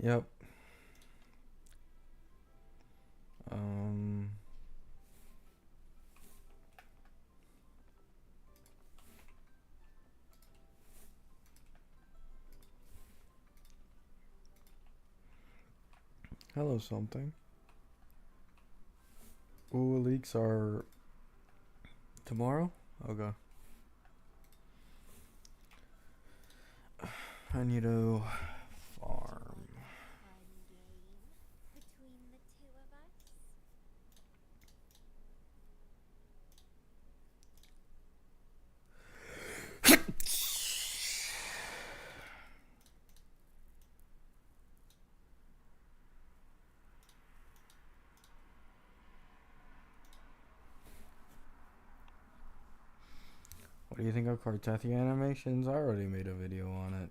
Yep. Hello, something. Ooh, leaks are tomorrow? Okay. I need to farm. What do you think of Cartia animations? I already made a video on it.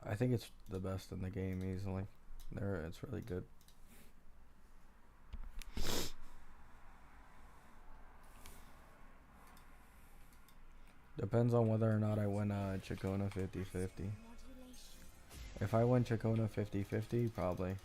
I think it's the best in the game easily. It's really good. Depends on whether or not I win Chakona 50-50. If I win Chakona 50-50, probably.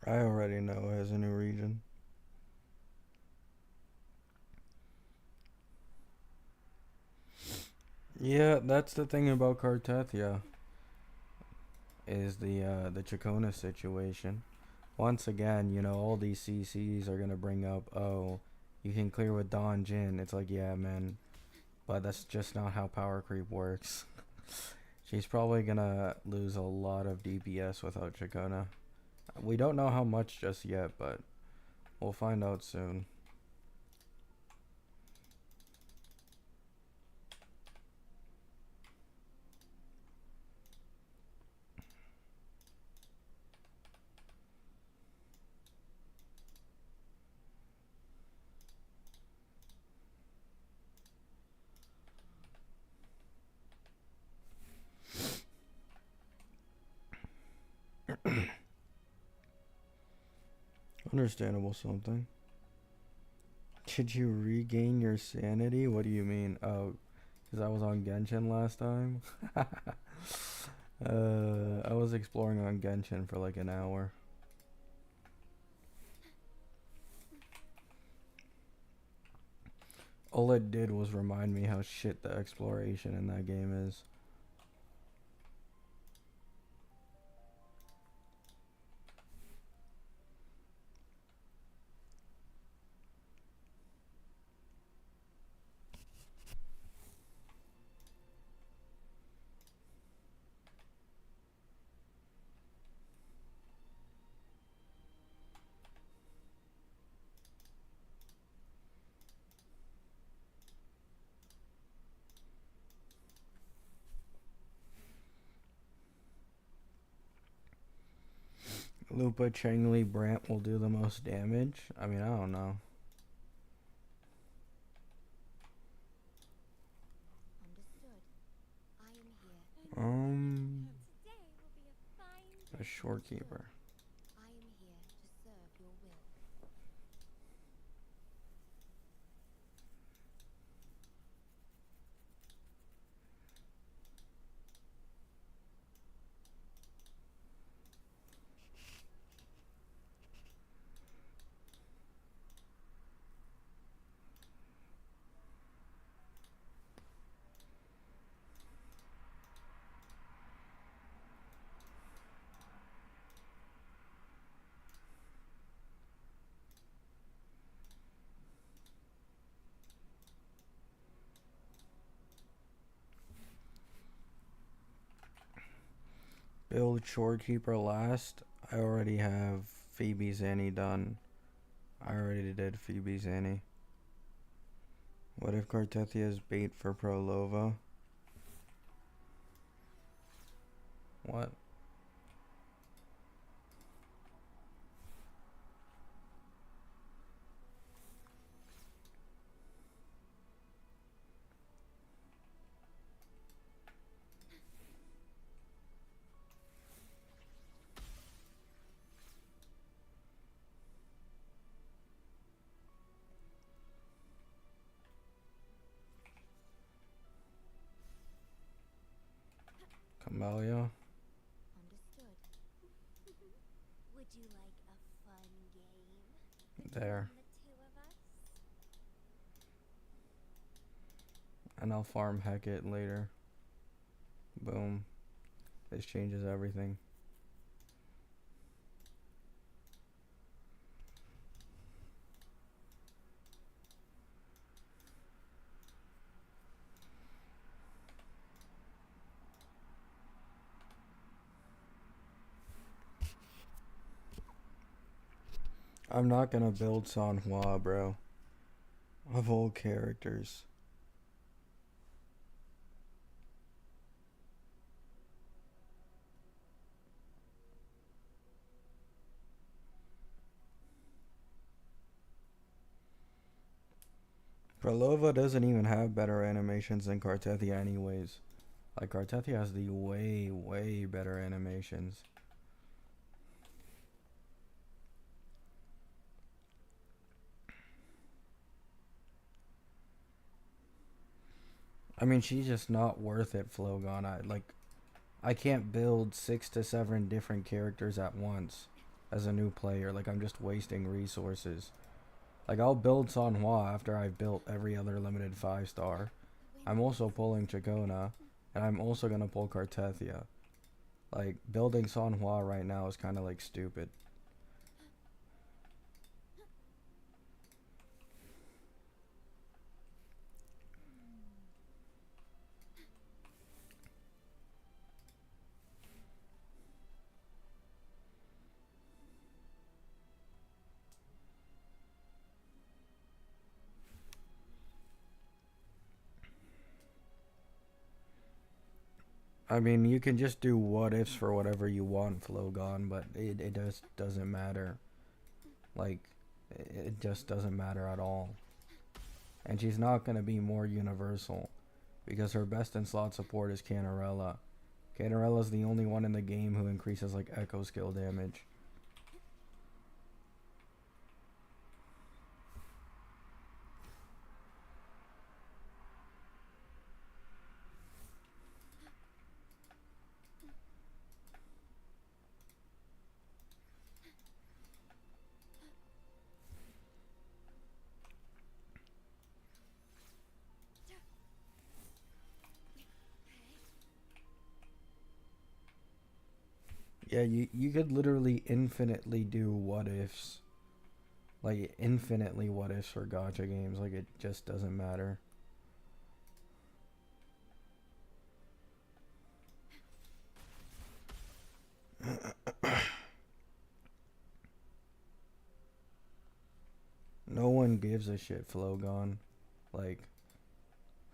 I already know it has a new region. Yeah, that's the thing about Cartethia, is the Chakona situation. Once again, you know, all these CCs are gonna bring up, oh, you can clear with Don Jin. It's like, yeah, man, but that's just not how power creep works. She's probably gonna lose a lot of DPS without Chakona. We don't know how much just yet, but we'll find out soon. Understandable something. Did you regain your sanity? What do you mean? Oh, because I was on Genshin last time? I was exploring on Genshin for like an hour. All it did was remind me how shit the exploration in that game is. Lupa, Changli, Brant will do the most damage? I mean, I don't know. A shorekeeper. Build Shorekeeper last. I already have Phoebe Zanny done. I already did Phoebe Zanny. What if Cartethia is bait for Prolova? What? Camellia. Understood. Would you like a fun game? There. The two of us? And I'll farm Hecate later. Boom. This changes everything. I'm not gonna build Sanhua, bro. Of all characters. Prolova doesn't even have better animations than Cartethia anyways. Like, Cartethia has the way, way better animations. I mean, she's just not worth it, Flogon. I can't build 6 to 7 different characters at once as a new player. Like, I'm just wasting resources. Like, I'll build Sanhua after I've built every other limited 5-star. I'm also pulling Chakona, and I'm also gonna pull Cartethia. Like, building Sanhua right now is kind of like stupid. I mean, you can just do what ifs for whatever you want, Flogon, but it just doesn't matter. Like, it just doesn't matter at all. And she's not going to be more universal because her best in slot support is Canarella. Canarella's the only one in the game who increases like echo skill damage. Yeah, you could literally infinitely do what ifs. Like, infinitely what ifs for gacha games. Like, it just doesn't matter. No one gives a shit, Flogon. Like,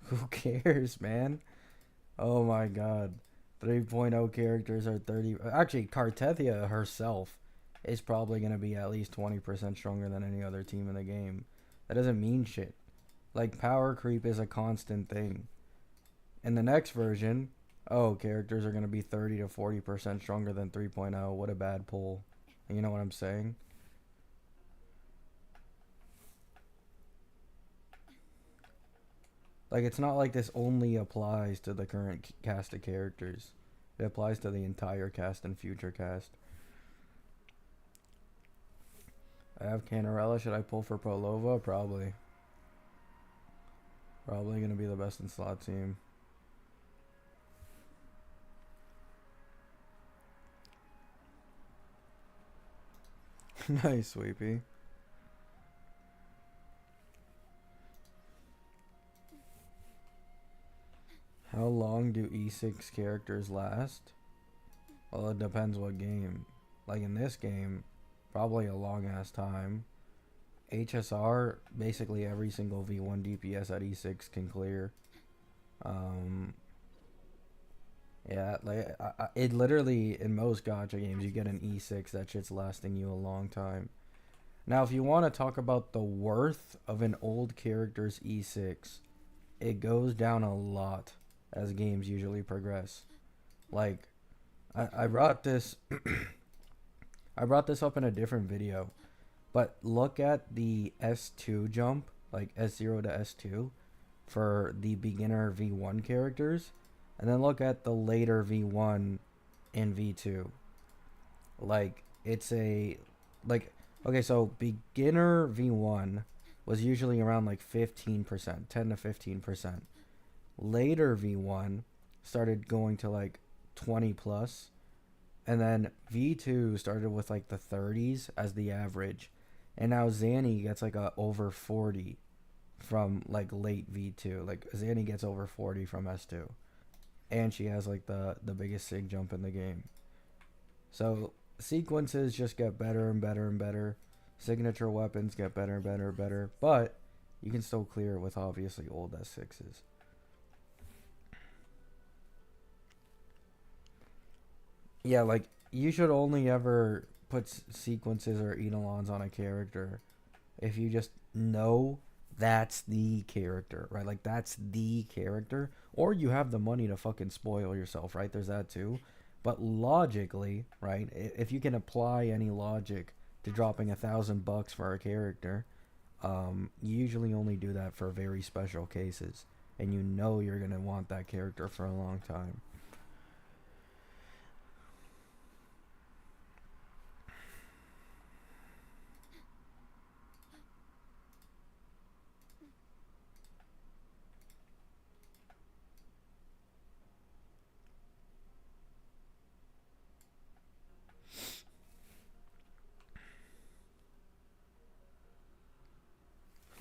who cares, man? Oh my god. 3.0 characters are 30. Actually, Cartethia herself is probably going to be at least 20% stronger than any other team in the game. That doesn't mean shit. Like, power creep is a constant thing. In the next version, oh, characters are going to be 30 to 40% stronger than 3.0. What a bad pull. You know what I'm saying? Like, it's not like this only applies to the current cast of characters. It applies to the entire cast and future cast. I have Canarella. Should I pull for Prolova? Probably. Probably going to be the best in slot team. Nice, Sweepy. How long do E6 characters last? Well, it depends what game. Like in this game, probably a long ass time. HSR, basically every single V1 DPS at E6 can clear. Um, yeah, like it literally in most gacha games you get an E6 that shit's lasting you a long time. Now, if you want to talk about the worth of an old character's E6, it goes down a lot as games usually progress. Like I brought this I brought this up in a different video, but look at the S2 jump, like S0 to S2 for the beginner V1 characters, and then look at the later V1 and V2. Like it's a like okay, so beginner V1 was usually around like 15%, 10 to 15%. Later V1 started going to like 20 plus, and then V2 started with like the 30s as the average, and now Zanny gets like a over 40 from like late V2. Like Zanny gets over 40 from S2, and she has like the biggest sig jump in the game. So sequences just get better and better and better. Signature weapons get better and better and better, but you can still clear with obviously old S6s. Yeah, like you should only ever put sequences or etalons on a character if you just know that's the character, right? Like that's the character, or you have the money to fucking spoil yourself, right? There's that too. But logically, right? If you can apply any logic to dropping $1,000 for a character, you usually only do that for very special cases, and you know you're gonna want that character for a long time.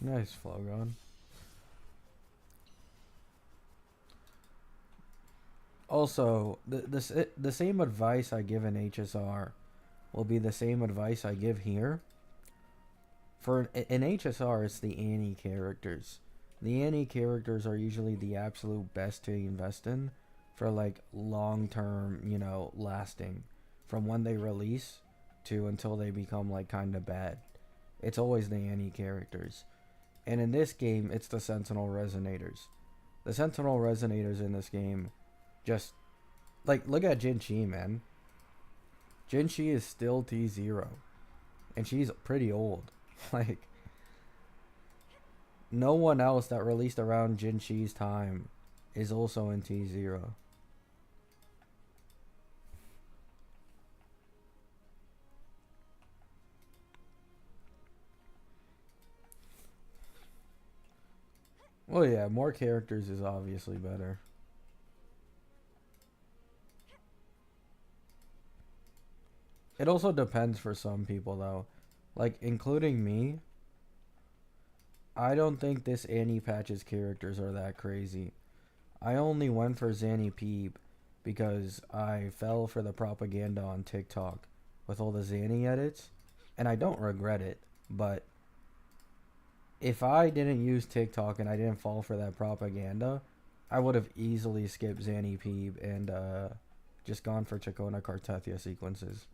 Nice, Flogon. Also, the same advice I give in HSR will be the same advice I give here. For in HSR, it's the Annie characters. The Annie characters are usually the absolute best to invest in for like long term, lasting from when they release to until they become like kind of bad. It's always the Annie characters. And in this game, it's the Sentinel Resonators. The Sentinel Resonators in this game just like look at Jinchi, man. Jinchi is still T0 and she's pretty old. Like no one else that released around Jinchi's time is also in T0. Well, yeah, more characters is obviously better. It also depends for some people though. Like including me, I don't think this Annie Patch's characters are that crazy. I only went for Zanny Peeb because I fell for the propaganda on TikTok with all the Zanny edits, and I don't regret it, but if I didn't use TikTok and I didn't fall for that propaganda, I would have easily skipped Zanny Peeb and just gone for Chakona Cartethia sequences.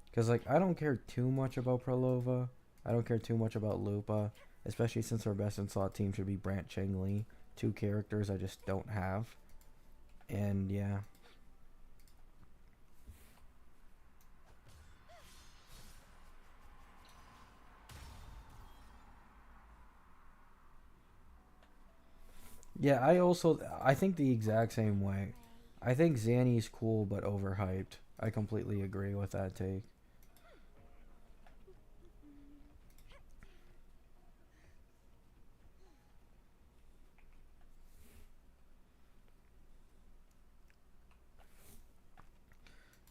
Because, like, I don't care too much about Prolova. I don't care too much about Lupa, especially since our best in slot team should be Brant Cheng Li. Two characters I just don't have. And, yeah. Yeah, I think the exact same way. I think Zanny's cool but overhyped. I completely agree with that take.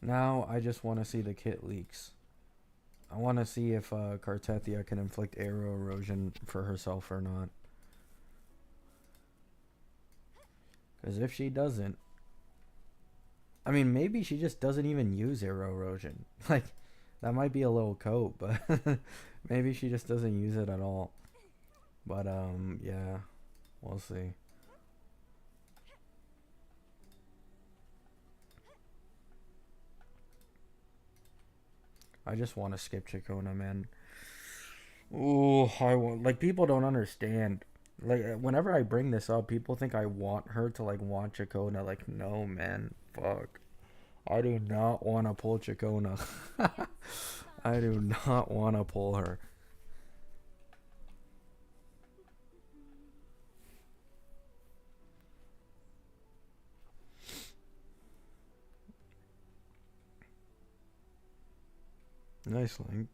Now I just want to see the kit leaks. I want to see if Cartethia can inflict arrow erosion for herself or not. Because if she doesn't, I mean, maybe she just doesn't even use arrow erosion. Like, that might be a little cope, but maybe she just doesn't use it at all. But, yeah, we'll see. I just want to skip Chakona, man. Ooh, I want, like, people don't understand. Like, whenever I bring this up, people think I want her to, like, want Chakona. Like, no, man. Fuck. I do not want to pull Chakona. I do not want to pull her. Nice link.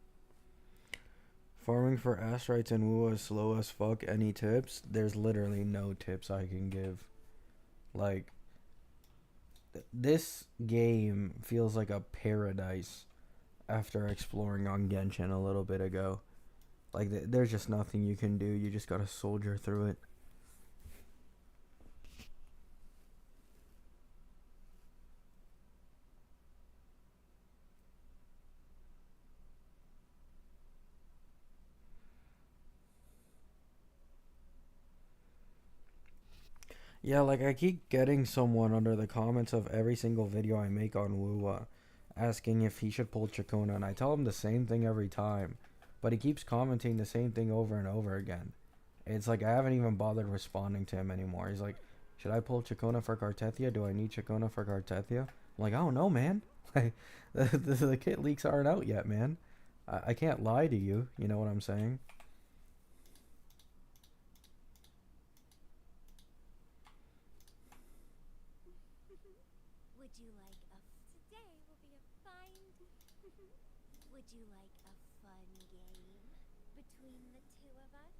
Farming for asteroids and Wuwa is slow as fuck. Any tips? There's literally no tips I can give. Like, this game feels like a paradise after exploring on Genshin a little bit ago. Like, there's just nothing you can do. You just gotta soldier through it. Yeah, like, I keep getting someone under the comments of every single video I make on Wuwa asking if he should pull Chakona, and I tell him the same thing every time. But he keeps commenting the same thing over and over again. It's like I haven't even bothered responding to him anymore. He's like, should I pull Chakona for Cartethia? Do I need Chakona for Cartethia? I'm like, I don't know, man. Like, the kit leaks aren't out yet, man. I can't lie to you. You know what I'm saying? Would you like a today will be a fine Would you like a fun game between the two of us?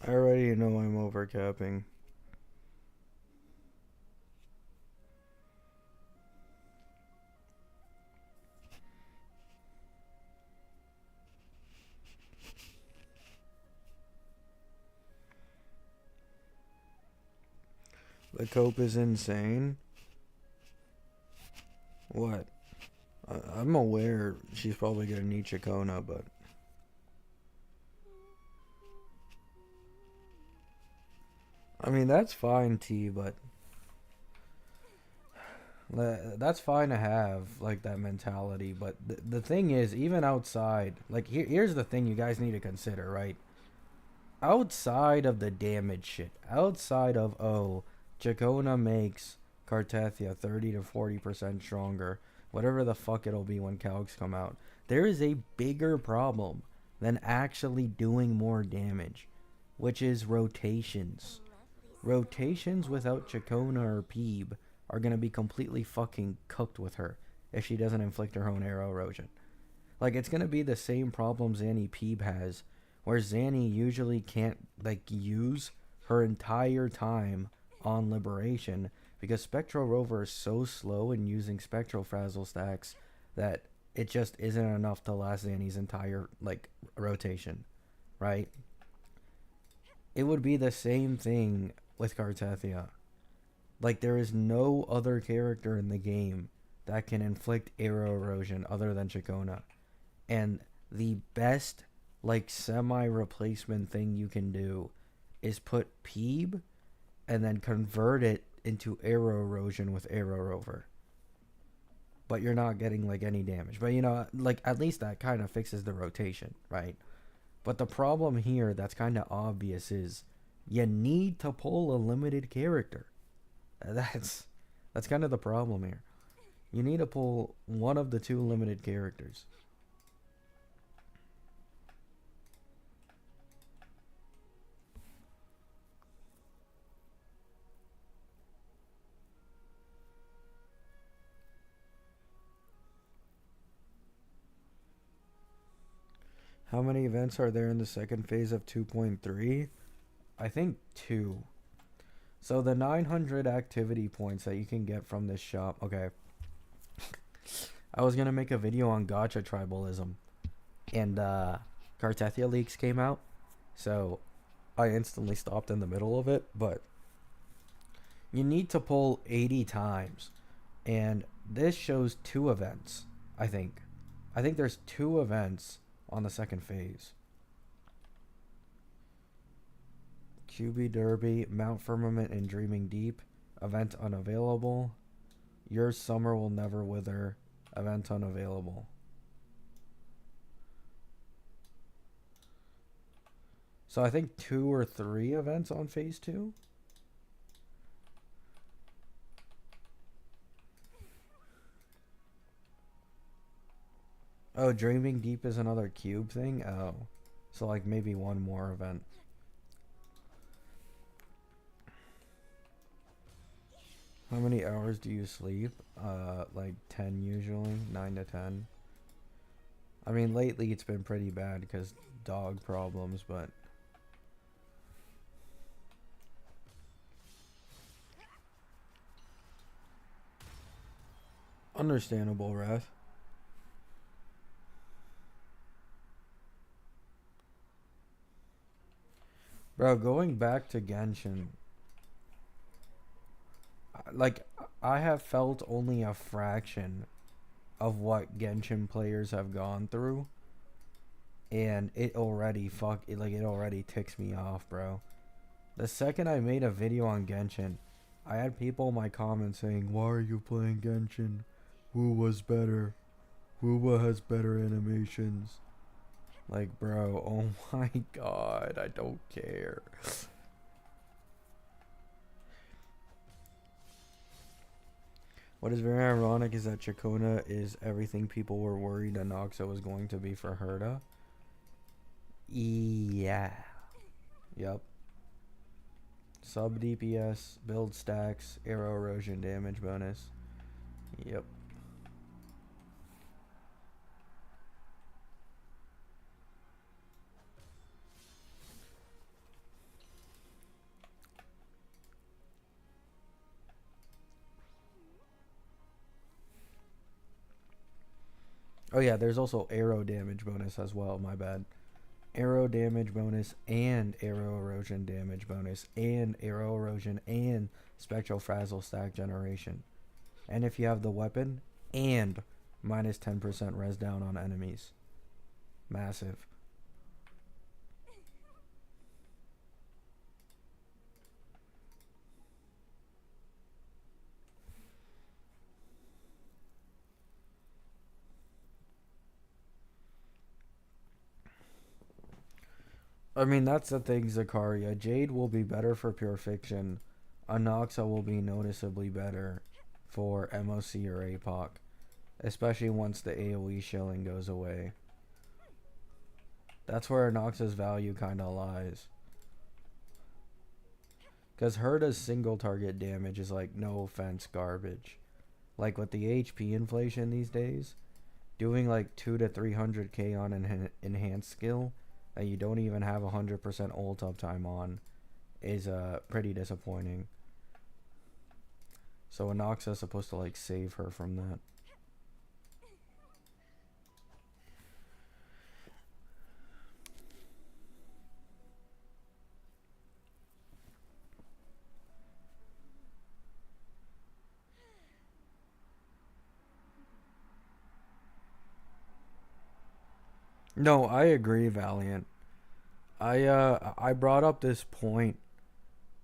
I already know I'm overcapping. The cope is insane. What? I'm aware she's probably gonna need Chakona, but I mean that's fine, T. But that's fine to have like that mentality. But the thing is, even outside, like here's the thing you guys need to consider, right? Outside of the damage shit, outside of Chakona makes Cartethia 30 to 40% stronger, whatever the fuck it'll be when calcs come out. There is a bigger problem than actually doing more damage, which is rotations. Rotations without Chakona or Peeb are gonna be completely fucking cooked with her if she doesn't inflict her own arrow erosion. Like, it's gonna be the same problem Zanny Peeb has, where Zanny usually can't like use her entire time on Liberation because Spectral Rover is so slow in using Spectral Frazzle stacks that it just isn't enough to last Zanny's entire like rotation, right? It would be the same thing with Cartethia. Like, there is no other character in the game that can inflict arrow erosion other than Chakona. And the best like semi replacement thing you can do is put Peeb and then convert it into arrow erosion with arrow rover. But you're not getting like any damage. But you know, like at least that kind of fixes the rotation, right? But the problem here that's kind of obvious is you need to pull a limited character. That's kind of the problem here. You need to pull one of the two limited characters. How many events are there in the second phase of 2.3? I think 2. So the 900 activity points that you can get from this shop. Okay. I was going to make a video on gacha tribalism. and Cartethia leaks came out, so I instantly stopped in the middle of it. But you need to pull 80 times, and this shows 2 events. I think there's 2 events on the second phase. QB Derby, Mount Firmament, and Dreaming Deep. Event unavailable. Your summer will never wither. Event unavailable. So I think 2 or 3 events on phase 2. Oh, Dreaming Deep is another cube thing? Oh. So like maybe 1 more event. How many hours do you sleep? Like 10 usually. 9 to 10. I mean, lately it's been pretty bad because dog problems, but... Understandable, Wrath. Bro, going back to Genshin, like, I have felt only a fraction of what Genshin players have gone through, and it already it already ticks me off, bro. The second I made a video on Genshin, I had people in my comments saying, "Why are you playing Genshin? Wuwa's better. Wuwa has better animations." Like, bro, oh my god, I don't care. What is very ironic is that Chakona is everything people were worried Anoxa was going to be for Herda. Yeah. Yep. Sub-DPS, build stacks, arrow erosion damage bonus. Yep. Oh yeah, there's also arrow damage bonus as well, my bad. Arrow damage bonus and arrow erosion damage bonus and arrow erosion and spectral frazzle stack generation. And if you have the weapon, and minus 10% res down on enemies. Massive. I mean, that's the thing, Zakaria. Jade will be better for Pure Fiction. Anoxa will be noticeably better for MOC or APOC. Especially once the AoE shilling goes away. That's where Anoxa's value kind of lies. Because Herda's single target damage is like, no offense, garbage. Like with the HP inflation these days, doing like 2 to 300k on an enhanced skill that you don't even have 100% ult uptime on is pretty disappointing. So Anoxa is supposed to like save her from that. No, I agree, Valiant. I brought up this point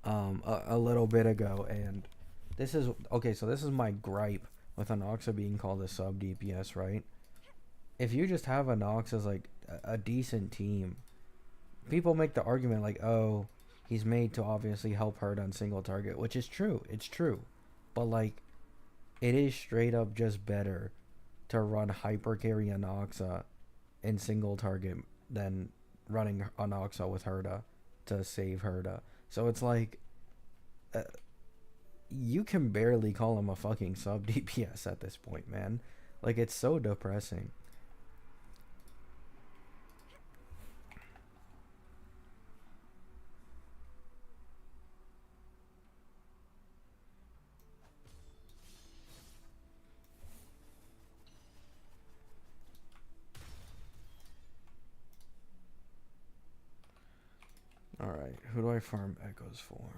a little bit ago, and this is okay. So this is my gripe with Anoxa being called a sub DPS, right? If you just have Anox as like a decent team, people make the argument like, oh, he's made to obviously help hurt on single target, which is true. It's true, but like, it is straight up just better to run hyper carry Anoxa in single target than running Anoxa with Herda to save Herda. So it's like, you can barely call him a fucking sub DPS at this point, man. Like, it's so depressing. who do I farm echoes for?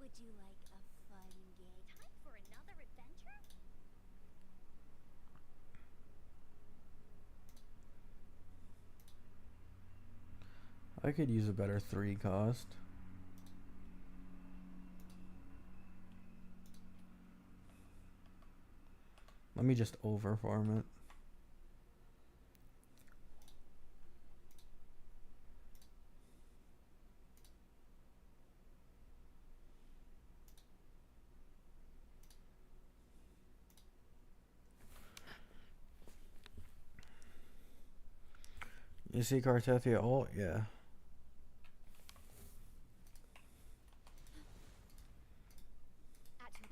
Would you like a fun game? Time for another adventure? I could use a better 3 cost. Let me just over farm it. You see Cartethia ult? Yeah.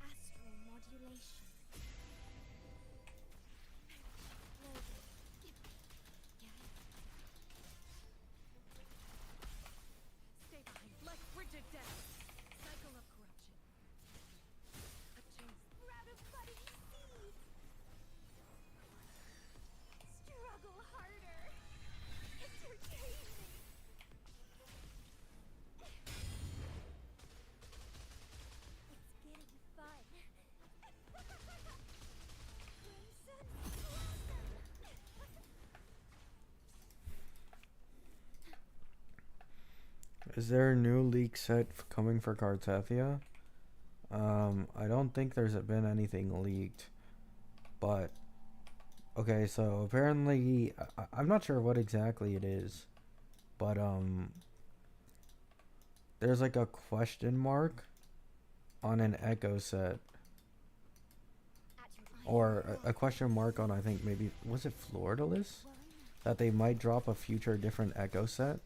Astral modulation. Stay behind, like rigid death. Cycle of corruption. A chance. Sprout of budding seeds. Struggle harder. Entertain me. It's getting fun. Crimson blossom. Is there a new leak set coming for Cartethia? I don't think there's been anything leaked, but okay, so apparently I'm not sure what exactly it is, but there's like a question mark on an echo set, or a question mark on, I think maybe, was it Floridalis, that they might drop a future different echo set,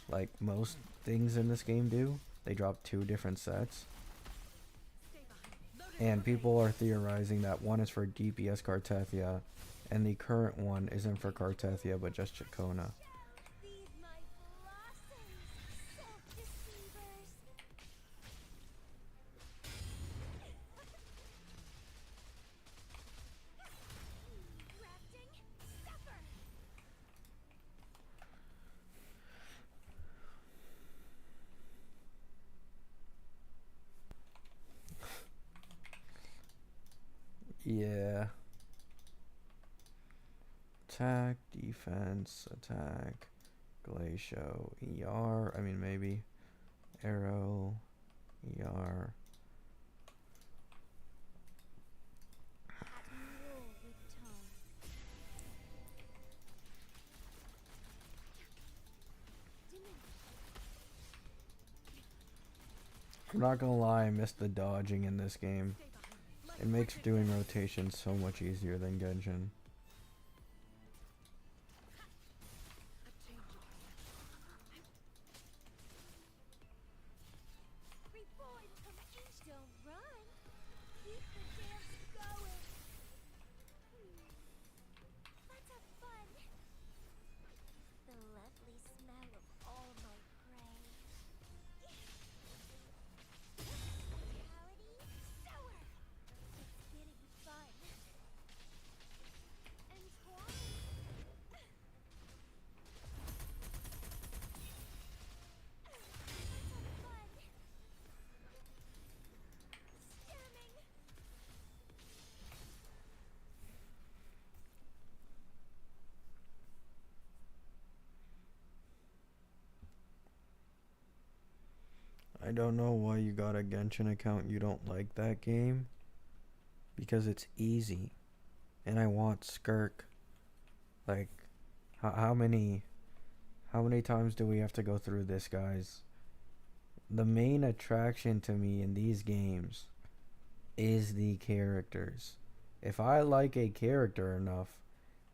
like most things in this game do. They drop 2 different sets. And people are theorizing that one is for DPS Cartethia, and the current one isn't for Cartethia, but just Chakona. Feed my blossoms, self-deceivers. Crafting, suffer. Yeah. Attack, defense, attack, glacio, ER, I mean maybe, arrow, ER. At war with time. I'm not gonna lie, I missed the dodging in this game. It makes doing rotations so much easier than Genshin. Reborn from each. Don't run. Keep the dance going. Let's have fun. The lovely smell of all my prey. Vitality, sour. It's getting fun. Entwine. Let's have fun. Stemming. I don't know why you got a Genshin account you don't like that game. Because it's easy. And I want Skirk. Like, how many times do we have to go through this, guys? The main attraction to me in these games is the characters. If I like a character enough,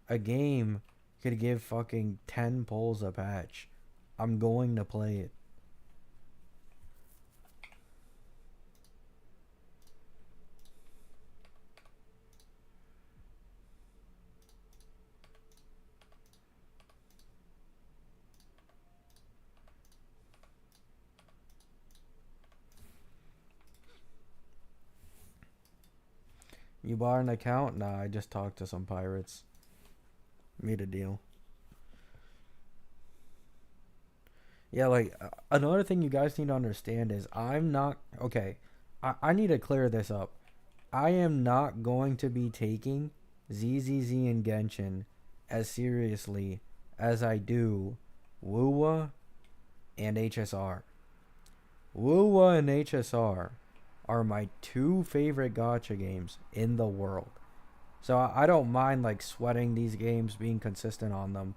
a game could give fucking 10 pulls a patch. I'm going to play it. You bought an account? Nah, I just talked to some pirates. Made a deal. Yeah, like another thing you guys need to understand is I'm not okay. I need to clear this up. I am not going to be taking ZZZ and Genshin as seriously as I do Wuwa and HSR. Wuwa and HSR are my two favorite gacha games in the world. So I don't mind like sweating these games, being consistent on them.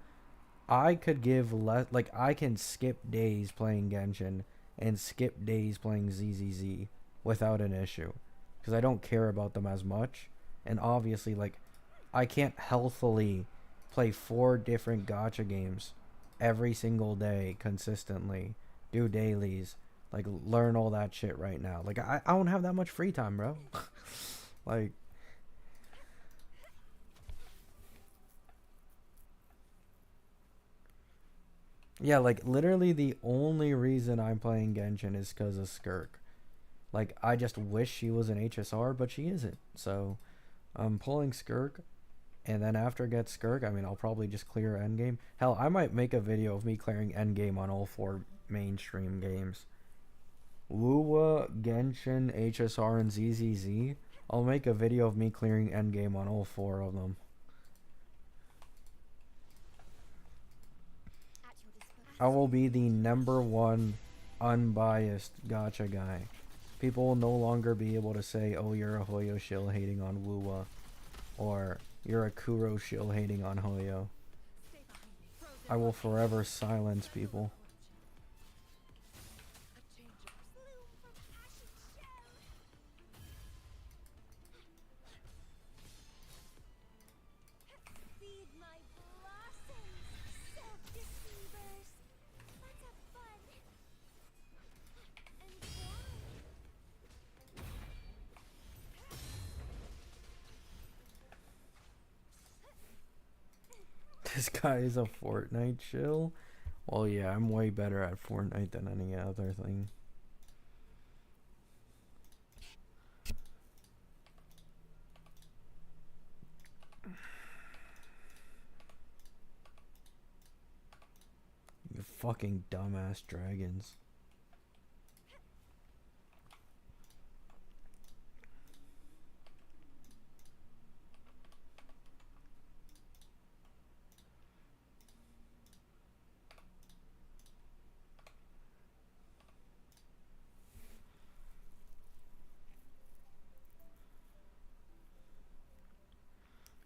I could give less, like I can skip days playing Genshin and skip days playing ZZZ without an issue because I don't care about them as much. And obviously, like I can't healthily play 4 different gacha games every single day consistently, do dailies, like learn all that shit right now. Like I don't have that much free time, bro. Like yeah, like literally the only reason I'm playing Genshin is because of Skirk. Like I just wish she was an HSR, but she isn't. So I'm pulling Skirk, and then after I get Skirk, I mean I'll probably just clear Endgame. Hell, I might make a video of me clearing Endgame on all 4 mainstream games. Wuwa, Genshin, HSR, and ZZZ. I'll make a video of me clearing Endgame on all 4 of them. At your disposal. I will be the #1 unbiased gacha guy. People will no longer be able to say, oh, you're a Hoyo shill hating on Wuwa, or you're a Kuro shill hating on Hoyo. Stay behind me. Frozen I will rock. forever silence people. A change of Bloom from ashen shell. Feed my blossoms, self-deceivers. Let's have fun. And fly. This guy is a Fortnite shill? Well, yeah, I'm way better at Fortnite than any other thing. You fucking dumbass dragons.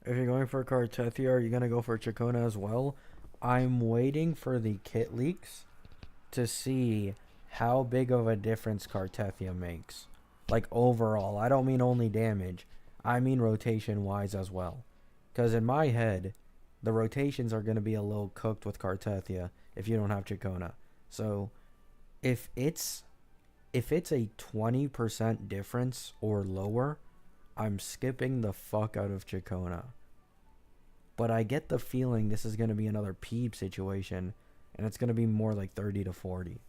If you're going for Cartethia, are you gonna go for Chakona as well? I'm waiting for the kit leaks to see how big of a difference Cartethia makes. Like overall, I don't mean only damage. I mean rotation wise as well. Because in my head, the rotations are gonna be a little cooked with Cartethia if you don't have Chakona. So if it's a 20% difference or lower, I'm skipping the fuck out of Chakona. But I get the feeling this is going to be another Peeb situation, and it's going to be more like 30 to 40.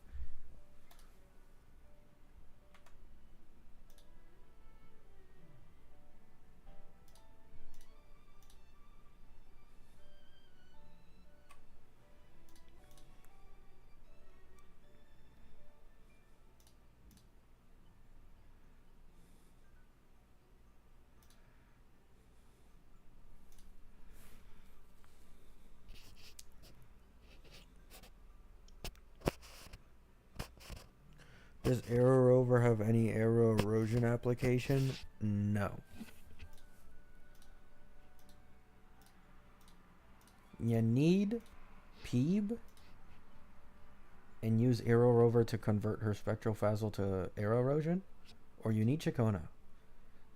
Does Arrow Rover have any arrow erosion application? No. You need Peeb and use Arrow Rover to convert her Spectral Phasal to arrow erosion, or you need Chakona.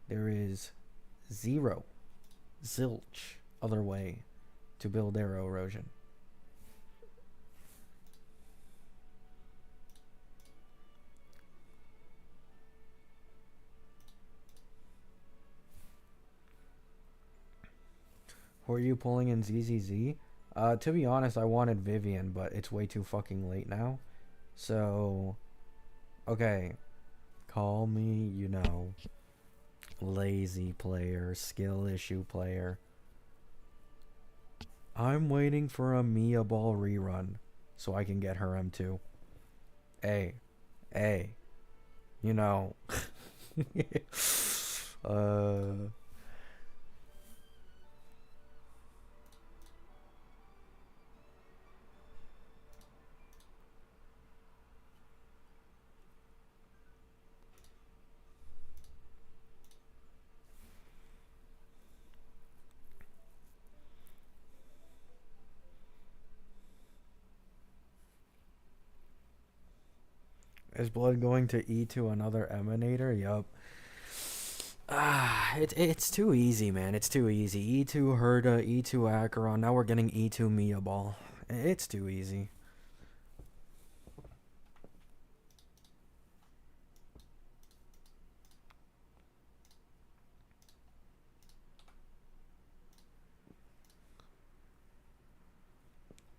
There is zilch other way to build arrow erosion. Who are you pulling in ZZZ? To be honest, I wanted Vivian, but it's way too fucking late now. So, okay. Call me, lazy player, skill issue player. I'm waiting for a Mia Ball rerun so I can get her M2. hey, you know. uh, is blood going to E to another emanator? Yup. It's too easy, man. It's too easy. E2 Herda, E2 Acheron. Now we're getting E2 Miyabi. It's too easy.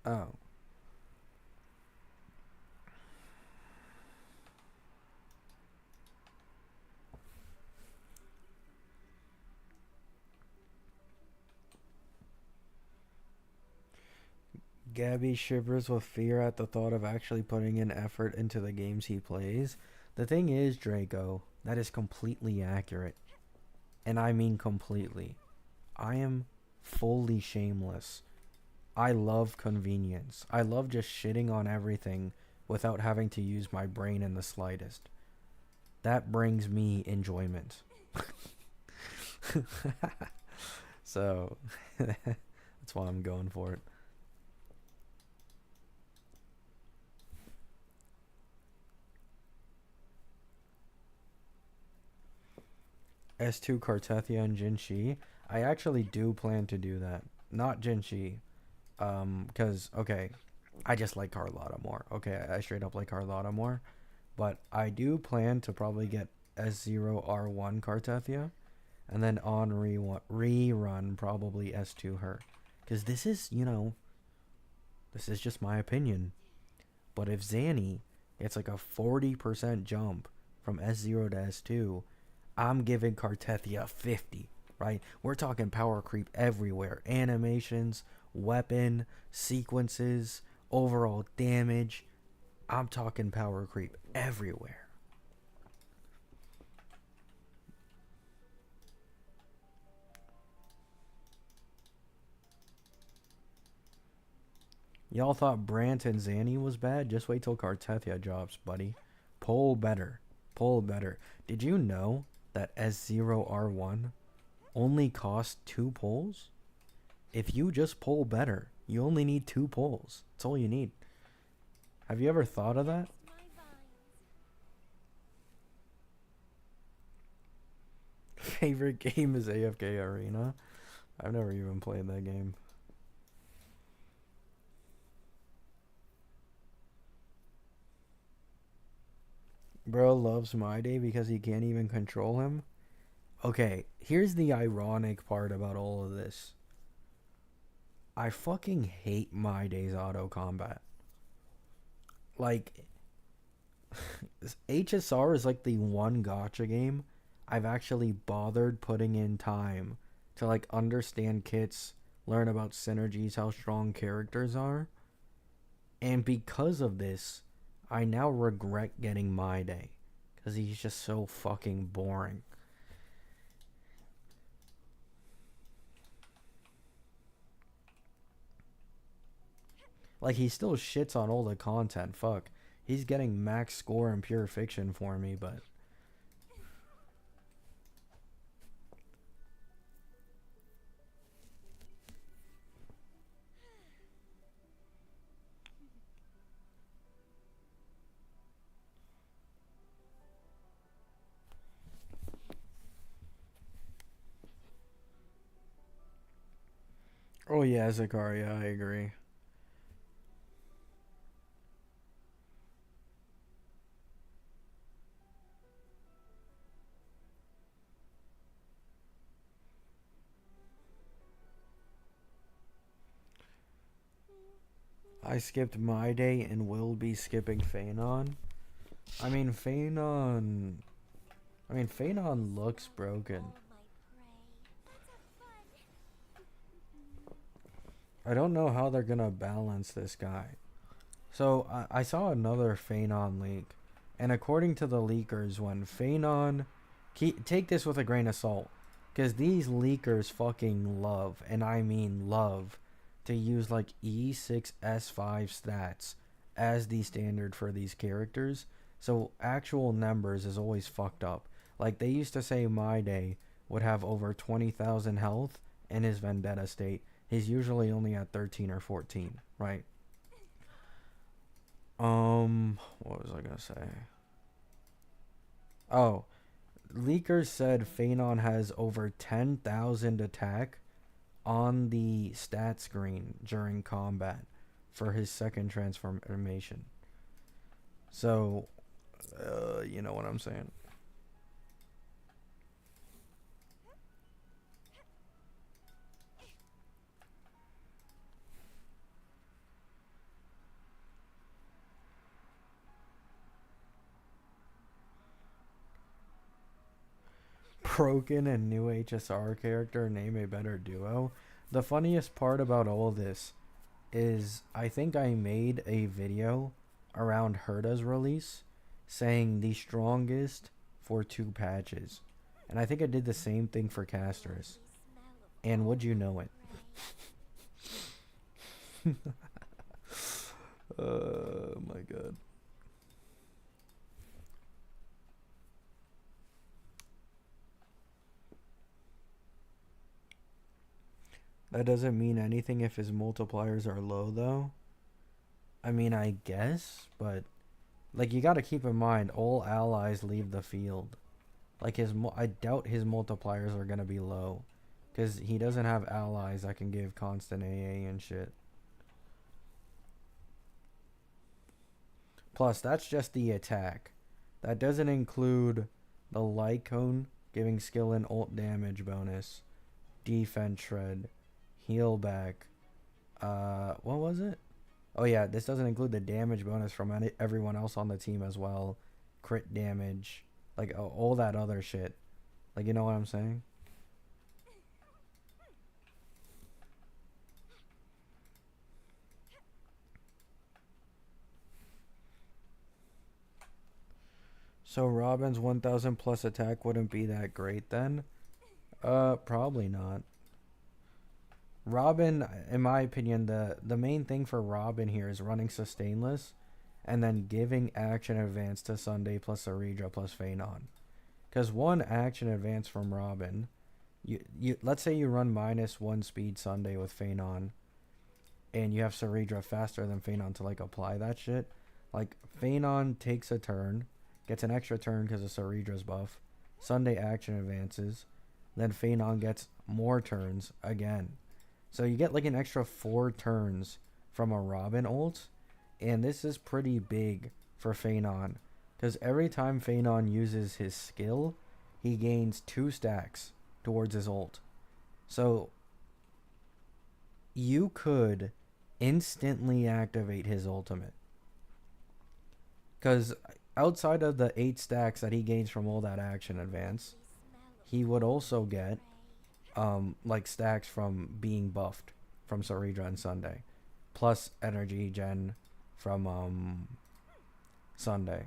Oh. Gabby shivers with fear at the thought of actually putting in effort into the games he plays. The thing is, Draco, that is completely accurate. And I mean completely. I am fully shameless. I love convenience. I love just shitting on everything without having to use my brain in the slightest. That brings me enjoyment. So, that's why I'm going for it. S2 Cartethia and Jinshi. I actually do plan to do that. Not Jinshi. Because, okay, I just like Carlotta more. Okay, I straight up like Carlotta more. But I do plan to probably get S0R1 Cartethia. And then on rerun, probably S2 her. Because this is, this is just my opinion. But if Zanny gets like a 40% jump from S0 to S2, I'm giving Cartethia 50, right? We're talking power creep everywhere. Animations, weapon, sequences, overall damage. I'm talking power creep everywhere. Y'all thought Brant and Zanny was bad? Just wait till Cartethia drops, buddy. Pull better. Pull better. Did you know that S0R1 only costs 2 pulls? If you just pull better, you only need 2 pulls. That's all you need. Have you ever thought of that? Favorite game is AFK Arena. I've never even played that game. Bro loves My Day because he can't even control him. Okay, here's the ironic part about all of this. I fucking hate My Day's auto combat. Like, HSR is like the one gacha game I've actually bothered putting in time to like understand kits, learn about synergies, how strong characters are. And because of this, I now regret getting My Day. Because he's just so fucking boring. Like, he still shits on all the content. Fuck. He's getting max score in pure fiction for me, but... Oh yeah, Zakaria, I agree. I skipped My Day and will be skipping Fainon. I mean, Fainon... Fainon looks broken. I don't know how they're gonna balance this guy. So I saw another Feainon leak, and according to the leakers, when Feainon, take this with a grain of salt, because these leakers fucking love, and I mean love, to use like E6S5 stats as the standard for these characters. So actual numbers is always fucked up. Like they used to say My Day would have over 20,000 health in his Vendetta state. He's usually only at 13 or 14, right? What was I gonna say? Oh, leakers said Feainon has over 10,000 attack on the stat screen during combat for his second transformation. So, you know what I'm saying. Broken and new HSR character name a better duo. The funniest part about all this is I think I made a video around Herda's release saying the strongest for 2 patches. And I think I did the same thing for Casters. And would you know it? Oh my god. That doesn't mean anything if his multipliers are low, though. I mean, I guess, but like you got to keep in mind, all allies leave the field. Like I doubt his multipliers are gonna be low, cause he doesn't have allies that can give constant AA and shit. Plus, that's just the attack. That doesn't include the light cone giving skill and ult damage bonus, defense shred, heal back. What was it? Oh yeah, this doesn't include the damage bonus from everyone else on the team as well, crit damage, like all that other shit. Like, you know what I'm saying? So Robin's 1000 plus attack wouldn't be that great then? Probably not. Robin, in my opinion, the main thing for Robin here is running sustainless and then giving action advance to Sunday plus Aridra plus Feainon. Because one action advance from Robin, you let's say you run -1 speed Sunday with Feainon and you have Saridra faster than Feainon to like apply that shit. Like Feainon takes a turn, gets an extra turn because of Saridra's buff. Sunday action advances, then Feainon gets more turns again. So you get like an extra 4 turns from a Robin ult, and this is pretty big for Feainon, because every time Feainon uses his skill, he gains 2 stacks towards his ult. So you could instantly activate his ultimate, because outside of the 8 stacks that he gains from all that action advance, he would also get like stacks from being buffed from Saridra and Sunday, plus energy gen from Sunday.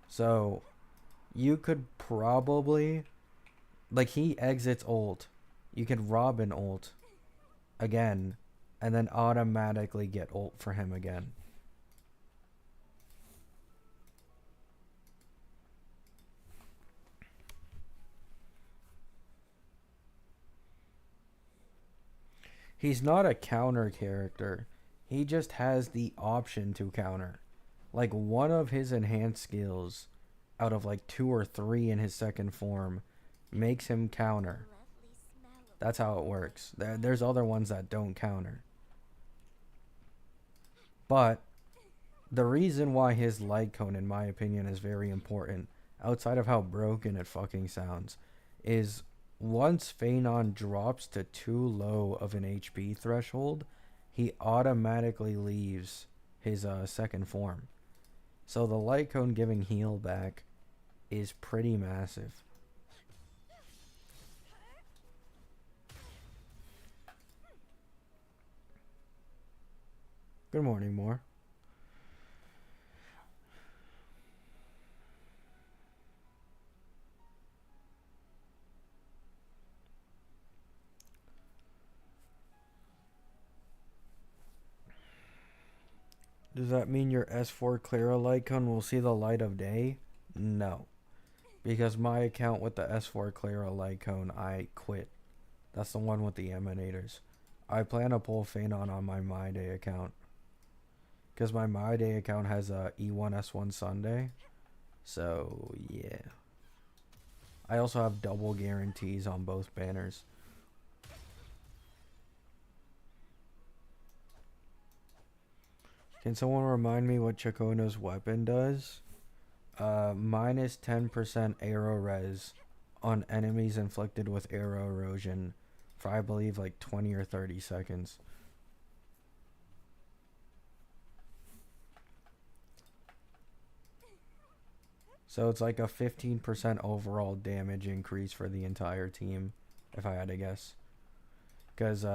So you could probably, like, he exits ult, you could Robin ult again and then automatically get ult for him again. He's not a counter character. He just has the option to counter. Like, one of his enhanced skills out of like 2 or 3 in his second form makes him counter. That's how it works. There's other ones that don't counter. But the reason why his light cone, in my opinion, is very important, outside of how broken it fucking sounds, is once Feainon drops to too low of an HP threshold, he automatically leaves his second form. So the light cone giving heal back is pretty massive. Good morning, Moore. Does that mean your S4 Clara Lycon will see the light of day? No. Because my account with the S4 Clara Lycon, I quit. That's the one with the emanators. I plan to pull Feainon on my My Day account. Because my My Day account has a E1S1 Sunday. So, yeah. I also have double guarantees on both banners. Can someone remind me what Chakona's weapon does? Minus 10% arrow res on enemies inflicted with arrow erosion for I believe like 20 or 30 seconds. So it's like a 15% overall damage increase for the entire team, if I had to guess. Because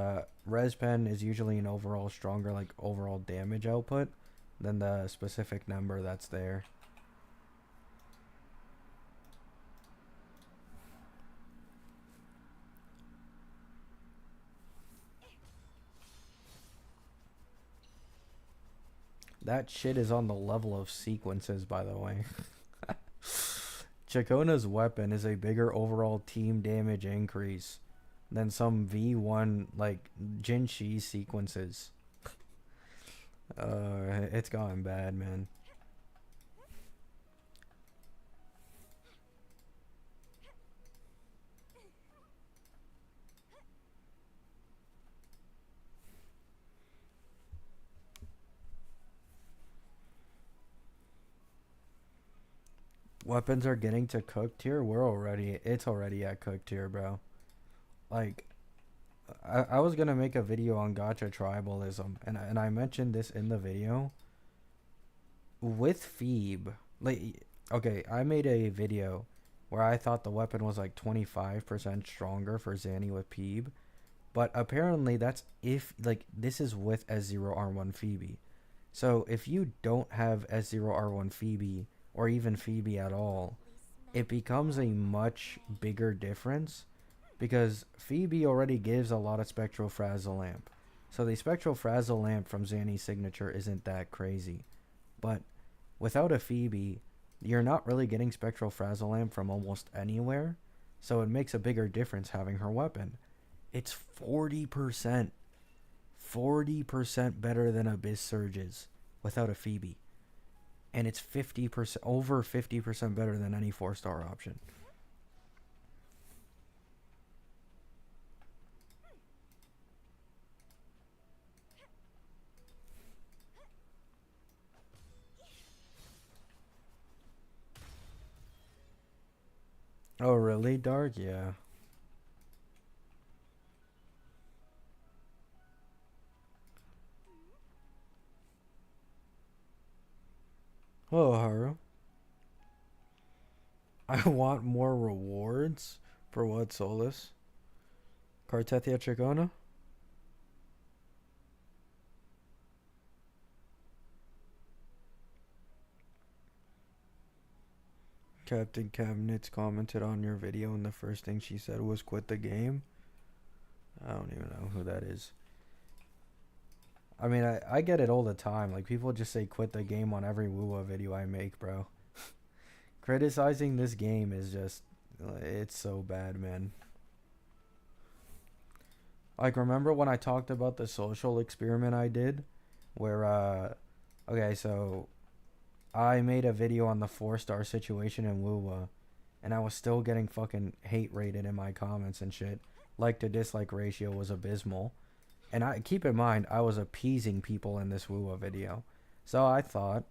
res pen is usually an overall stronger like overall damage output than the specific number that's there. That shit is on the level of sequences, by the way. Chakona's weapon is a bigger overall team damage increase than some V1 like Jinshi sequences. It's gotten bad, man. Weapons are getting to cook tier. It's already at cook tier, bro. Like, I was gonna make a video on gacha tribalism, and I mentioned this in the video. With Phoebe, like, okay, I made a video where I thought the weapon was like 25% stronger for Zanny with Peeb, but apparently that's if, like, this is with S0R1 Phoebe. So if you don't have S0R1 Phoebe, or even Phoebe at all, it becomes a much bigger difference because Phoebe already gives a lot of Spectral Frazzle Lamp. So the Spectral Frazzle Lamp from Zanny's signature isn't that crazy. But without a Phoebe, you're not really getting Spectral Frazzle Lamp from almost anywhere. So it makes a bigger difference having her weapon. It's 40%. 40% better than Abyss Surges without a Phoebe. And it's 50%, over 50% better than any 4-star option. Oh, really, Dark? Yeah. Hello, Haru. I want more rewards? For what, Solus? Cartia and Chakona? Captain Cabinets commented on your video and the first thing she said was quit the game. I don't even know who that is. I mean, I get it all the time. Like, people just say quit the game on every Wuwa video I make, bro. Criticizing this game is just, it's so bad, man. Like, remember when I talked about the social experiment I did? Where, okay, so I made a video on the 4-star situation in Wuwa, and I was still getting fucking hate rated in my comments and shit. Like to dislike ratio was abysmal. And I keep in mind, I was appeasing people in this Wuwa video. So I thought,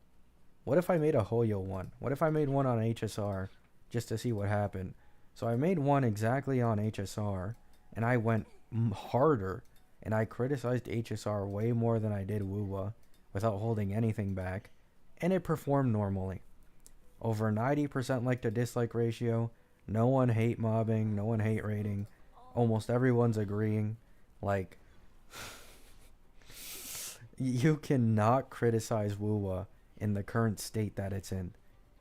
what if I made a Hoyo one? What if I made one on HSR just to see what happened? So I made one exactly on HSR, and I went harder, and I criticized HSR way more than I did Wuwa without holding anything back, and it performed normally. Over 90% like to dislike ratio, no one hate mobbing, no one hate rating, almost everyone's agreeing. Like, you cannot criticize Wuwa in the current state that it's in.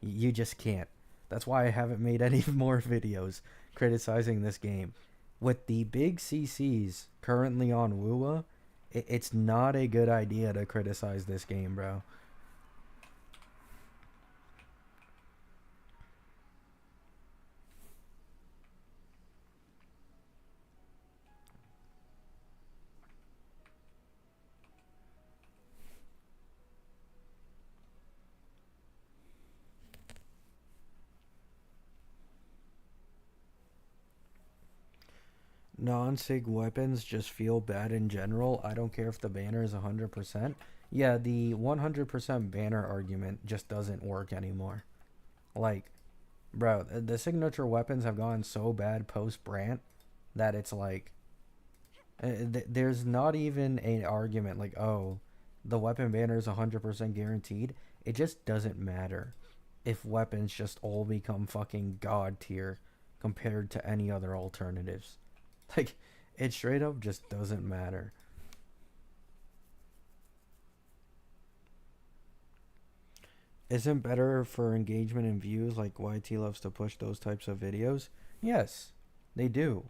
You just can't. That's why I haven't made any more videos criticizing this game. With the big CCs currently on Wuwa, it's not a good idea to criticize this game, bro. non-sig weapons just feel bad in general. I don't care if the banner is 100%. Yeah, the 100% banner argument just doesn't work anymore. Like, bro, the signature weapons have gone so bad post Brant that it's like, there's not even an argument like, oh, the weapon banner is 100% guaranteed. It just doesn't matter if weapons just all become fucking god tier compared to any other alternatives. Like, it straight up just doesn't matter. Isn't better for engagement and views, like YT loves to push those types of videos? Yes, they do.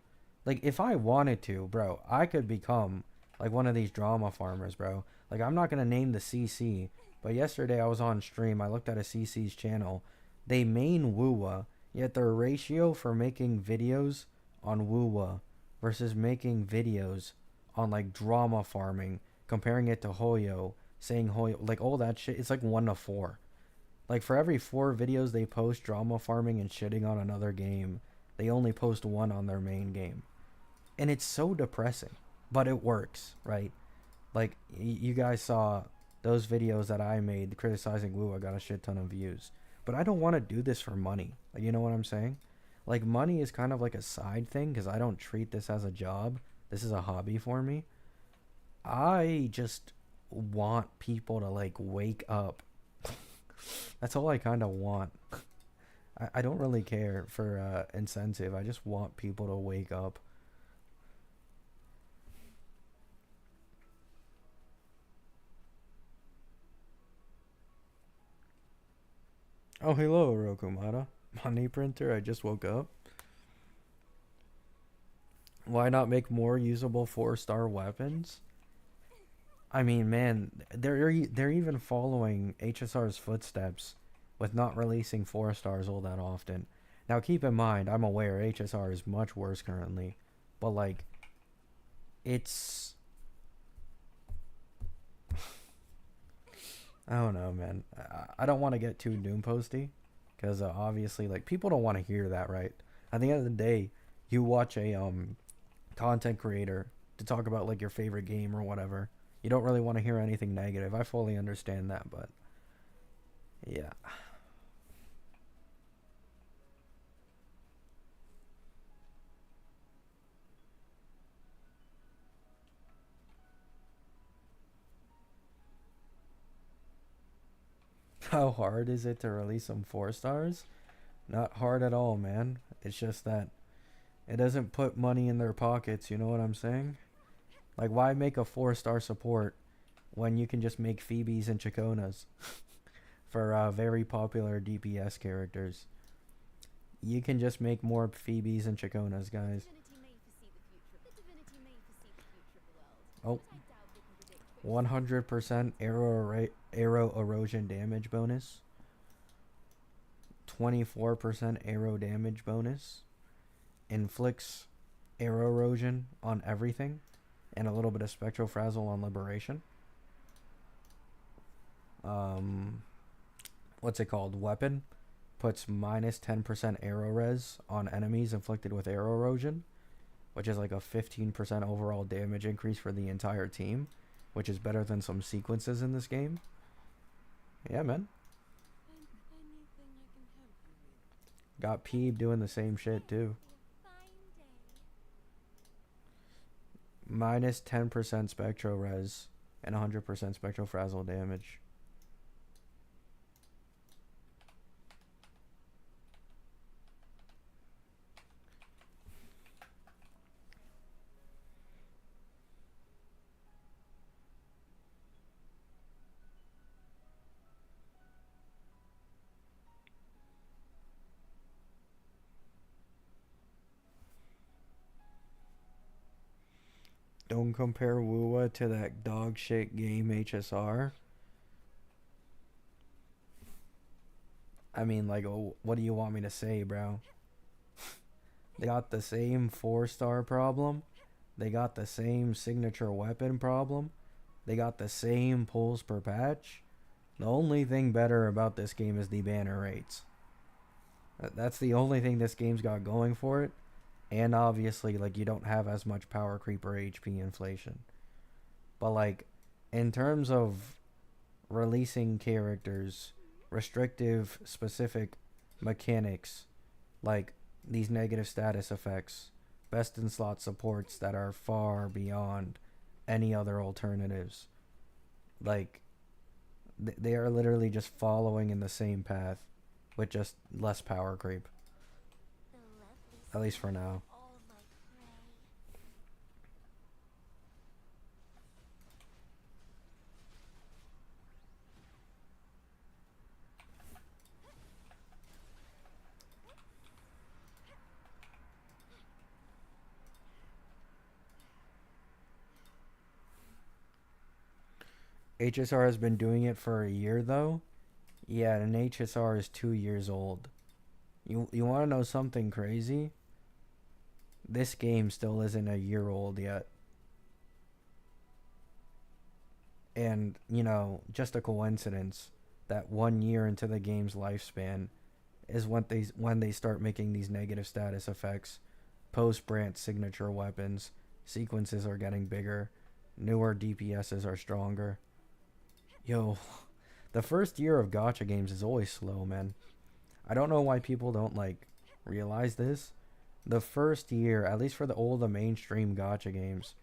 Like, if I wanted to, bro, I could become like one of these drama farmers, bro. Like, I'm not gonna name the CC, but yesterday I was on stream. I looked at a CC's channel. They main Wuwa, yet their ratio for making videos on Wuwa versus making videos on like drama farming, comparing it to Hoyo, saying Hoyo, like all that shit, it's like 1 to 4. Like, for every 4 videos they post drama farming and shitting on another game, they only post 1 on their main game. And it's so depressing, but it works, right? Like, you guys saw those videos that I made criticizing Woo. I got a shit ton of views. But I don't want to do this for money. Like, you know what I'm saying? Like, money is kind of like a side thing because I don't treat this as a job. This is a hobby for me. I just want people to, like, wake up. That's all I kind of want. I don't really care for incentive. I just want people to wake up. Oh, hello, Rokumata. Money printer, I just woke up. Why not make more usable 4-star weapons? I mean, man, they're even following HSR's footsteps with not releasing 4-stars all that often. Now, keep in mind, I'm aware HSR is much worse currently, but like, it's I don't know, man. I don't want to get too doom posty, because obviously, like, people don't want to hear that, right? At the end of the day, you watch a content creator to talk about like your favorite game or whatever. You don't really want to hear anything negative. I fully understand that, but yeah. How hard is it to release some 4-stars? Not hard at all, man. It's just that it doesn't put money in their pockets, you know what I'm saying? Like, why make a 4-star support when you can just make Phoebes and Chakonas for very popular DPS characters? You can just make more Phoebes and Chakonas, guys. Oh, 100% arrow erosion damage bonus. 24% arrow damage bonus. Inflicts arrow erosion on everything. And a little bit of spectral frazzle on liberation. What's it called? Weapon. Puts minus 10% arrow res on enemies inflicted with arrow erosion, which is like a 15% overall damage increase for the entire team, which is better than some sequences in this game. Yeah, man. Got Peeb doing the same shit too. Minus 10% spectro res and 100% spectral frazzle damage. Don't compare Wuwa to that dog shit game HSR. I mean, like, what do you want me to say, bro? They got the same 4-star problem. They got the same signature weapon problem. They got the same pulls per patch. The only thing better about this game is the banner rates. That's the only thing this game's got going for it. And obviously, like, you don't have as much power creep or HP inflation. But, like, in terms of releasing characters, restrictive, specific mechanics, like these negative status effects, best in slot supports that are far beyond any other alternatives. Like, they are literally just following in the same path with just less power creep, The lovely at least for smell now. of all my prey. HSR has been doing it for a year though. Yeah, and HSR is 2 years old. You want to know something crazy? This game still isn't a year old yet. And, you know, just a coincidence that 1 year into the game's lifespan is when they start making these negative status effects. Post-branch signature weapons, sequences are getting bigger, newer DPSs are stronger. Yo, the first year of gacha games is always slow, man. I don't know why people don't, like, realize this. The first year, at least for all the mainstream gacha games,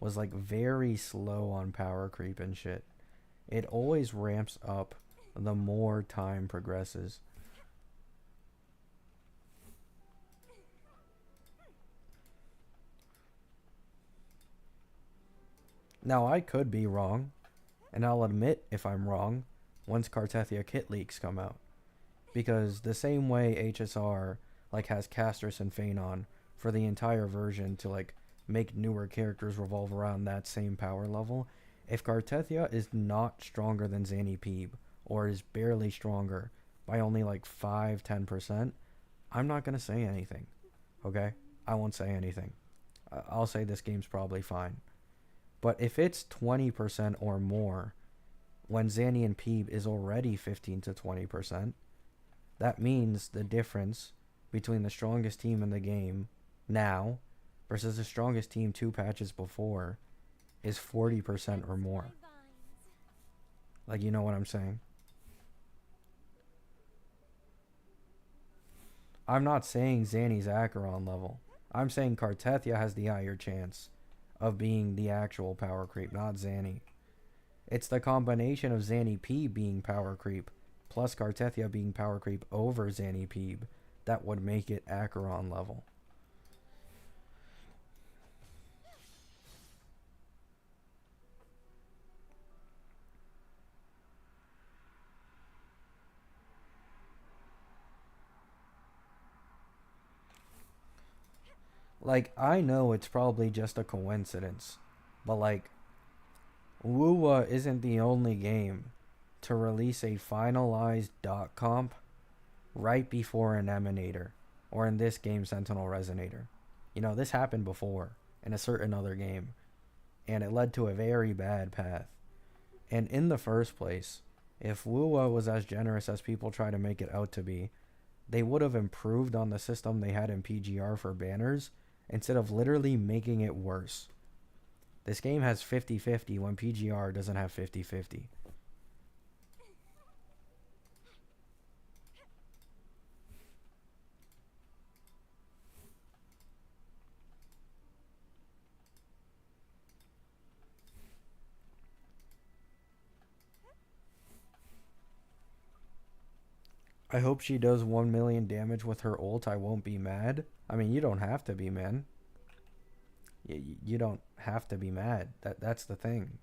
was, like, very slow on power creep and shit. It always ramps up the more time progresses. Now, I could be wrong, and I'll admit if I'm wrong once Cartethia kit leaks come out. Because the same way HSR like has Castris and Feainon for the entire version to like make newer characters revolve around that same power level, if Cartethia is not stronger than Zanny Peeb or is barely stronger by only like 5-10%, I'm not gonna say anything. Okay? I won't say anything. I'll say this game's probably fine. But if it's 20% or more when Zanny and Peeb is already 15 to 20%, that means the difference between the strongest team in the game now versus the strongest team 2 patches before is 40% or more. Like, you know what I'm saying? I'm not saying Zanny's Acheron level. I'm saying Cartethia has the higher chance of being the actual power creep, not Zanny. It's the combination of Zanny Peeb being power creep plus Cartethia being power creep over Zanny Peeb that would make it Acheron level. Like, I know it's probably just a coincidence, but like, Wuwa isn't the only game to release a finalized dot comp right before an emanator, or in this game, Sentinel Resonator. You know, this happened before in a certain other game, and it led to a very bad path. And in the first place, if Wuwa was as generous as people try to make it out to be, they would have improved on the system they had in PGR for banners instead of literally making it worse. This game has 50-50 when PGR doesn't have 50-50. I hope she does 1 million damage with her ult. I won't be mad. I mean, you don't have to be, man. You don't have to be mad. That's the thing.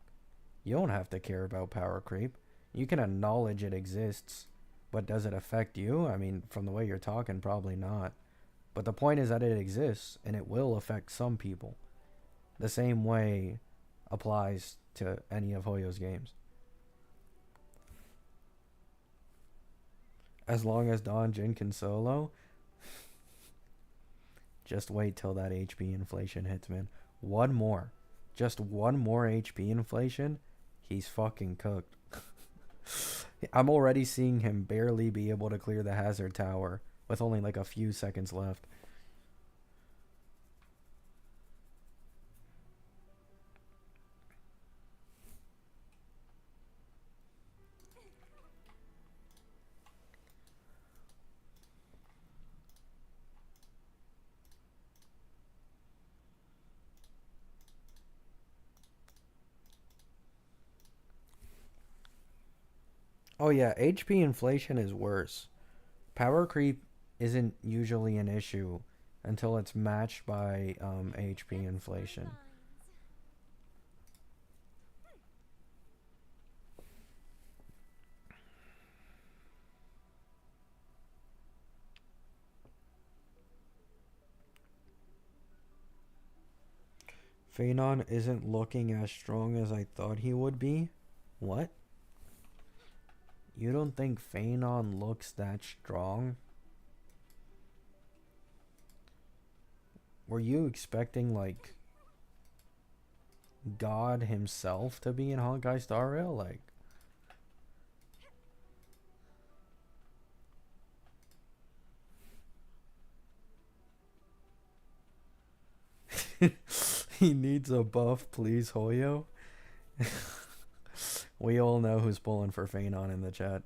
You don't have to care about power creep. You can acknowledge it exists, but does it affect you? I mean, from the way you're talking, probably not. But the point is that it exists, and it will affect some people. The same way applies to any of Hoyo's games. As long as Don Jin can solo, just wait till that HP inflation hits, man. One more. Just one more HP inflation, he's fucking cooked. I'm already seeing him barely be able to clear the hazard tower with only like a few seconds left. Oh yeah, HP inflation is worse. Power creep isn't usually an issue until it's matched by HP Fix my inflation. lines. Feainon isn't looking as strong as I thought he would be. What? You don't think Feainon looks that strong? Were you expecting like God himself to be in Honkai Star Rail? Like he needs a buff, please, Hoyo. We all know who's pulling for Feainon in the chat.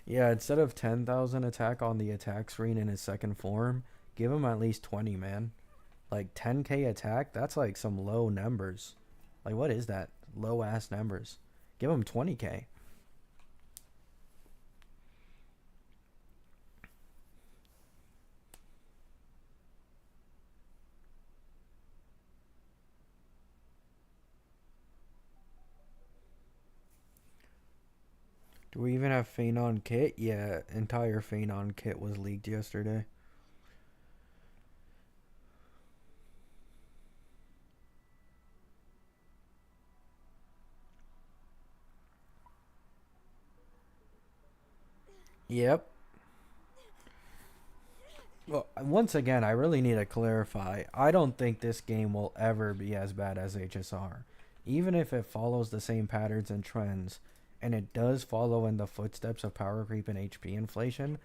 Yeah, instead of 10,000 attack on the attack screen in his second form, give him at least 20, man. Like 10k attack, that's like some low numbers. Like what is that? Low ass numbers. Give him 20k. Do we even have Feainon kit? Yeah, entire Feainon kit was leaked yesterday. Yep. Well, once again, I really need to clarify. I don't think this game will ever be as bad as HSR. Even if it follows the same patterns and trends, and it does follow in the footsteps of power creep and HP inflation,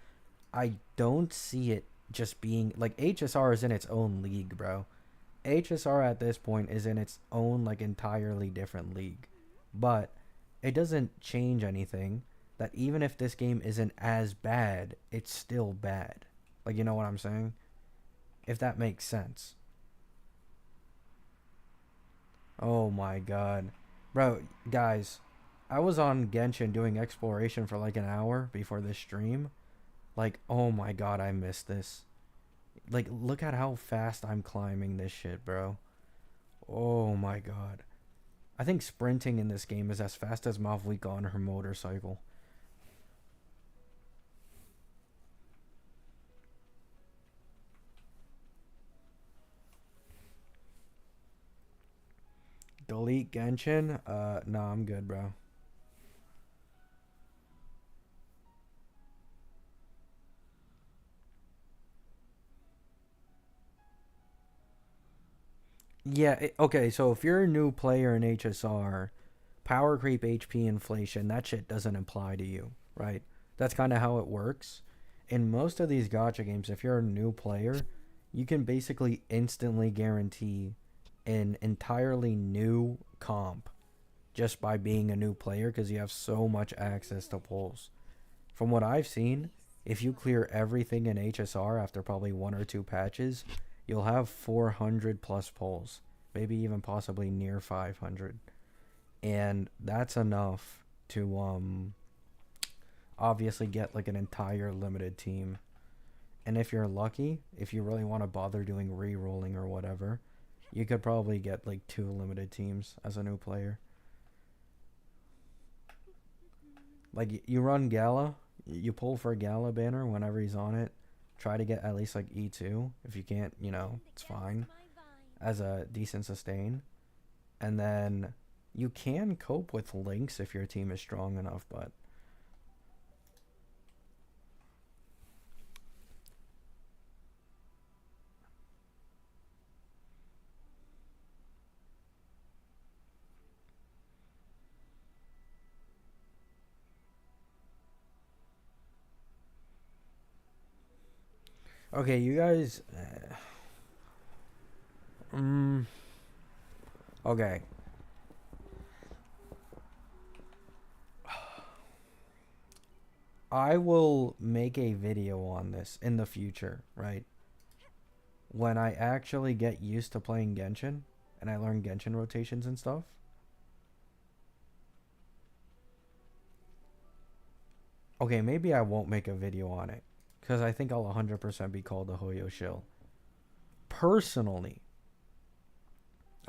I don't see it just being like HSR is in its own league, bro. HSR at this point is in its own like entirely different league. But it doesn't change anything that even if this game isn't as bad, it's still bad. Like, you know what I'm saying? If that makes sense. Oh my god. Bro, guys, I was on Genshin doing exploration for like an hour before this stream. Like, oh my god, I missed this. Like, look at how fast I'm climbing this shit, bro. Oh my god. I think sprinting in this game is as fast as Mavlika on her motorcycle. Delete Genshin? No, I'm good, bro. Yeah, okay, so if you're a new player in HSR, power creep, HP inflation, that shit doesn't apply to you, right? That's kind of how it works. In most of these gacha games, if you're a new player, you can basically instantly guarantee an entirely new comp just by being a new player because you have so much access to pulls. From what I've seen, if you clear everything in HSR after probably one or two patches, you'll have 400 plus pulls, maybe even possibly near 500. And that's enough to obviously get like an entire limited team. And if you're lucky, if you really want to bother doing re-rolling or whatever, you could probably get like 2 limited teams as a new player. Like you run Gala, you pull for Gala banner whenever he's on it. Try to get at least like E2. If you can't, you know, it's fine. As a decent sustain. And then you can cope with links if your team is strong enough, but okay, you guys. Okay. I will make a video on this in the future, right? when I actually get used to playing Genshin and I learn Genshin rotations and stuff, okay, maybe I won't make a video on it because I think I'll 100% be called a Hoyo shill. Personally,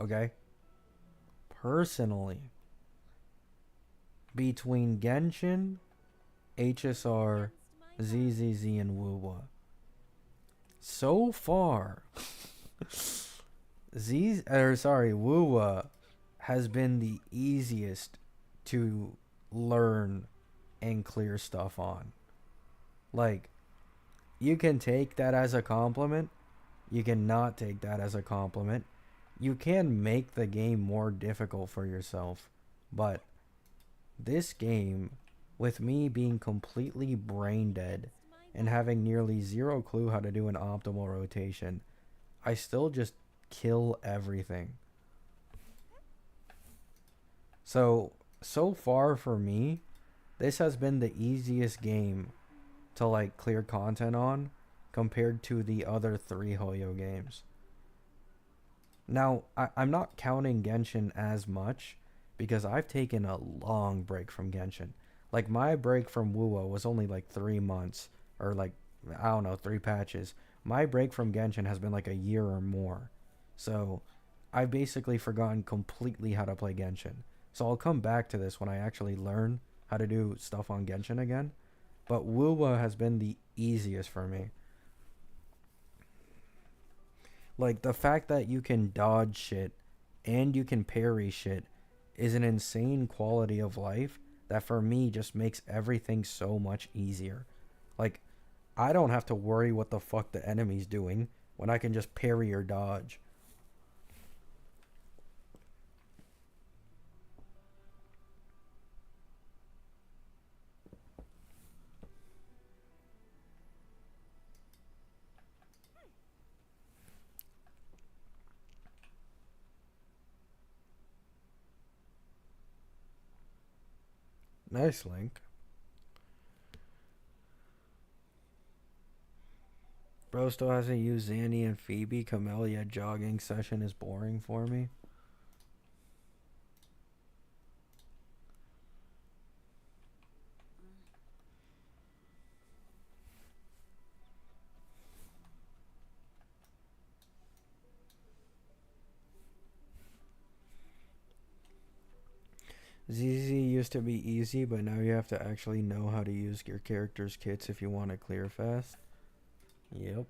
okay? Personally, between Genshin, HSR, ZZZ, and Wuwa, so far, Wuwa has been the easiest to learn and clear stuff on. Like, you can take that as a compliment. You cannot take that as a compliment. You can make the game more difficult for yourself. But this game, with me being completely brain dead and having nearly zero clue how to do an optimal rotation, I still just kill everything. So far for me, this has been the easiest game to like clear content on compared to the other 3 Hoyo games. Now, I'm not counting Genshin as much because I've taken a long break from Genshin. Like, my break from Wuwa was only like 3 months, or like, I don't know, 3 patches. My break from Genshin has been like a year or more. So I've basically forgotten completely how to play Genshin. So I'll come back to this when I actually learn how to do stuff on Genshin again. But Wuwa has been the easiest for me. Like, the fact that you can dodge shit and you can parry shit is an insane quality of life that for me just makes everything so much easier. Like, I don't have to worry what the fuck the enemy's doing when I can just parry or dodge. Nice link. Bro still hasn't used Zanny and Phoebe. Camellia jogging session is boring for me. ZZ used to be easy, but now you have to actually know how to use your character's kits if you want to clear fast. Yep.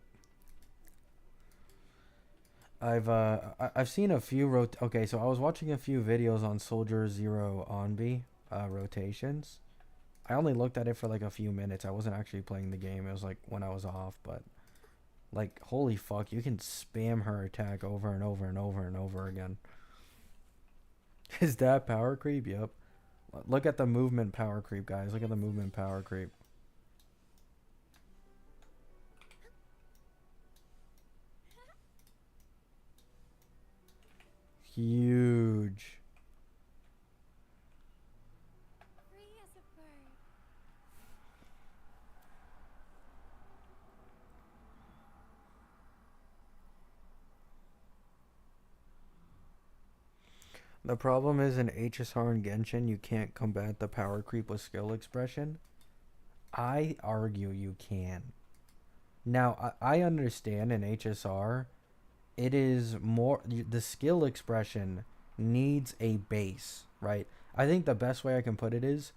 I've seen a few okay, so I was watching a few videos on Soldier Zero Onbi rotations. I only looked at it for like a few minutes. I wasn't actually playing the game. It was like when I was off, but like, holy fuck, you can spam her attack over and over and over and over again. Is that power creep? Yep. Look at the movement power creep, guys. Look at the movement power creep. Huge. Free as a bird. The problem is in HSR and Genshin, you can't combat the power creep with skill expression. I argue you can. Now, I understand in HSR, it is more, the skill expression needs a base, right? I think the best way I can put it is,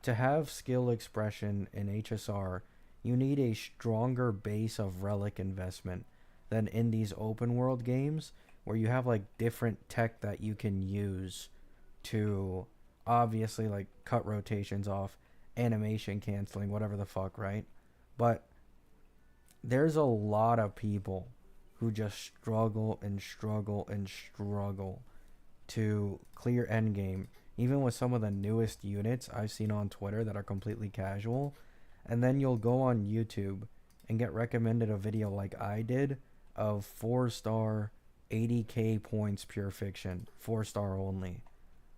to have skill expression in HSR, you need a stronger base of relic investment than in these open world games where you have like different tech that you can use to obviously like cut rotations off, animation canceling, whatever the fuck, right? But there's a lot of people who just struggle and struggle and struggle to clear endgame, even with some of the newest units I've seen on Twitter that are completely casual. And then you'll go on YouTube and get recommended a video like I did of 4-star 80k points pure fiction, 4-star only,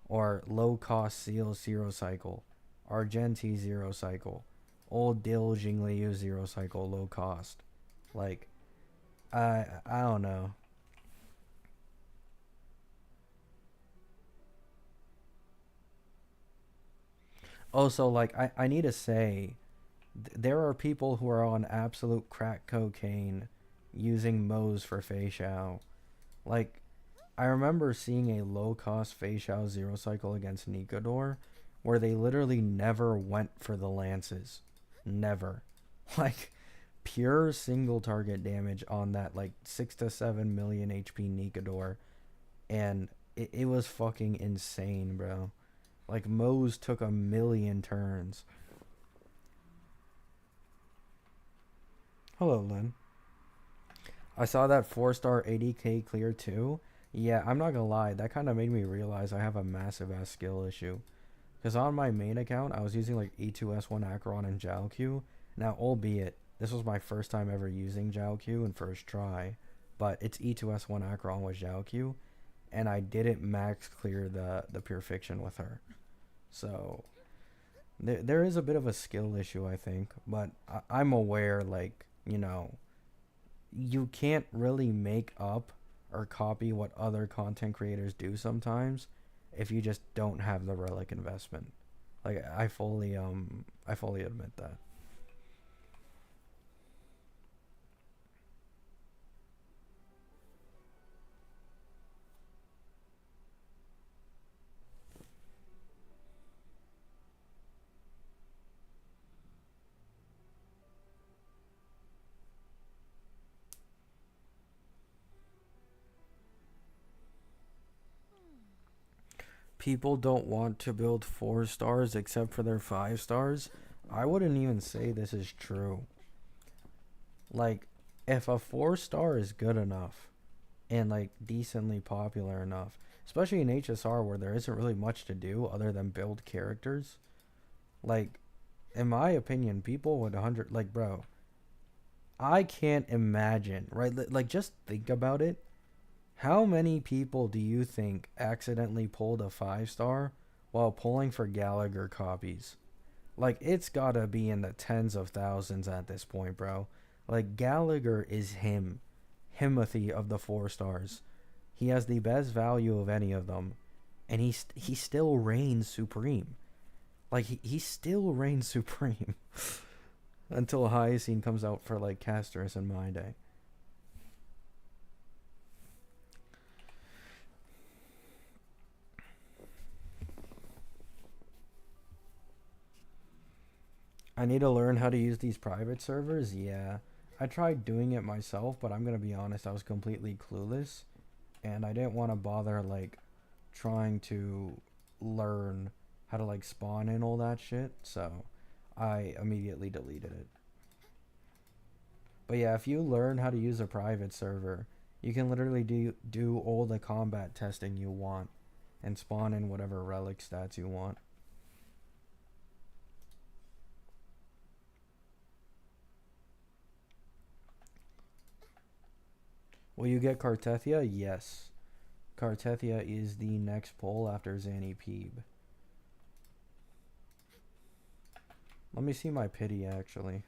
or low cost seal 0 cycle, Argenti 0 cycle, old Dill Jingli 0 cycle, low cost. Like, I don't know. Also, like I need to say, there are people who are on absolute crack cocaine using Moes for Feainon. Like, I remember seeing a low cost Feainon zero cycle against Nikodor where they literally never went for the lances. Never. Like, pure single target damage on that, like, 6 to 7 million HP Nikodor. And it was fucking insane, bro. Like, Moes took a million turns. Hello, Lynn. I saw that 4-star 80k clear too. Yeah, I'm not gonna lie, that kind of made me realize I have a massive ass skill issue. Because on my main account, I was using like E2S1 Acheron and Jiaoqiu. Now, albeit, this was my first time ever using Jiaoqiu and first try, but it's E2S1 Acheron with Jiaoqiu, and I didn't max clear the Pure Fiction with her. So, there is a bit of a skill issue, I think, but I'm aware, like, you can't really make up or copy what other content creators do sometimes if you just don't have the relic investment. Like I fully admit that. People don't want to build 4 stars except for their 5 stars. I wouldn't even say this is true. Like, if a 4 star is good enough and like decently popular enough, especially in HSR where there isn't really much to do other than build characters, like, in my opinion, people would 100, like, bro, I can't imagine, right? Like, just think about it. How many people do you think accidentally pulled a 5 star while pulling for Gallagher copies? Like, it's gotta be in the tens of thousands at this point, bro. Like, Gallagher is him. Himothy of the 4 stars. He has the best value of any of them. And he still reigns supreme. Like, he still reigns supreme. Until Hyacine comes out for, like, Casterus in my day. I need to learn how to use these private servers. Yeah, I tried doing it myself, but I'm gonna be honest, I was completely clueless, and I didn't want to bother like trying to learn how to like spawn in all that shit. So I immediately deleted it. But yeah, if you learn how to use a private server, you can literally do all the combat testing you want and spawn in whatever relic stats you want. Will you get Cartethia? Yes. Cartethia is the next pull after Zanny Peeb. Let me see my pity, actually.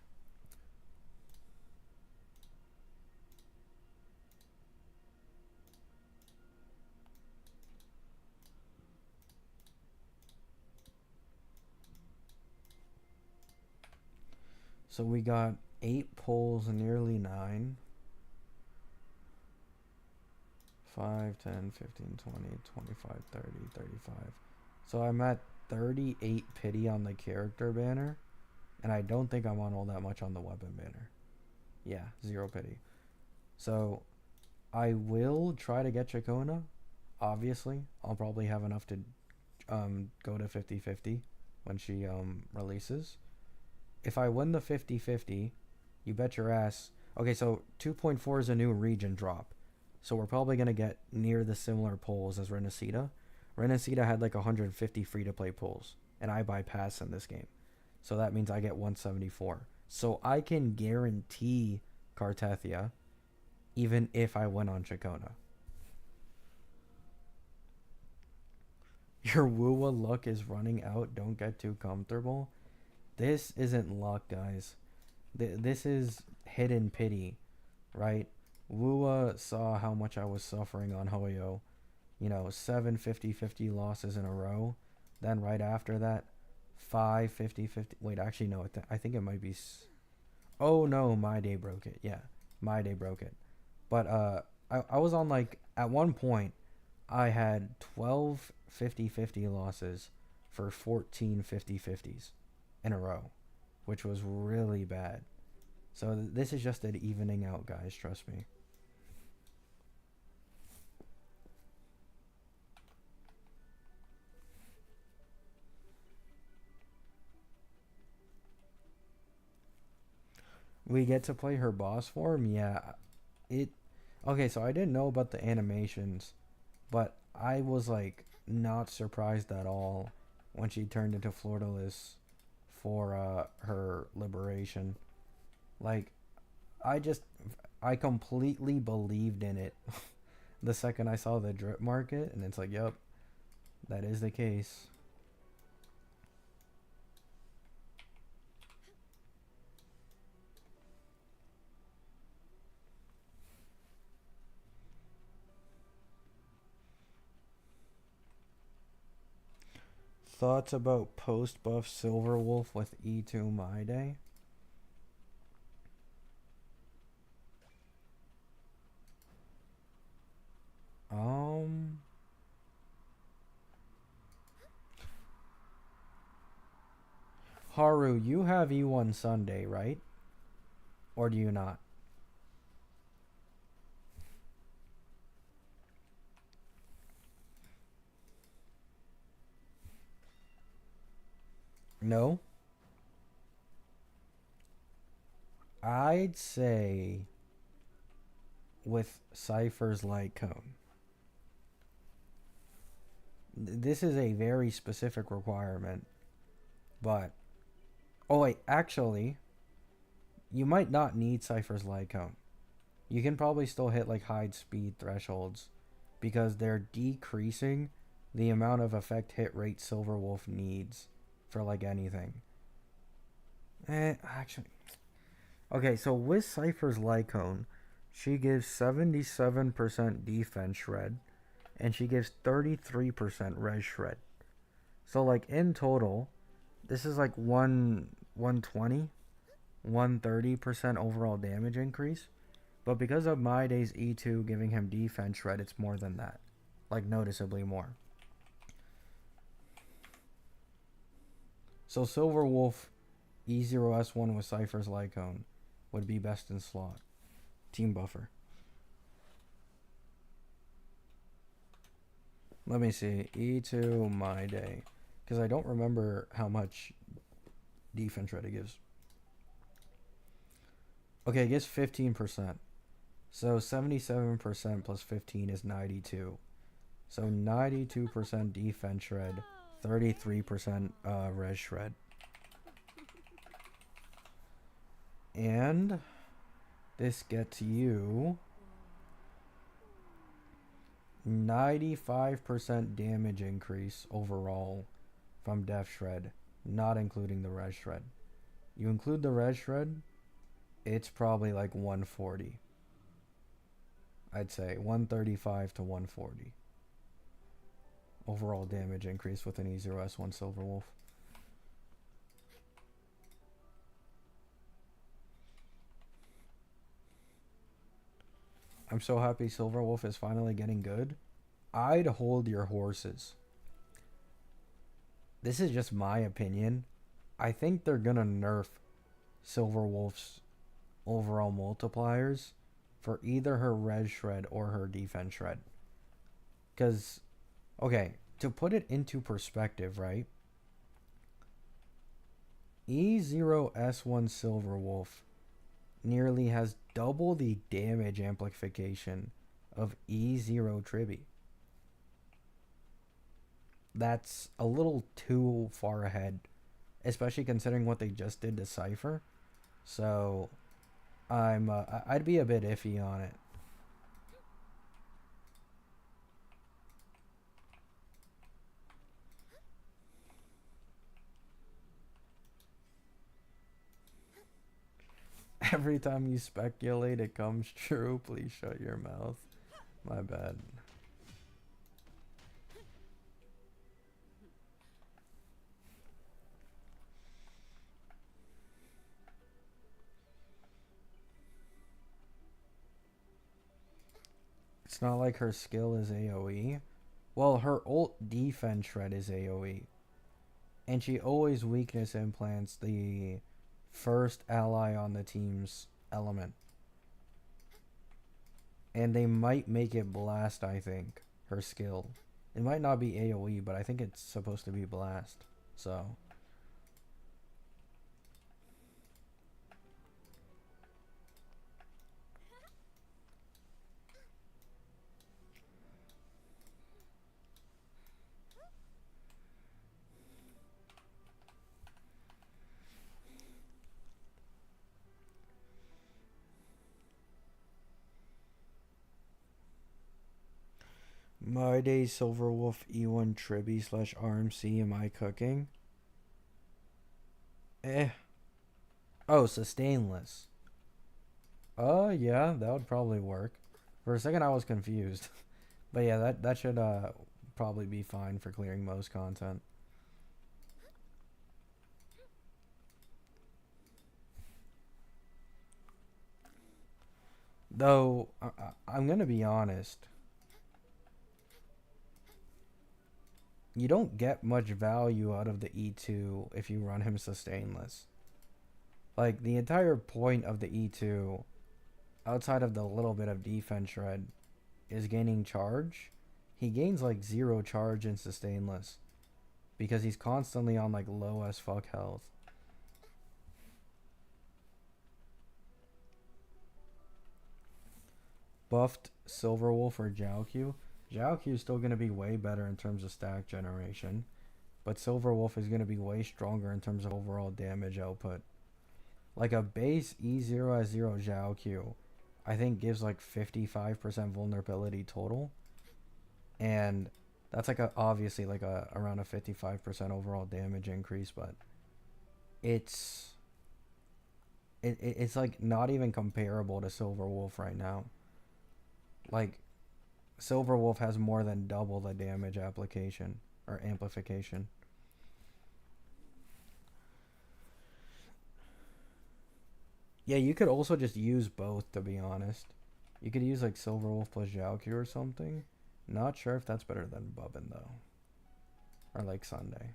So we got 8 pulls, nearly 9. 5, 10, 15, 20, 25, 30, 35. So I'm at 38 pity on the character banner. And I don't think I'm on all that much on the weapon banner. Yeah, 0 pity. So I will try to get Chakona. Obviously, I'll probably have enough to go to 50-50 when she releases. If I win the 50-50, you bet your ass. Okay, so 2.4 is a new region drop. So we're probably going to get near the similar polls as Renacida. Renacida had like 150 free-to-play polls, and I bypass in this game. So that means I get 174. So I can guarantee Cartethia, even if I win on Chakona. Your Wuwa luck is running out. Don't get too comfortable. This isn't luck, guys. This is hidden pity, right? Wuwa saw how much I was suffering on Hoyo. You know, 7 50-50 losses in a row. Then right after that, 5 50-50. Wait, actually, no. I think it might be. Oh, no. My day broke it. Yeah. My day broke it. But I was on, like, at one point, I had 12 50-50 losses for 14 50-50s in a row, which was really bad. So this is just an evening out, guys. Trust me. We get to play her boss form? Yeah. It. Okay, so I didn't know about the animations, but I was, like, not surprised at all when she turned into Flordelis for her liberation. Like, I just. I completely believed in it the second I saw the drip market, and it's like, yep, that is the case. Thoughts about post buff Silverwolf with E2 My Day? Haru, you have E1 Sunday, right? Or do you not? No? I'd say with Cypher's Light Cone. This is a very specific requirement, but oh wait, actually, you might not need Cypher's Light Cone. You can probably still hit like high speed thresholds because they're decreasing the amount of effect hit rate Silverwolf needs for like anything. Actually, okay, so with Cypher's Lycone, she gives 77% defense shred, and she gives 33% res shred. So like in total, this is like 120, 130% overall damage increase. But because of My Day's E2 giving him defense shred, it's more than that. Like noticeably more. So Silverwolf E0S1 with Cypher's Lycone would be best in slot. Team buffer. Let me see. E2 My Day. Because I don't remember how much defense shred it gives. Okay, it gives 15%. So 77% plus 15 is 92. So 92% defense shred, 33% res shred. And this gets you 95% damage increase overall from def shred, not including the res shred. You include the res shred, it's probably like 140. I'd say 135 to 140. Overall damage increase with an E0S1 Silverwolf. I'm so happy Silverwolf is finally getting good. I'd hold your horses. This is just my opinion. I think they're gonna nerf Silverwolf's overall multipliers for either her res shred or her defense shred. Because, okay, to put it into perspective, right? E0S1 Silverwolf nearly has double the damage amplification of E0 Triby. That's a little too far ahead, especially considering what they just did to Cypher. So I'd be a bit iffy on it. Every time you speculate, it comes true. Please shut your mouth. My bad. It's not like her skill is AoE. Well, her ult defense shred is AoE. And she always weakness implants the first ally on the team's element. And they might make it blast, I think, her skill. It might not be AoE, but I think it's supposed to be blast. So My day Silverwolf E1 Tribby / RMC, am I cooking? Oh, sustainless. Yeah, that would probably work. For a second I was confused. But yeah, that should probably be fine for clearing most content. Though I'm gonna be honest, you don't get much value out of the E2 if you run him sustainless. Like, the entire point of the E2, outside of the little bit of defense shred, is gaining charge. He gains like 0 charge in sustainless because he's constantly on like low as fuck health. Buffed Silverwolf or Jiaoqiu. Jiaoqiu is still going to be way better in terms of stack generation, but Silverwolf is going to be way stronger in terms of overall damage output. Like a base E0/0 Jiaoqiu, I think gives like 55% vulnerability total, and that's like obviously like around a 55% overall damage increase, but it's like not even comparable to Silverwolf right now. Like, Silverwolf has more than double the damage application or amplification. Yeah, you could also just use both, to be honest. You could use like Silverwolf plus Jiaoqiu or something. Not sure if that's better than Bubbin though. Or like Sunday.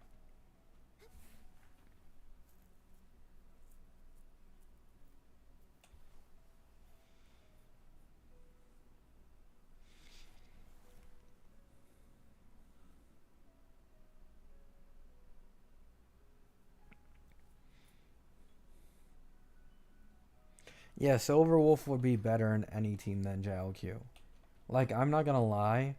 Yeah, Silverwolf would be better in any team than Jiaoqiu. Like, I'm not gonna lie,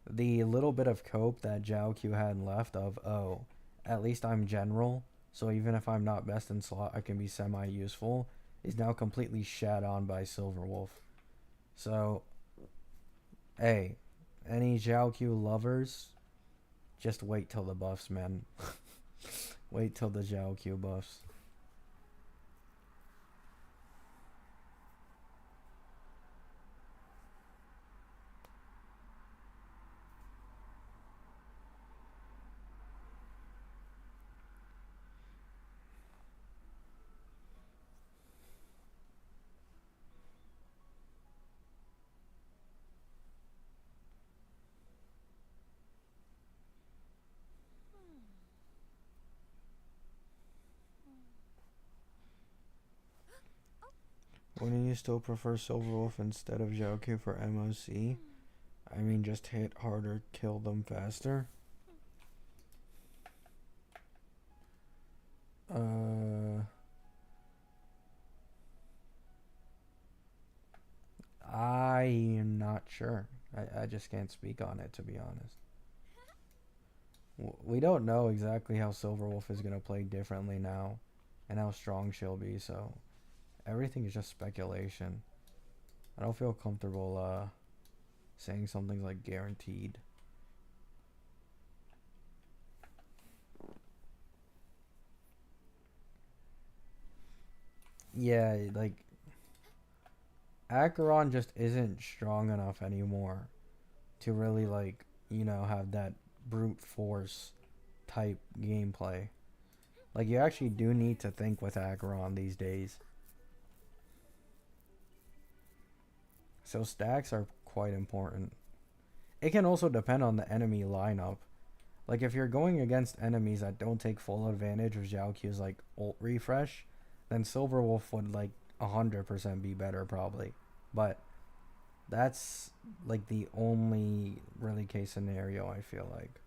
the little bit of cope that Jiaoqiu had left of, oh, at least I'm general, so even if I'm not best in slot, I can be semi-useful, is now completely shat on by Silverwolf. So, hey, any Jiaoqiu lovers, just wait till the buffs, man. Wait till the Jiaoqiu buffs. Wouldn't you still prefer Silverwolf instead of Jiaoqiu for MOC? I mean, just hit harder, kill them faster. I am not sure. I just can't speak on it, to be honest. We don't know exactly how Silverwolf is going to play differently now and how strong she'll be, so everything is just speculation. I don't feel comfortable saying something's like guaranteed. Yeah, like, Acheron just isn't strong enough anymore to really, like, you know, have that brute force type gameplay. Like, you actually do need to think with Acheron these days. So stacks are quite important. It can also depend on the enemy lineup. Like, if you're going against enemies that don't take full advantage of Zhao Q's, like, ult refresh, then Silver Wolf would, like, 100% be better, probably. But that's, like, the only really case scenario, I feel like.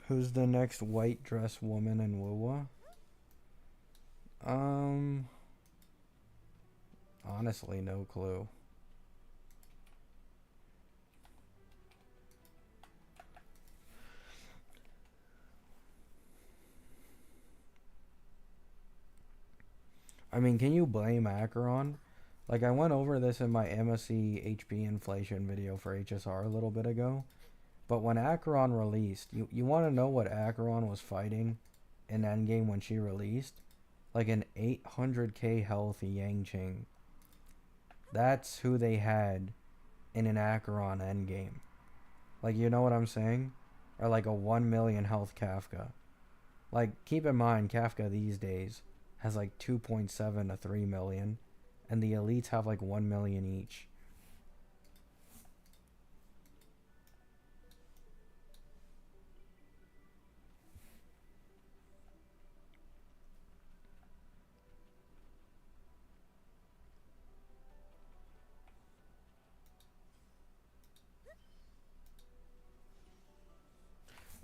Who's the next white dress woman in Wuwa? Honestly, no clue. I mean, can you blame Acheron? Like, I went over this in my MSC HP inflation video for HSR a little bit ago. But when Acheron released, you want to know what Acheron was fighting in Endgame when she released? Like an 800k health Yangqing. That's who they had in an Acheron Endgame. Like, you know what I'm saying? Or like a 1 million health Kafka. Like, keep in mind, Kafka these days has like 2.7 to 3 million. And the elites have like 1 million each.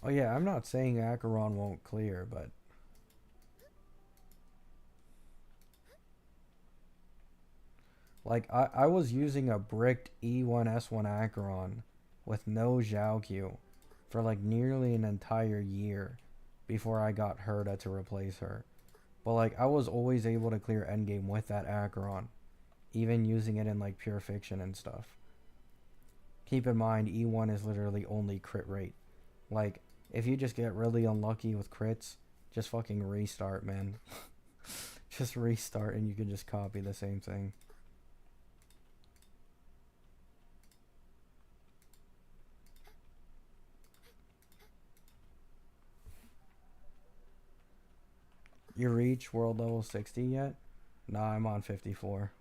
Oh yeah, I'm not saying Acheron won't clear, but like I was using a bricked E1S1 Acheron with no Zhao Q for like nearly an entire year before I got Herda to replace her. But like I was always able to clear endgame with that Acheron, even using it in like pure fiction and stuff. Keep in mind E1 is literally only crit rate. Like if you just get really unlucky with crits, just fucking restart, man. Just restart and you can just copy the same thing. You reach world level 60 yet? Nah, I'm on 54.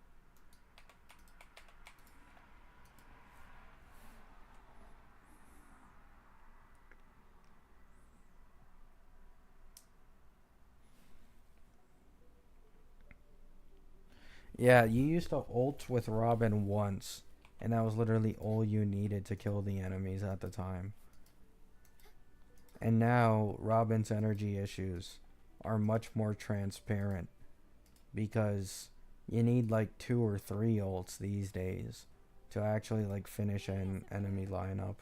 Yeah, you used to ult with Robin once, and that was literally all you needed to kill the enemies at the time. And now, Robin's energy issues are much more transparent because you need like 2 or 3 ults these days to actually like finish an enemy lineup.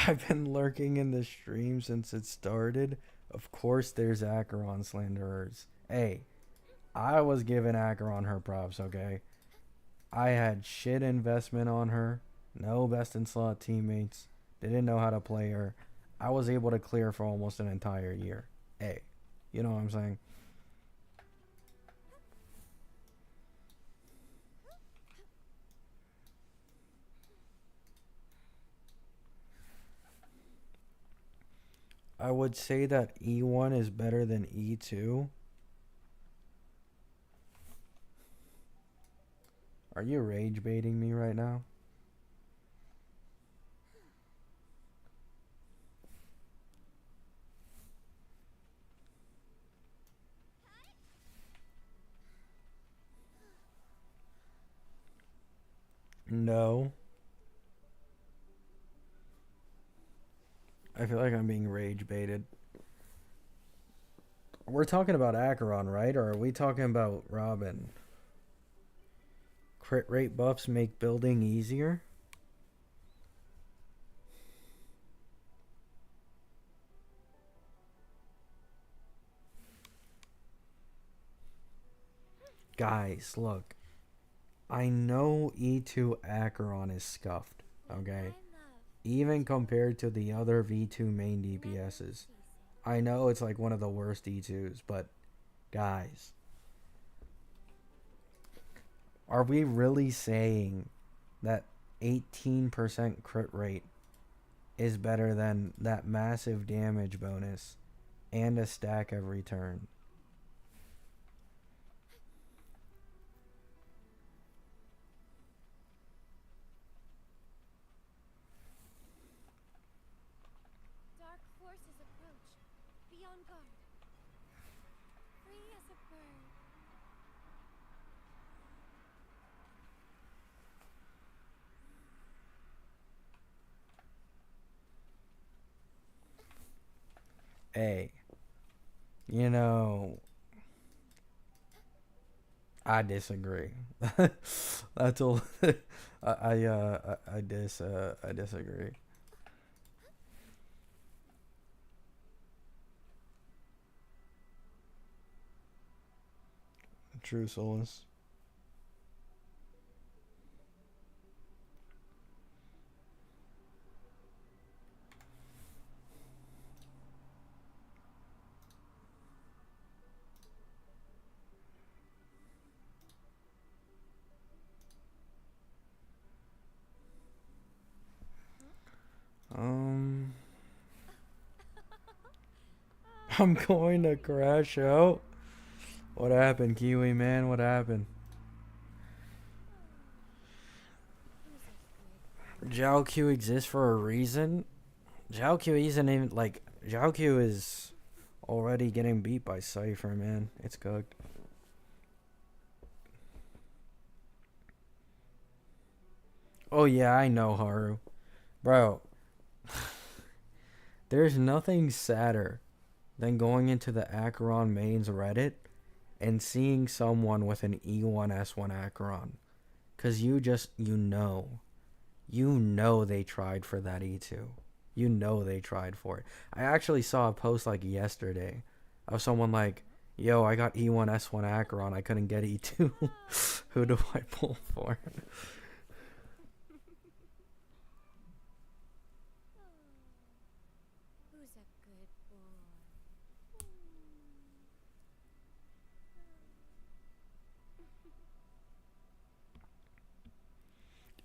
I've been lurking in the stream since it started. Of course there's Acheron slanderers. Hey, I was giving Acheron her props, okay? I had shit investment on her. No best in slot teammates. Didn't know how to play her. I was able to clear for almost an entire year. Hey, you know what I'm saying? I would say that E1 is better than E2. Are you rage baiting me right now? No. I feel like I'm being rage baited. We're talking about Acheron, right? Or are we talking about Robin? Crit rate buffs make building easier? Guys, look. I know E2 Acheron is scuffed, okay? Even compared to the other V2 main DPSs. I know it's like one of the worst E2s, but guys, are we really saying that 18% crit rate is better than that massive damage bonus and a stack every turn? Dark forces approach. Be on guard. Free as a bird. Hey, you know, I disagree. That's all. I disagree. True Solus. Um, I'm going to crash out. What happened, Kiwi man? What happened? Zhao Q exists for a reason. Zhao Q isn't even like Zhao Q is already getting beat by Cypher, man. It's cooked. Oh yeah, I know, Haru. Bro, there's nothing sadder than going into the Acheron mains Reddit and seeing someone with an E1S1 Acheron. Cause you know they tried for that E2. You know they tried for it. I actually saw a post like yesterday of someone like, yo, I got E1S1 Acheron, I couldn't get E2. Who do I pull for? Who's a good boy?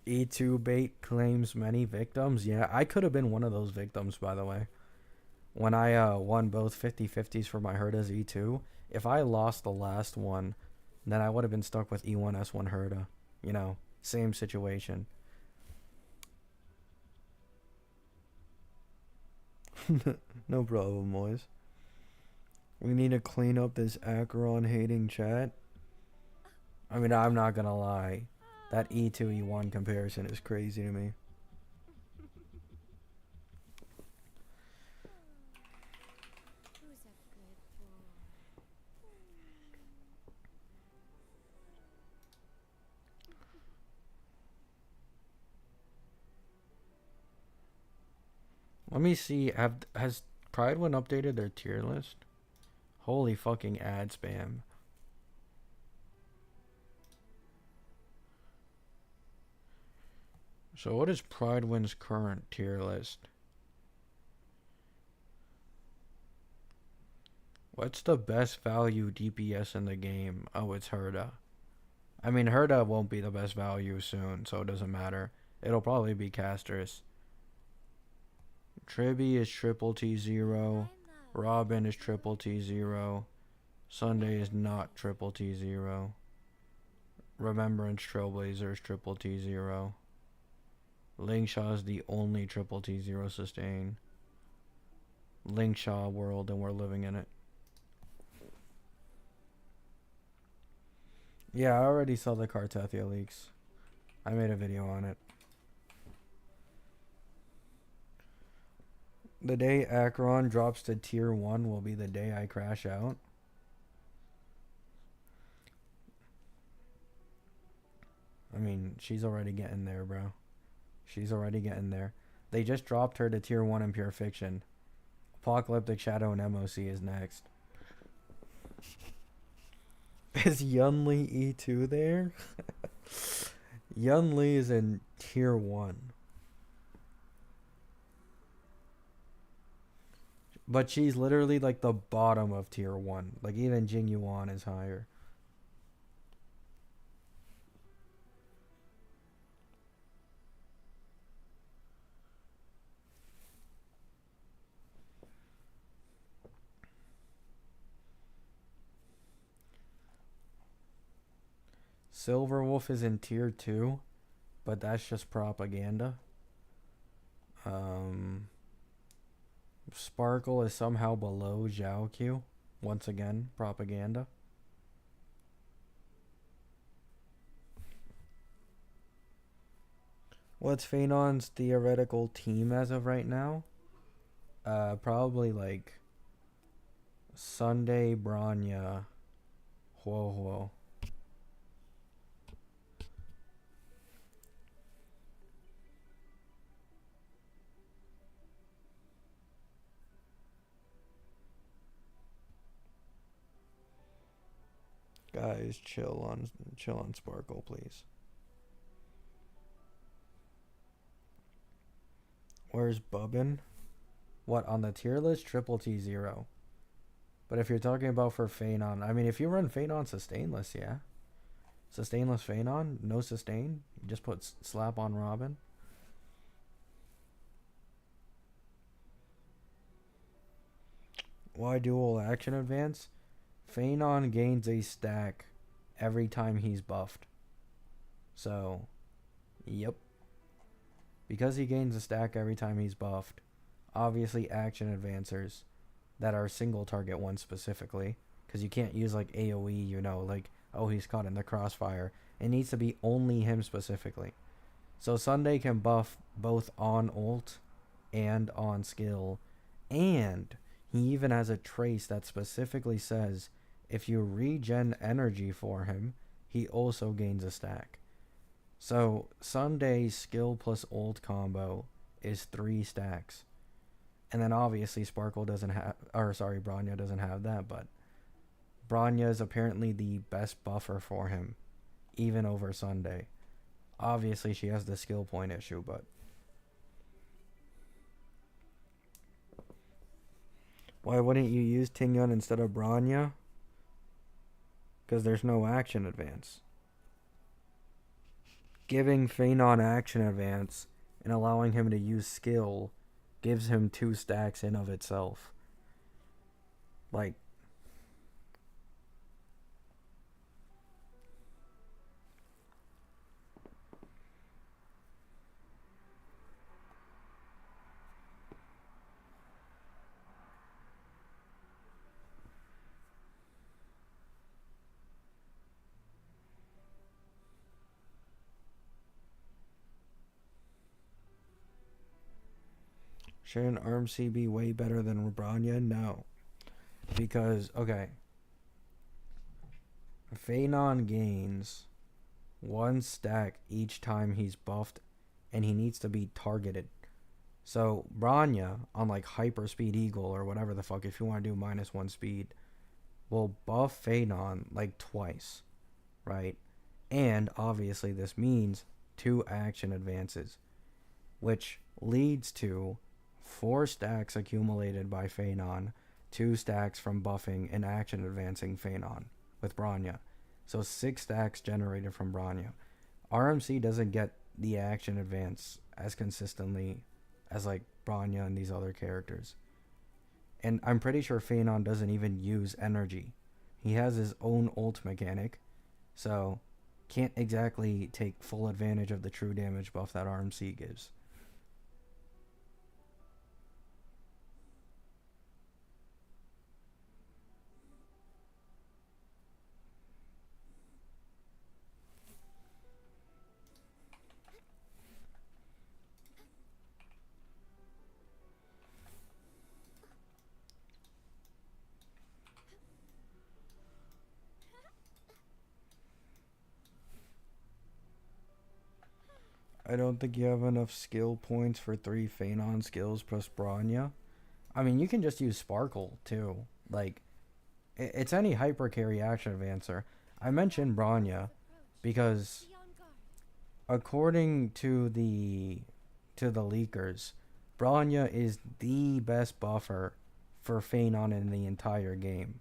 E2 bait claims many victims. Yeah, I could have been one of those victims, by the way. When I won both 50/50s for my Herta's E2, if I lost the last one, then I would have been stuck with E1S1 Herta. You know, same situation. No problem, boys. We need to clean up this Acheron hating chat. I mean, I'm not gonna lie. That E2 E1 comparison is crazy to me. Who's a good boy? Let me see. Has Pride One updated their tier list? Holy fucking ad spam. So what is Pride Win's current tier list? What's the best value DPS in the game? Oh, it's Herta. I mean, Herta won't be the best value soon, so it doesn't matter. It'll probably be Casters. Tribby is triple T0. Robin is triple T0. Sunday is not triple T0. Remembrance Trailblazer is triple T0. Lingshaw is the only triple T0 sustain. Lingshaw world, and we're living in it. Yeah, I already saw the Cartia leaks. I made a video on it. The day Acheron drops to tier 1 will be the day I crash out. I mean, she's already getting there, bro. She's already getting there. They just dropped her to tier 1 in Pure Fiction. Apocalyptic Shadow and MOC is next. Is Yunli E2 there? Yunli is in tier 1. But she's literally like the bottom of tier 1. Like even Jing Yuan is higher. Silverwolf is in tier 2, but that's just propaganda. Sparkle is somehow below Zhao Q. Once again, propaganda. What's Fainon's theoretical team as of right now? Probably like Sunday, Branya, Huo Huo. Guys, chill on Sparkle, please. Where's Bubbin? What, on the tier list? Triple T 0. But if you're talking about for Feainon, I mean, if you run Feainon sustainless, yeah. Sustainless Feainon, no sustain. You just put slap on Robin. Why dual action advance? Feainon gains a stack every time he's buffed. So, yep. Because he gains a stack every time he's buffed, obviously action advancers that are single target ones specifically, because you can't use like AoE, you know, like, oh, he's caught in the crossfire. It needs to be only him specifically. So Sunday can buff both on ult and on skill, and he even has a trace that specifically says if you regen energy for him, he also gains a stack. So Sunday's skill plus ult combo is 3 stacks. And then obviously Sparkle doesn't have, or sorry, Branya doesn't have that, but Branya is apparently the best buffer for him, even over Sunday. Obviously she has the skill point issue, but why wouldn't you use Tingyon instead of Branya? Because there's no action advance. Giving Feainon action advance and allowing him to use skill gives him 2 stacks in of itself. Like, shouldn't ARMC be way better than Branya? No. Because, okay, Feainon gains 1 stack each time he's buffed, and he needs to be targeted. So Branya, on like Hyper Speed Eagle or whatever the fuck, if you want to do -1 speed, will buff Feainon like twice, right? And obviously this means 2 action advances, which leads to 4 stacks accumulated by Feainon, 2 stacks from buffing and action advancing Feainon with Branya. So 6 stacks generated from Branya. RMC doesn't get the action advance as consistently as like Branya and these other characters. And I'm pretty sure Feainon doesn't even use energy. He has his own ult mechanic, so can't exactly take full advantage of the true damage buff that RMC gives. I don't think you have enough skill points for 3 Feainon skills plus Branya. I mean, you can just use Sparkle, too. Like, it's any hyper carry action advancer. I mentioned Bronya because Be on guard. according to the leakers, Bronya is the best buffer for Feainon in the entire game,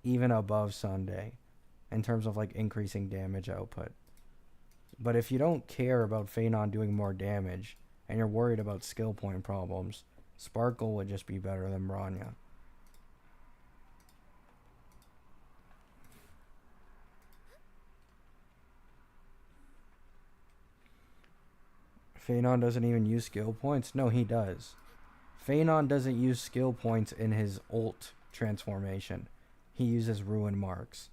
even above Sunday, in terms of like increasing damage output. But if you don't care about Feainon doing more damage and you're worried about skill point problems, Sparkle would just be better than Bronya. Feainon doesn't even use skill points? No, he does. Feainon doesn't use skill points in his ult transformation. He uses ruin marks.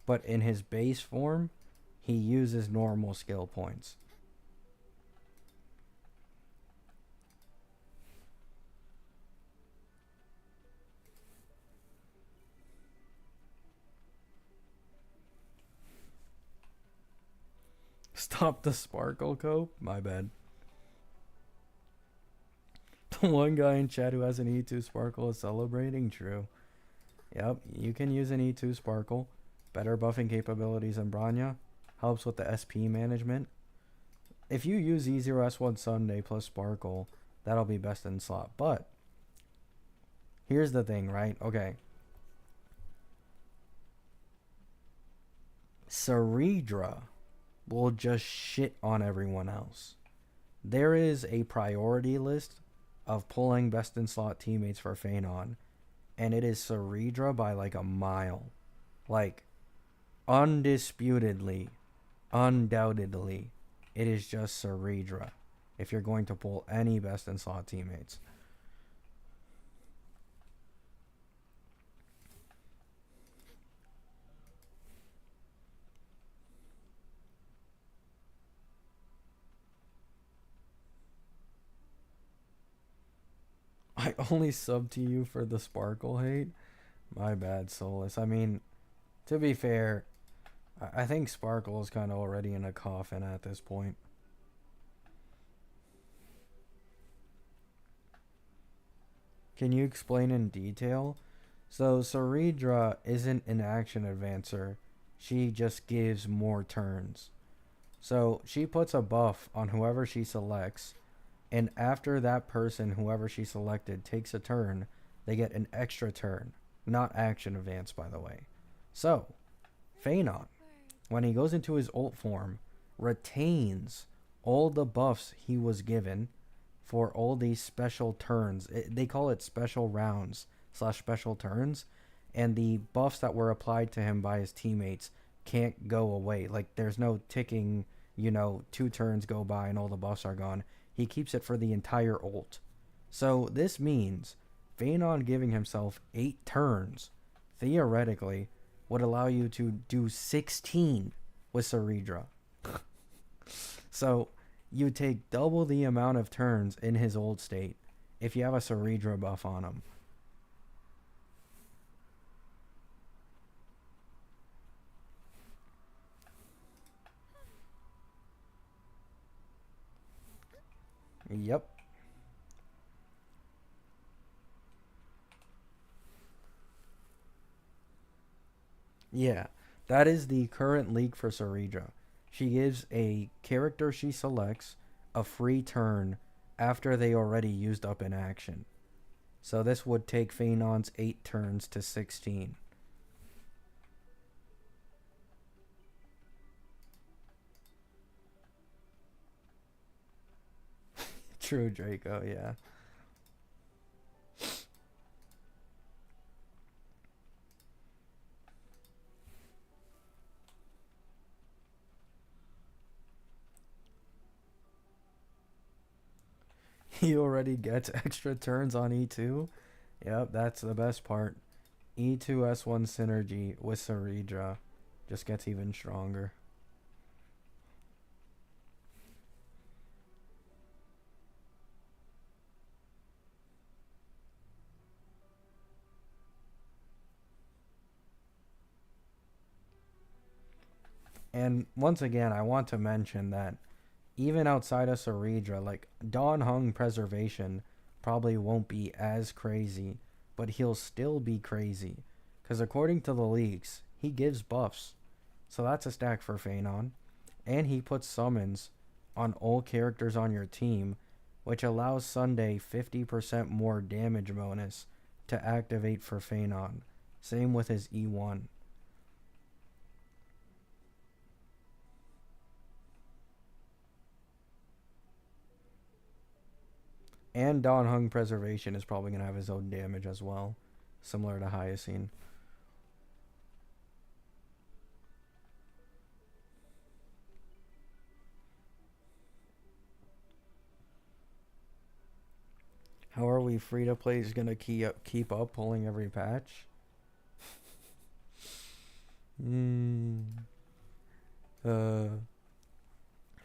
But in his base form, he uses normal skill points. Stop the sparkle cope? My bad. The one guy in chat who has an E2 sparkle is celebrating? True. Yep, you can use an E2 sparkle. Better buffing capabilities than Bronya. Helps with the SP management. If you use E0S1 Sunday plus sparkle, that'll be best in slot. But here's the thing, right? Okay. Ceridra will just shit on everyone else. There is a priority list of pulling best in slot teammates for Feainon, and it is Ceridra by like a mile. Like, undisputedly, undoubtedly, it is just Ceridra if you're going to pull any best in slot teammates. I only sub to you for the sparkle hate. My bad, Solus. I mean, to be fair, I think Sparkle is kind of already in a coffin at this point. Can you explain in detail? So, Ceridra isn't an action advancer. She just gives more turns. So, she puts a buff on whoever she selects, and after that person, whoever she selected, takes a turn, they get an extra turn. Not action advance, by the way. So, Feainon, when he goes into his ult form, retains all the buffs he was given for all these special turns. They call it special rounds / special turns, and the buffs that were applied to him by his teammates can't go away. Like, there's no ticking, 2 turns go by and all the buffs are gone. He keeps it for the entire ult. So this means Feainon giving himself 8 turns, theoretically, would allow you to do 16 with Ceridra. So you take double the amount of turns in his old state if you have a Ceridra buff on him. Yep. Yeah, that is the current leak for Ceridra. She gives a character she selects a free turn after they already used up an action. So this would take Feainon's 8 turns to 16. True, Draco, yeah. He already gets extra turns on E2. Yep, that's the best part. E2 S1 synergy with Ceridra just gets even stronger. And once again, I want to mention that even outside of Ceridra, like, Dawn Hung Preservation probably won't be as crazy, but he'll still be crazy. Because according to the leaks, he gives buffs. So that's a stack for Feainon. And he puts summons on all characters on your team, which allows Sunday 50% more damage bonus to activate for Feainon. Same with his E1. And Dawn Hung Preservation is probably going to have his own damage as well, similar to Hyacine. How are we free to play is going to keep up pulling every patch?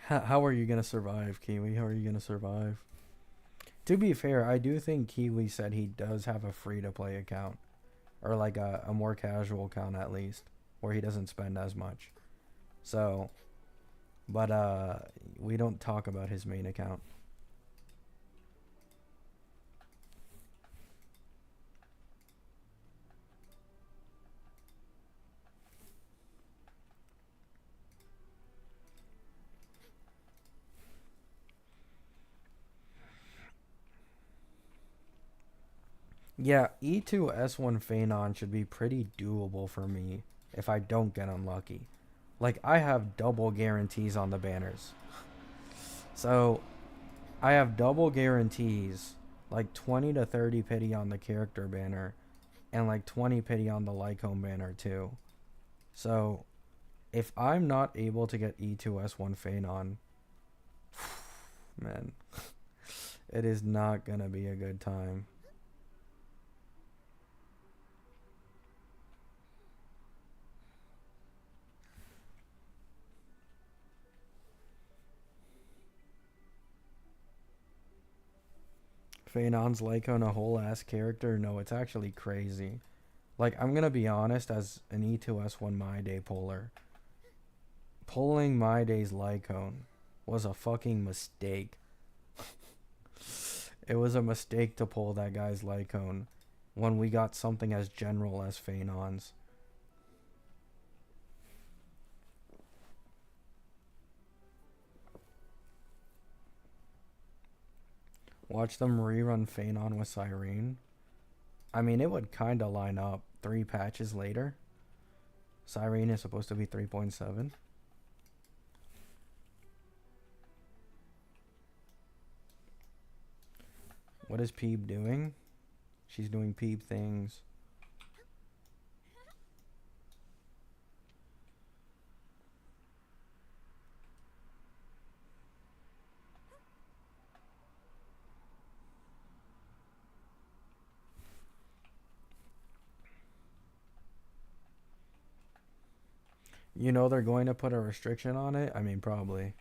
How are you going to survive, Kiwi? How are you going to survive? To be fair, I do think Kiwi said he does have a free-to-play account. Or like a more casual account at least. Where he doesn't spend as much. So, but we don't talk about his main account. Yeah, E2 S1 Feainon should be pretty doable for me if I don't get unlucky. Like, I have double guarantees on the banners. So, I have double guarantees, like 20 to 30 pity on the character banner, and like 20 pity on the Lycombe banner too. So, if I'm not able to get E2 S1 Feainon, man, it is not gonna be a good time. Feainon's Lycone a whole ass character? No, it's actually crazy. Like, I'm gonna be honest, as an E2S1 My Day puller, pulling My Day's Lycone was a fucking mistake. It was a mistake to pull that guy's Lycone when we got something as general as Feainon's. Watch them rerun Fainon with Cyrene. I mean, it would kind of line up 3 patches later. Cyrene is supposed to be 3.7. What is Peeb doing? She's doing Peeb things. You know they're going to put a restriction on it? I mean, probably.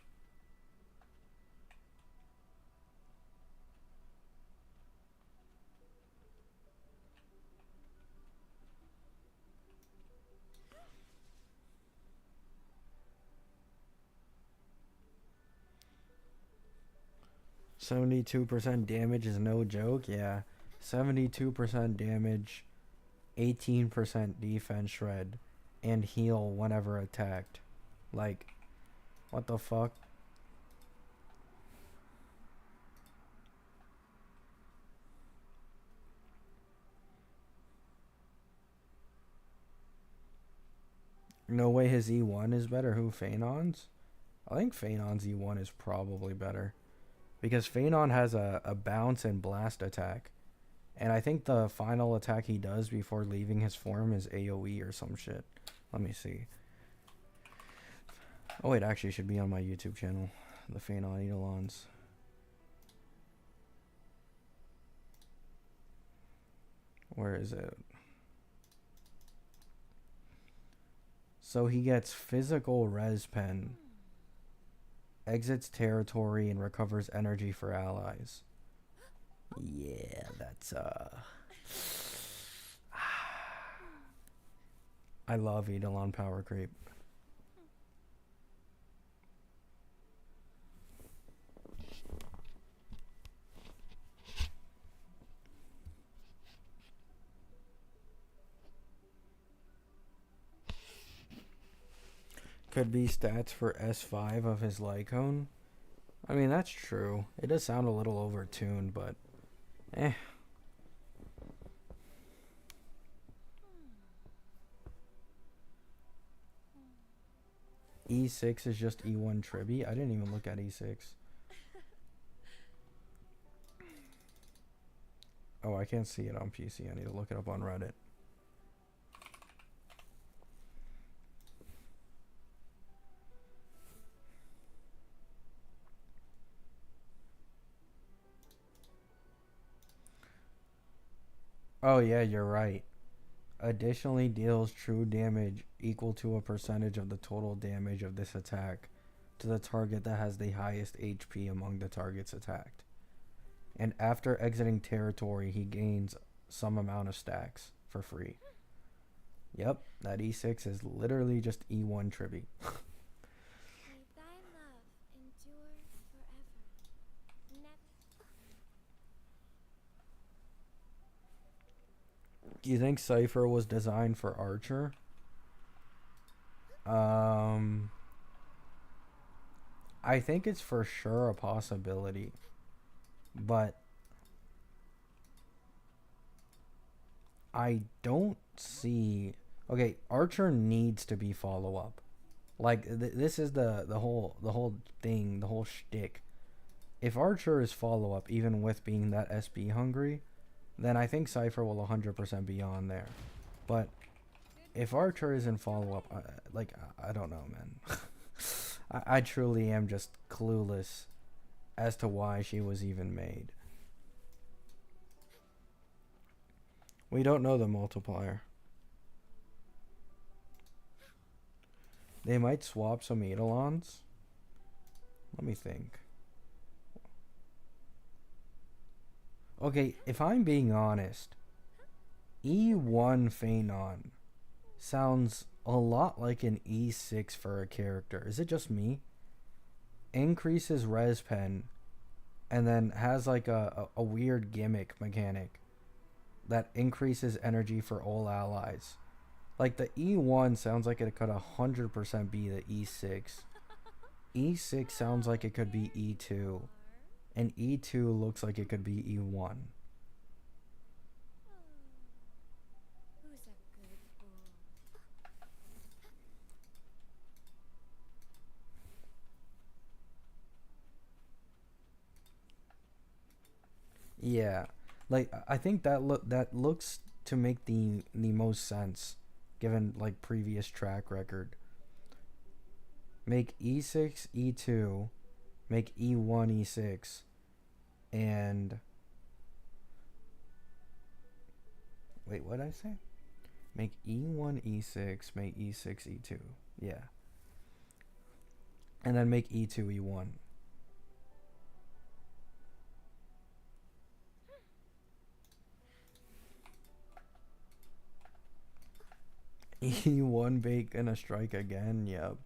%72 damage is no joke. Yeah. 72% damage, 18% defense shred, and heal whenever attacked. Like, what the fuck? No way his E1 is better. Who, Fainon's? I think Fainon's E1 is probably better. Because Fainon has a bounce and blast attack. And I think the final attack he does before leaving his form is AoE or some shit. Let me see. Oh wait, actually it should be on my YouTube channel. The Fainon Eidolons. Where is it? So he gets physical res pen, exits territory, and recovers energy for allies. Yeah, that's I love Eidolon power creep. could be stats for S5 of his Lycone. I mean, that's true. It does sound a little overtuned, but eh. E6 is just E1 Tribby. I didn't even look at E6. Oh, I can't see it on PC. I need to look it up on Reddit. Oh yeah, you're right. Additionally deals true damage equal to a percentage of the total damage of this attack to the target that has the highest HP among the targets attacked. And after exiting territory, he gains some amount of stacks for free. Yep, that E6 is literally just E1 Tribby. May thy love endure forever. Never. Do you think Cypher was designed for Archer? I think it's for sure a possibility. But I don't see... Okay, Archer needs to be follow-up. Like, this is the whole thing, the whole shtick. If Archer is follow-up, even with being that SB hungry, then I think Cypher will 100% be on there. But if Archer is in follow-up, I don't know, man. I truly am just clueless as to why she was even made. We don't know the multiplier. They might swap some Eidolons. Let me think. Okay, if I'm being honest, E1 Feainon sounds a lot like an E6 for a character. Is it just me? Increases res pen and then has like a weird gimmick mechanic that increases energy for all allies. Like the E1 sounds like it could 100% be the E6. E6 sounds like it could be E2. And E2 looks like it could be E1. Who's a good bull? Yeah. Like I think that looks to make the most sense given like previous track record. Make E6 E2, make E1 E6 and wait, what did I say? Make E1 E6, make E6 E2. Yeah. And then make E2 E1. E1 bait gonna strike again? Yep.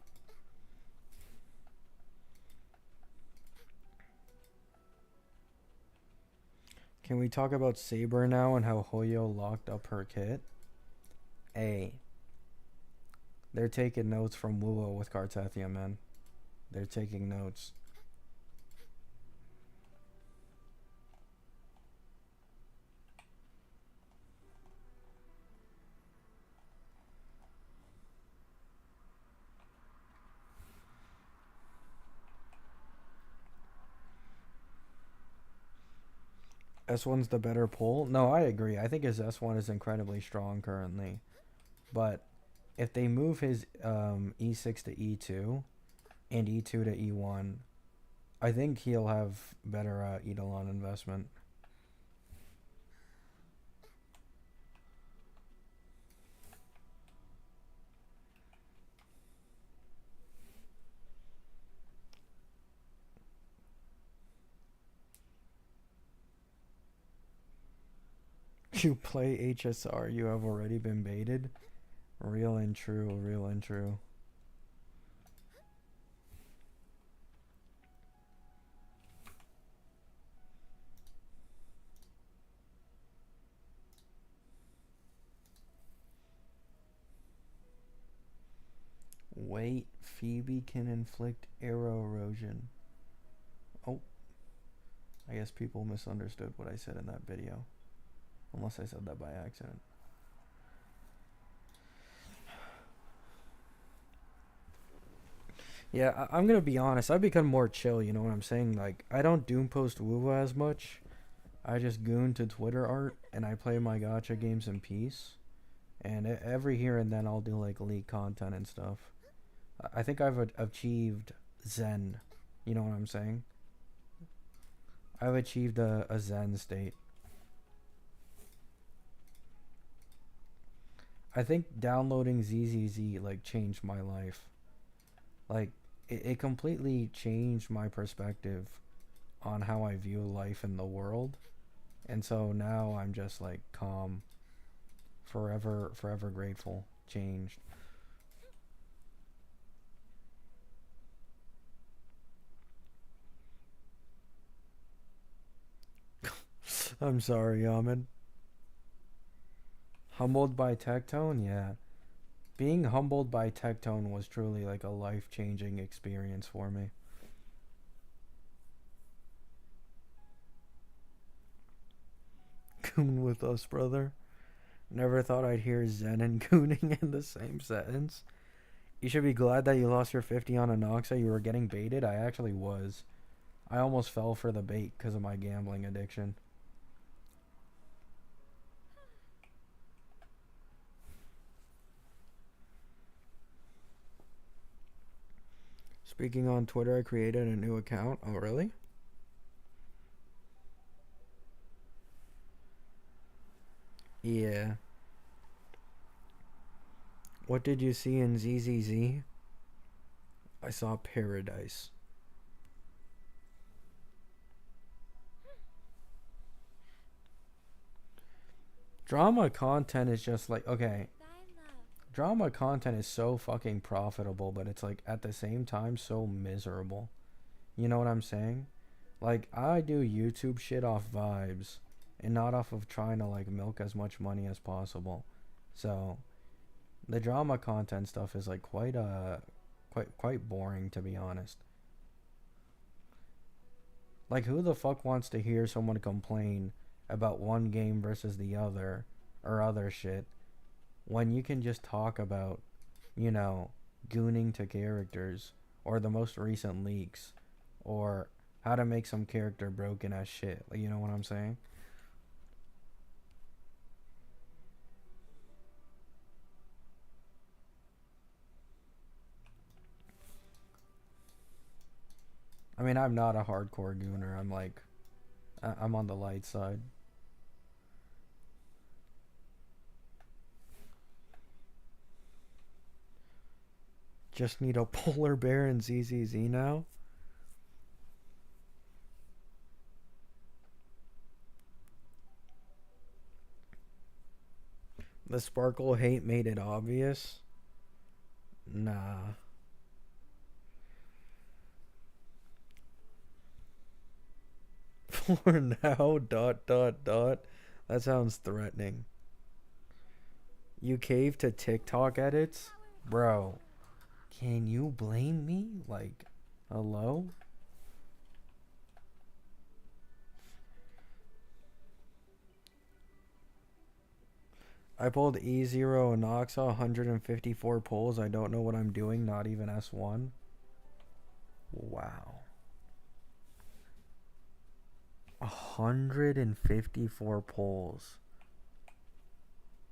Can we talk about Saber now and how Hoyo locked up her kit? A. They're taking notes from Wuwa with Cartia, man. They're taking notes. S1's the better pull? No, I agree. I think his S1 is incredibly strong currently. But if they move his E6 to E2 and E2 to E1, I think he'll have better Eidolon investment. You play HSR, you have already been baited. Real and true, real and true. Wait, Phoebe can inflict arrow erosion. Oh, I guess people misunderstood what I said in that video. Unless I said that by accident. Yeah, I'm gonna be honest. I've become more chill, you know what I'm saying? Like, I don't doom post Wuwa as much. I just goon to Twitter art, and I play my gacha games in peace. And every here and then I'll do, like, leak content and stuff. I think I've achieved Zen. You know what I'm saying? I've achieved a Zen state. I think downloading ZZZ, like, changed my life. Like, it completely changed my perspective on how I view life in the world. And so now I'm just, like, calm. Forever grateful. Changed. I'm sorry, Ahmed. Humbled by Tectone? Yeah. Being humbled by Tectone was truly like a life-changing experience for me. Goon with us, brother. Never thought I'd hear Zen and gooning in the same sentence. You should be glad that you lost your 50 on Anoxa. You were getting baited. I actually was. I almost fell for the bait because of my gambling addiction. Speaking on Twitter, I created a new account. Oh, really? Yeah. What did you see in ZZZ? I saw paradise. Drama content is just like, okay, drama content is so fucking profitable, but it's like at the same time so miserable. You know what I'm saying? Like, I do YouTube shit off vibes and not off of trying to like milk as much money as possible. So the drama content stuff is like quite boring, to be honest. Like, who the fuck wants to hear someone complain about one game versus the other or other shit when you can just talk about, you know, gooning to characters or the most recent leaks or how to make some character broken as shit? Like, you know what I'm saying? I mean, I'm not a hardcore gooner. I'm like, I'm on the light side. Just need a polar bear and ZZZ now. The sparkle hate made it obvious. Nah. For now, dot, dot, dot. That sounds threatening. You cave to TikTok edits? Bro, can you blame me? Like, hello? I pulled E0 and Noxa 154 pulls. I don't know what I'm doing, not even S1. Wow. 154 pulls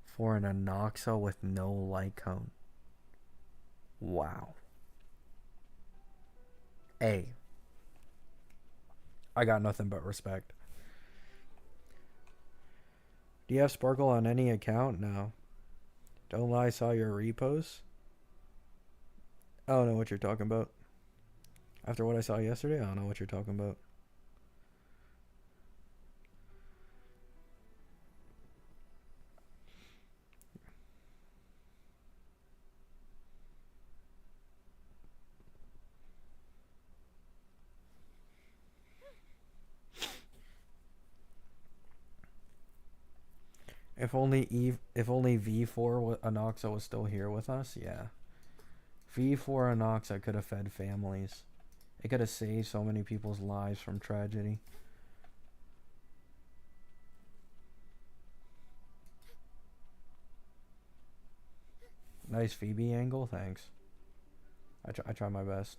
for an Anoxa with no light cone. Wow. Hey, I got nothing but respect. Do you have Sparkle on any account? No. Don't lie, I saw your repost. I don't know what you're talking about. After what I saw yesterday, I don't know what you're talking about. If only V4 Anoxa was still here with us, yeah. Fee for a Nox that could have fed families. It could have saved so many people's lives from tragedy. Nice Phoebe angle, thanks. I try my best.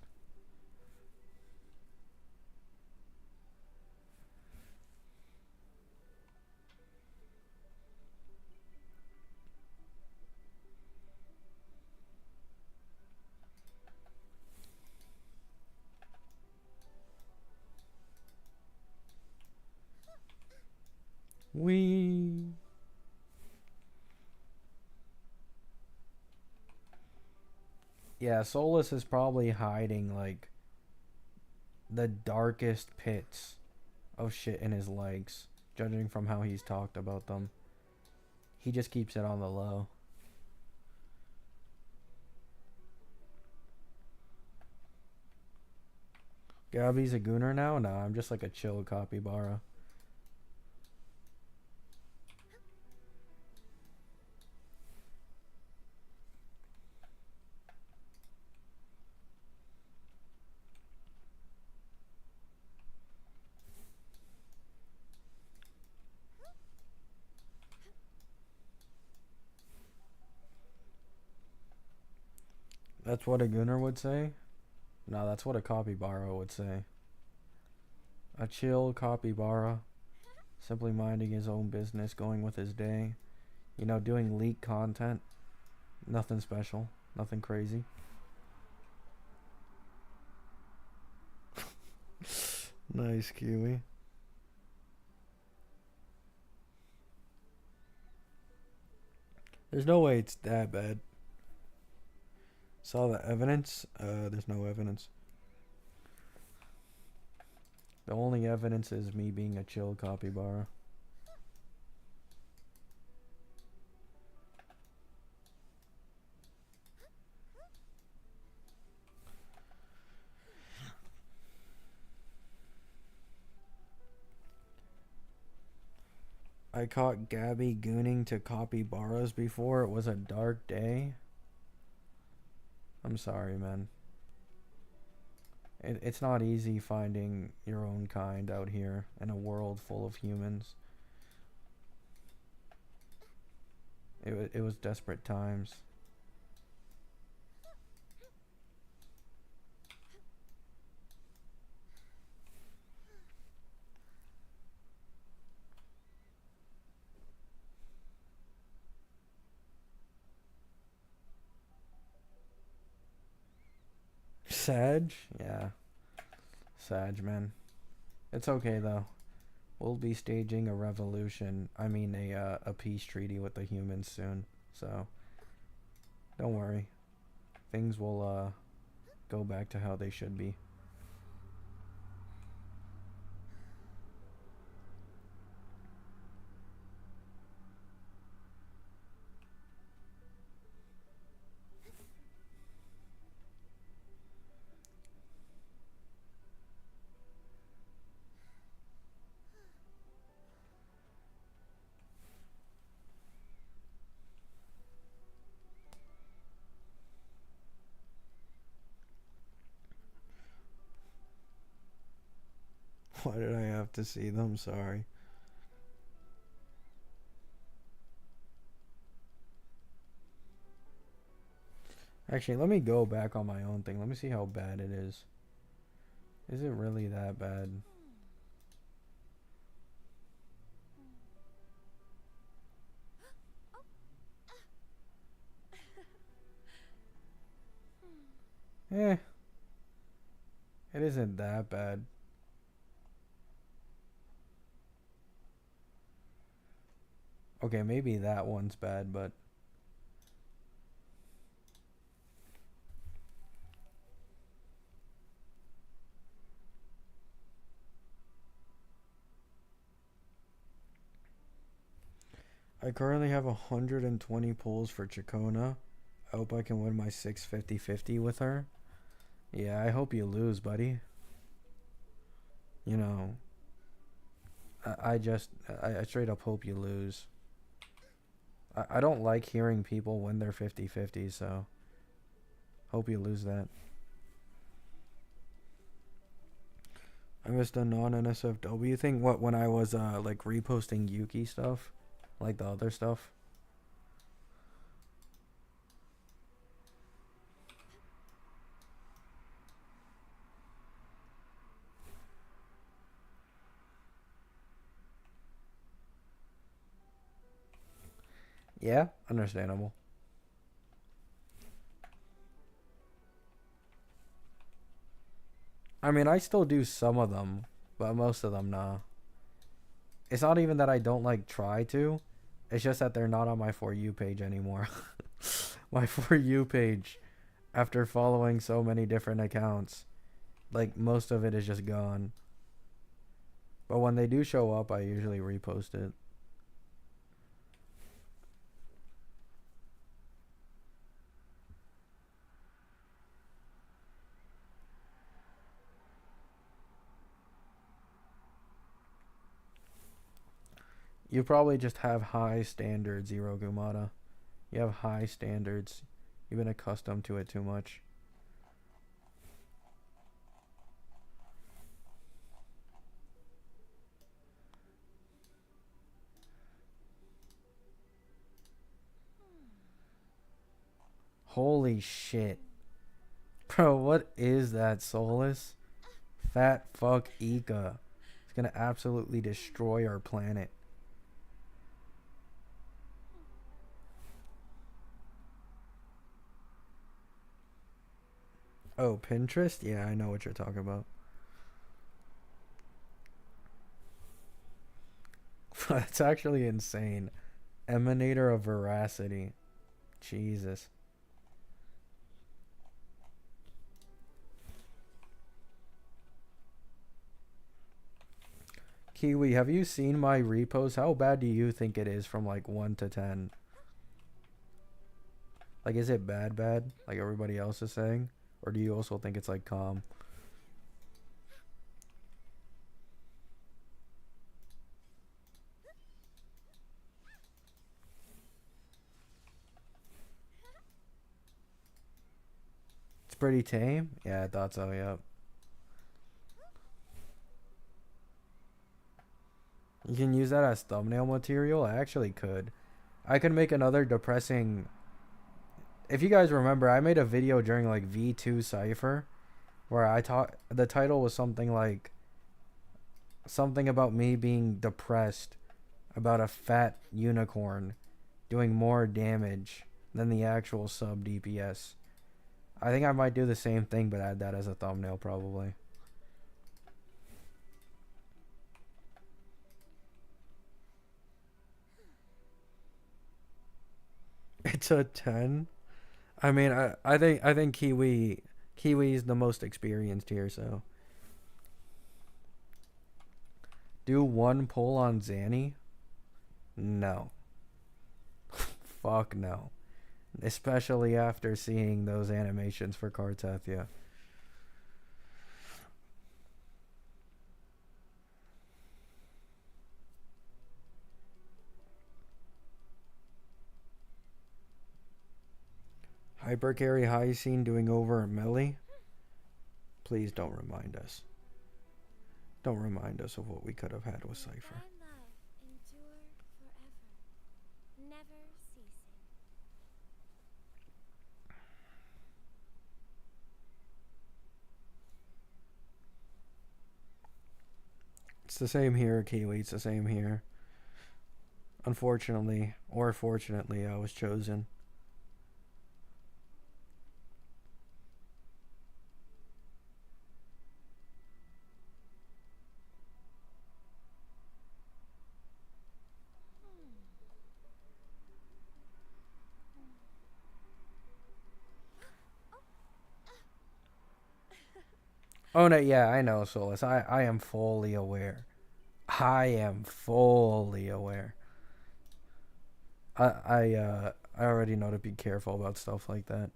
We. Yeah, Solus is probably hiding like the darkest pits of shit in his legs, judging from how he's talked about them. He just keeps it on the low. Gabby's a gooner now? Nah, I'm just like a chill capybara. That's what a gooner would say? No, that's what a capybara would say. A chill capybara, simply minding his own business, going with his day. You know, doing leak content. Nothing special. Nothing crazy. Nice, Kiwi. There's no way it's that bad. Saw the evidence? There's no evidence. The only evidence is me being a chill capybara. I caught Gabby gooning to capybaras before. It was a dark day. I'm sorry, man. It's not easy finding your own kind out here in a world full of humans. It was desperate times. Sag? Yeah. Sag, man. It's okay, though. We'll be staging a revolution. I mean, a peace treaty with the humans soon. So, don't worry. Things will, go back to how they should be. Why did I have to see them? Sorry. Actually, let me go back on my own thing. Let me see how bad it is. Is it really that bad? Eh. It isn't that bad. Okay, maybe that one's bad, but... I currently have 120 pulls for Chakona. I hope I can win my 650-50 with her. Yeah, I hope you lose, buddy. You know, I straight up hope you lose. I don't like hearing people win their 50-50, so Hope you lose that. I missed a non-NSFW thing. What, when I was like reposting Yuki stuff, like the other stuff? Yeah, understandable. I mean, I still do some of them, but most of them, nah. It's not even that I don't like try to. It's just that they're not on my For You page anymore. My For You page, after following so many different accounts, like most of it is just gone. But when they do show up, I usually repost it. You probably just have high standards, Zero Gumata. You have high standards. You've been accustomed to it too much. Holy shit. Bro, what is that, Soulless? Fat fuck Ika. It's gonna absolutely destroy our planet. Oh, Pinterest? Yeah, I know what you're talking about. That's actually insane. Emanator of veracity. Jesus. Kiwi, have you seen my repost? How bad do you think it is from like 1 to 10? Like, is it bad, like everybody else is saying? Or do you also think it's like calm? It's pretty tame? Yeah, I thought so, yep. You can use that as thumbnail material? I actually could. I could make another depressing... If you guys remember, I made a video during like V2 Cypher where I taught... The title was something like... Something about me being depressed about a fat unicorn doing more damage than the actual sub-DPS. I think I might do the same thing, but add that as a thumbnail probably. It's a 10. I mean, I think Kiwi's the most experienced here, so do one pull on Zanny? No. Fuck no. Especially after seeing those animations for Cartethia. Hypercarry high scene doing over a milli? Please don't remind us. Don't remind us of what we could have had with Cypher. Thy love endure forever, never ceasing. It's the same here, Kiwi. It's the same here. Unfortunately, or fortunately, I was chosen. Oh no, yeah, I know, Solus. I am fully aware. I am fully aware. I already know to be careful about stuff like that.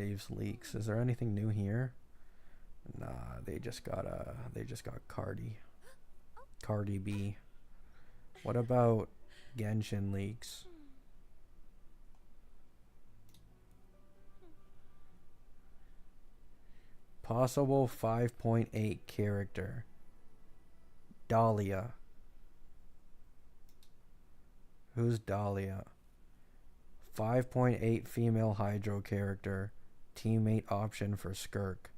waves leaks. Is there anything new here? Nah, they just got Cardi B. What about Genshin leaks? Possible 5.8 character. Dahlia. Who's Dahlia? 5.8 female Hydro character. Teammate option for Skirk.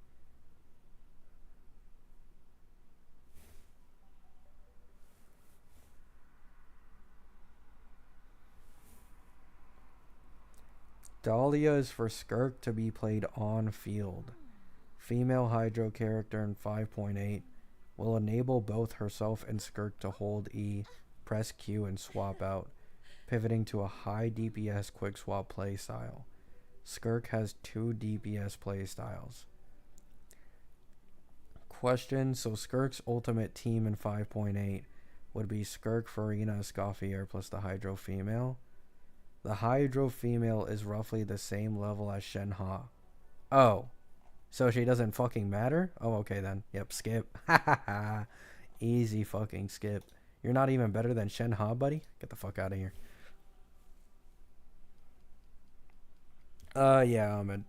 Dahlia is for Skirk to be played on field. Female Hydro character in 5.8 will enable both herself and Skirk to hold E, press Q, and swap out, pivoting to a high DPS quick swap playstyle. Skirk has 2 DPS playstyles. Question: so Skirk's ultimate team in 5.8 would be Skirk, Feainon, Escoffier plus the Hydro female. The Hydro female is roughly the same level as Shenhe. Oh. So she doesn't fucking matter? Oh, okay then. Yep, skip. Easy fucking skip. You're not even better than Shenhe, buddy? Get the fuck out of here. Yeah, Ahmed.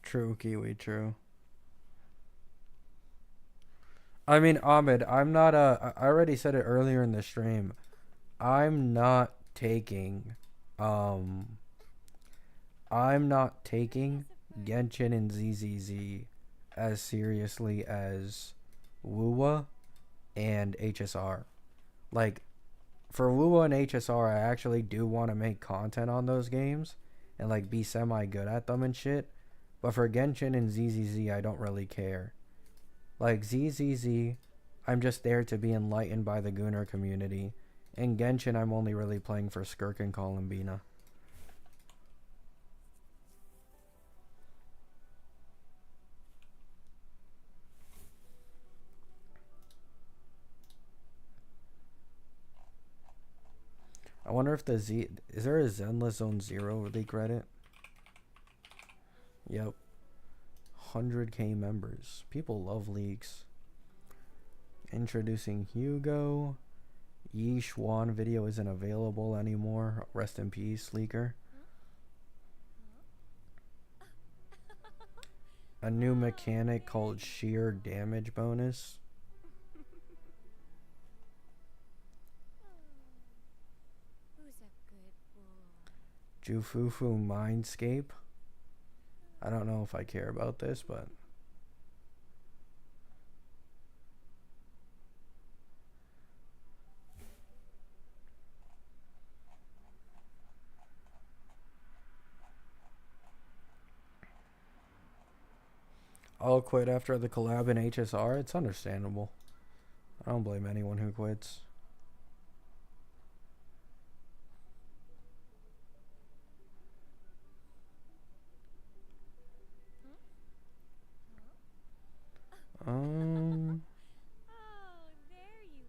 True, Kiwi, true. I mean, Ahmed, I'm not I already said it earlier in the stream. I'm not taking um I'm not taking Genshin and ZZZ as seriously as Wuwa and HSR. Like, for Wuwa and HSR, I actually do want to make content on those games and like be semi good at them and shit. But for Genshin and ZZZ, I don't really care. Like ZZZ, I'm just there to be enlightened by the Gunnar community. In Genshin, I'm only really playing for Skirk and Columbina. I wonder if is there a Zenless Zone Zero leak Reddit? Yep. 100k members. People love leaks. Introducing Hugo. Yi Xuan video isn't available anymore. Rest in peace, leaker. A new mechanic called sheer damage bonus. Jufufu Mindscape. I don't know if I care about this, but I'll quit after the collab in HSR. It's understandable. I don't blame anyone who quits. Oh, there you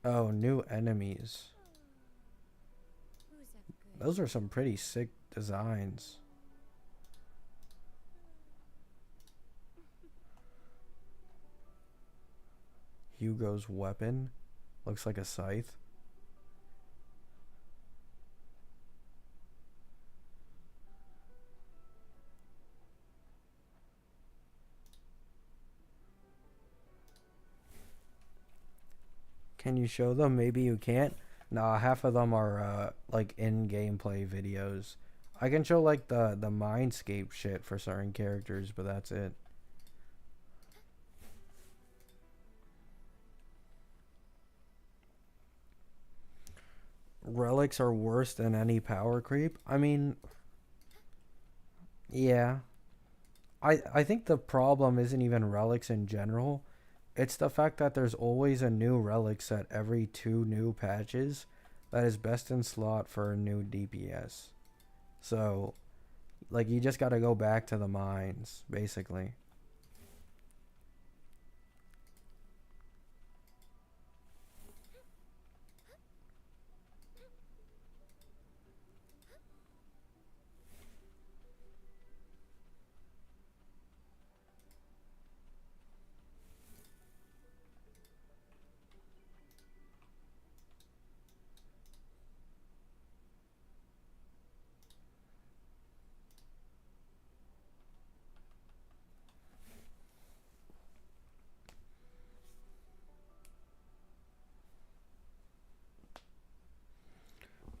are. Oh, new enemies. Those are some pretty sick designs. Hugo's weapon looks like a scythe. Can you show them? Maybe you can't. Nah, half of them are like in gameplay videos. I can show like the mindscape shit for certain characters, but that's it. relics are worse than any power creep. I mean, yeah. I think the problem isn't even relics in general. It's the fact that there's always a new relic set every 2 new patches that is best in slot for a new DPS. So, like, you just gotta go back to the mines, basically.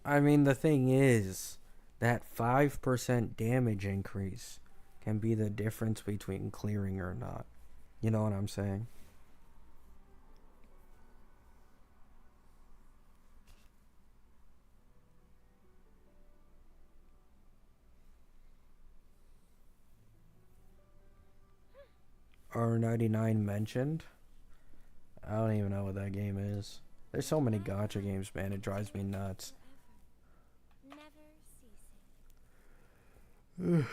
I mean, the thing is that 5% damage increase can be the difference between clearing or not. You know what I'm saying? R99 mentioned. I don't even know what that game is. There's so many gacha games, man. It drives me nuts. Never ceasing.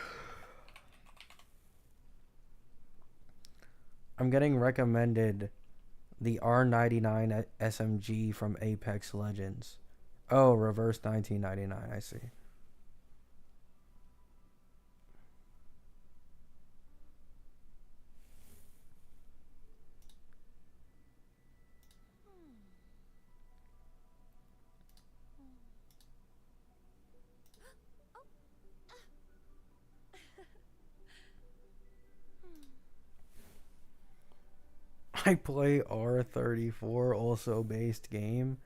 I'm getting recommended the R99 SMG from Apex Legends. Oh, reverse 1999. I see. I play R34, also based game.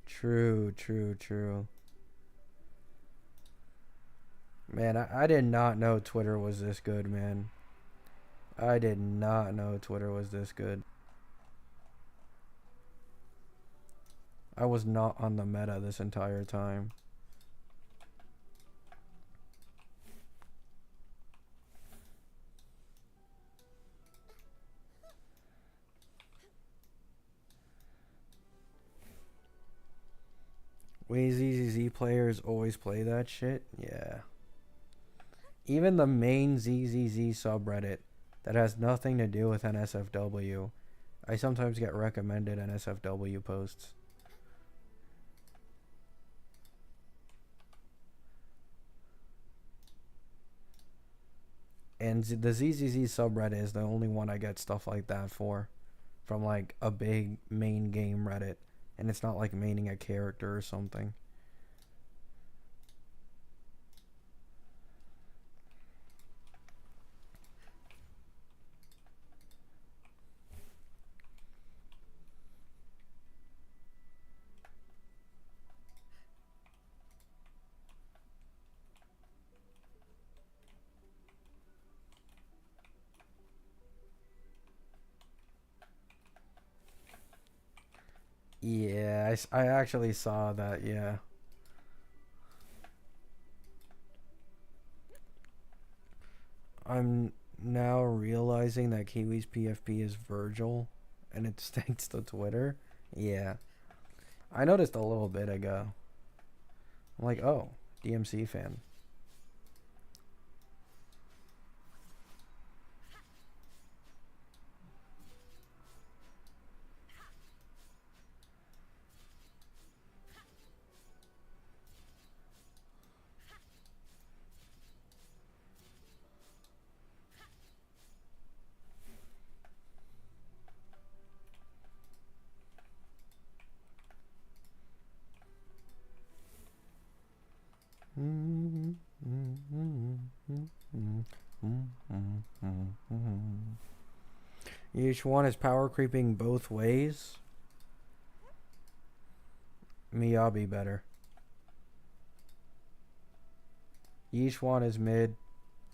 True, true, true. Man, I did not know Twitter was this good, man. I did not know Twitter was this good. I was not on the meta this entire time. Way ZZZ players always play that shit? Yeah. Even the main ZZZ subreddit that has nothing to do with NSFW, I sometimes get recommended NSFW posts. And the ZZZ subreddit is the only one I get stuff like that for. From like a big main game Reddit. And it's not like maining a character or something. Yeah, I actually saw that, yeah. I'm now realizing that Kiwi's PFP is Virgil, and it's thanks to Twitter. Yeah. I noticed a little bit ago. I'm like, oh, DMC fan. Each one is power creeping both ways. Miyabi better. Each one is mid,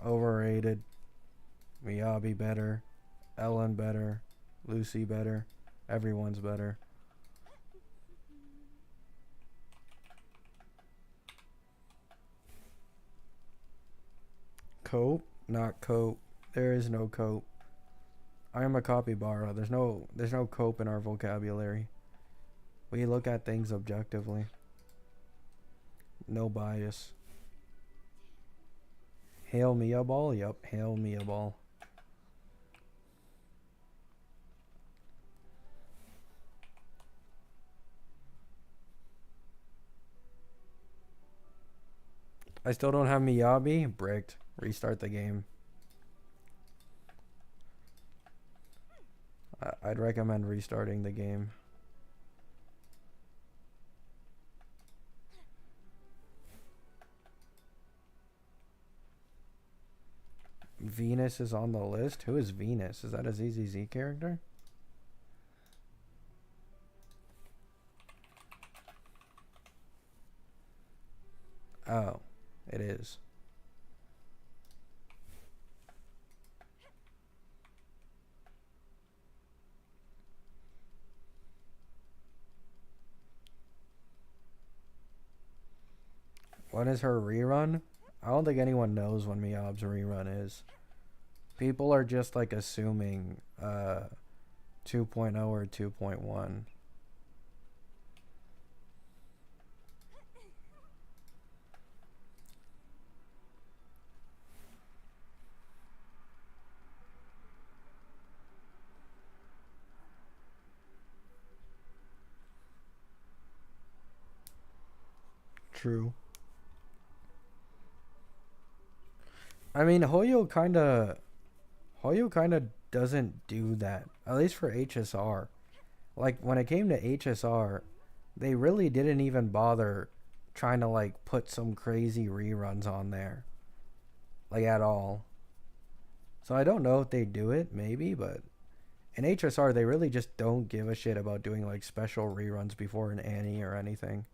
overrated. Miyabi better. Ellen better. Lucy better. Everyone's better. Cope, not cope. There is no cope. I am a capybara. There's no cope in our vocabulary. We look at things objectively. No bias. Hail me a ball? Yup, hail me a ball. I still don't have Miyabi. Bricked. Restart the game. I'd recommend restarting the game. Venus is on the list? Who is Venus? Is that a ZZZ character? Oh, it is. When is her rerun? I don't think anyone knows when Miyab's rerun is. People are just like assuming 2.0 or 2.1. True. I mean, Hoyo kinda doesn't do that. At least for HSR. Like, when it came to HSR, they really didn't even bother trying to, like, put some crazy reruns on there. Like, at all. So I don't know if they do it, maybe, but in HSR, they really just don't give a shit about doing, like, special reruns before an Annie or anything.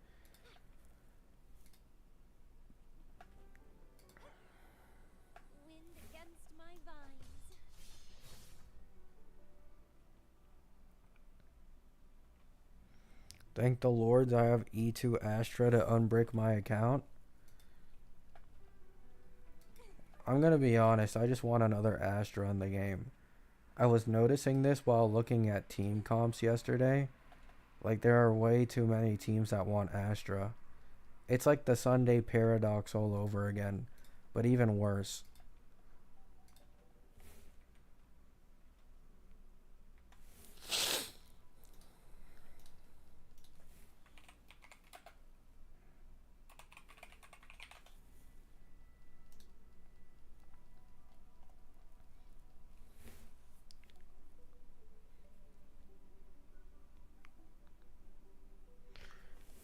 Wind against my vines. Thank the lords I have E2 Astra to unbrick my account. I'm gonna be honest, I just want another Astra in the game. I was noticing this while looking at team comps yesterday. Like, there are way too many teams that want Astra. It's like the Sunday paradox all over again, but even worse.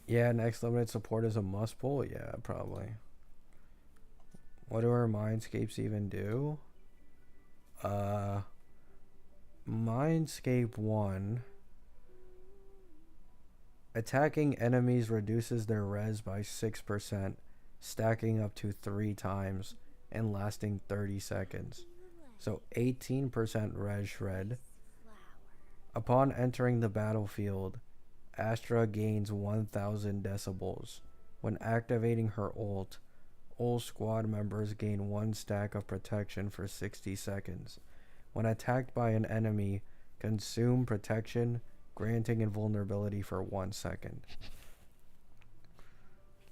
Yeah, next limited support is a must pull. Yeah, probably. What do our mindscapes even do? Mindscape 1. Attacking enemies reduces their res by 6%, stacking up to 3 times and lasting 30 seconds. So 18% res shred. Upon entering the battlefield, Astra gains 1000 decibels. When activating her ult, all squad members gain 1 stack of protection for 60 seconds. When attacked by an enemy, consume protection, granting invulnerability for 1 second.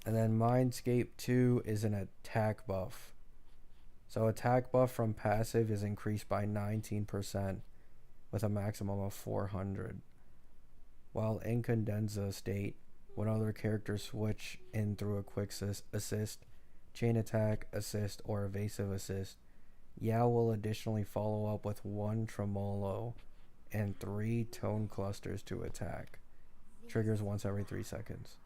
And then Mindscape 2 is an attack buff. So attack buff from passive is increased by 19% with a maximum of 400. While in Condensa state, when other characters switch in through a quick assist, chain attack, assist, or evasive assist, Yao will additionally follow up with 1 tremolo and 3 tone clusters to attack. Triggers once every 3 seconds.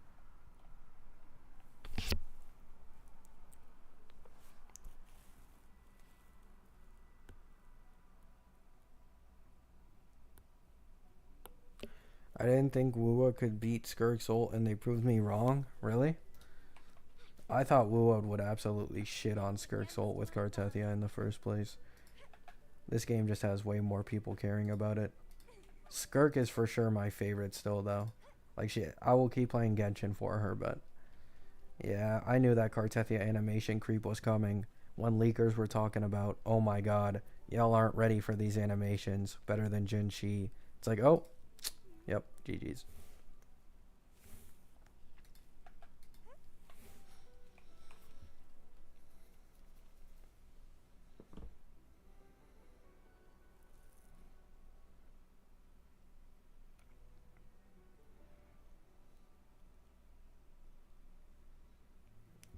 I didn't think Wuwa could beat Skirk's ult and they proved me wrong. Really? I thought Wuwa would absolutely shit on Skirk's ult with Cartia in the first place. This game just has way more people caring about it. Skirk is for sure my favorite still though. Like, shit, I will keep playing Genshin for her, but yeah, I knew that Cartia animation creep was coming when leakers were talking about, oh my god, y'all aren't ready for these animations, better than Jinshi. It's like, oh, yep, GG's.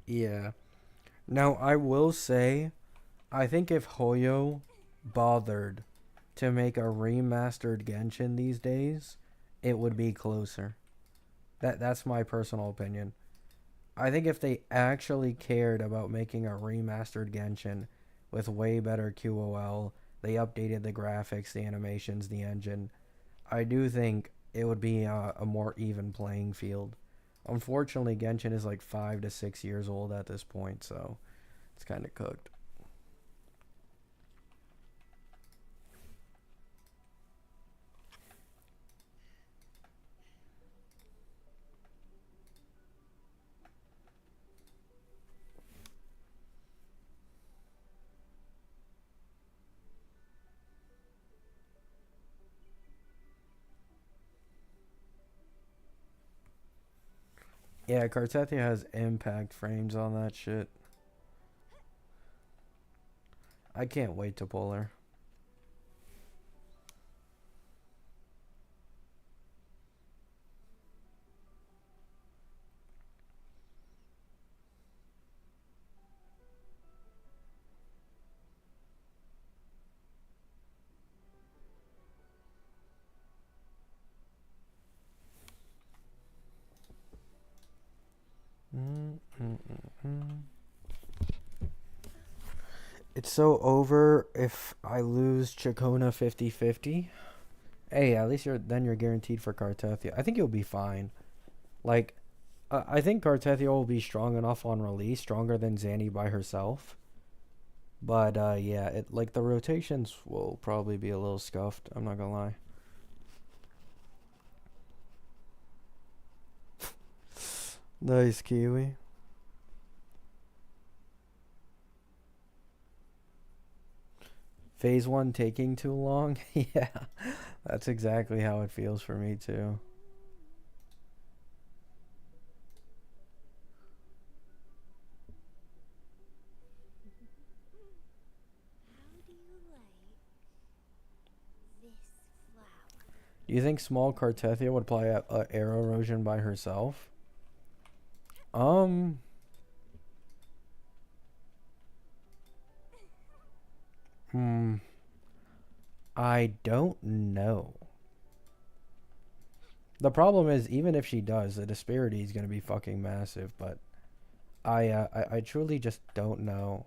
Yeah. Now, I will say, I think if Hoyo bothered to make a remastered Genshin these days, it would be closer. That's my personal opinion. I think if they actually cared about making a remastered Genshin with way better QOL, they updated the graphics, the animations, the engine, I do think it would be a more even playing field. Unfortunately, Genshin is like 5 to 6 years old at this point, so it's kind of cooked. Yeah, Cartethia has impact frames on that shit. I can't wait to pull her. It's so over if I lose Chakona 50-50. Hey, at least you're guaranteed for Cartethia. I think you'll be fine. Like, I think Cartethia will be strong enough on release, stronger than Zanny by herself. But yeah, like the rotations will probably be a little scuffed. I'm not gonna lie. Nice, Kiwi. Phase 1 taking too long? Yeah, that's exactly how it feels for me too. How do you like this flower? Do you think small Cartethia would apply a air erosion by herself? Hmm. I don't know. The problem is, even if she does, the disparity is going to be fucking massive. But I truly just don't know.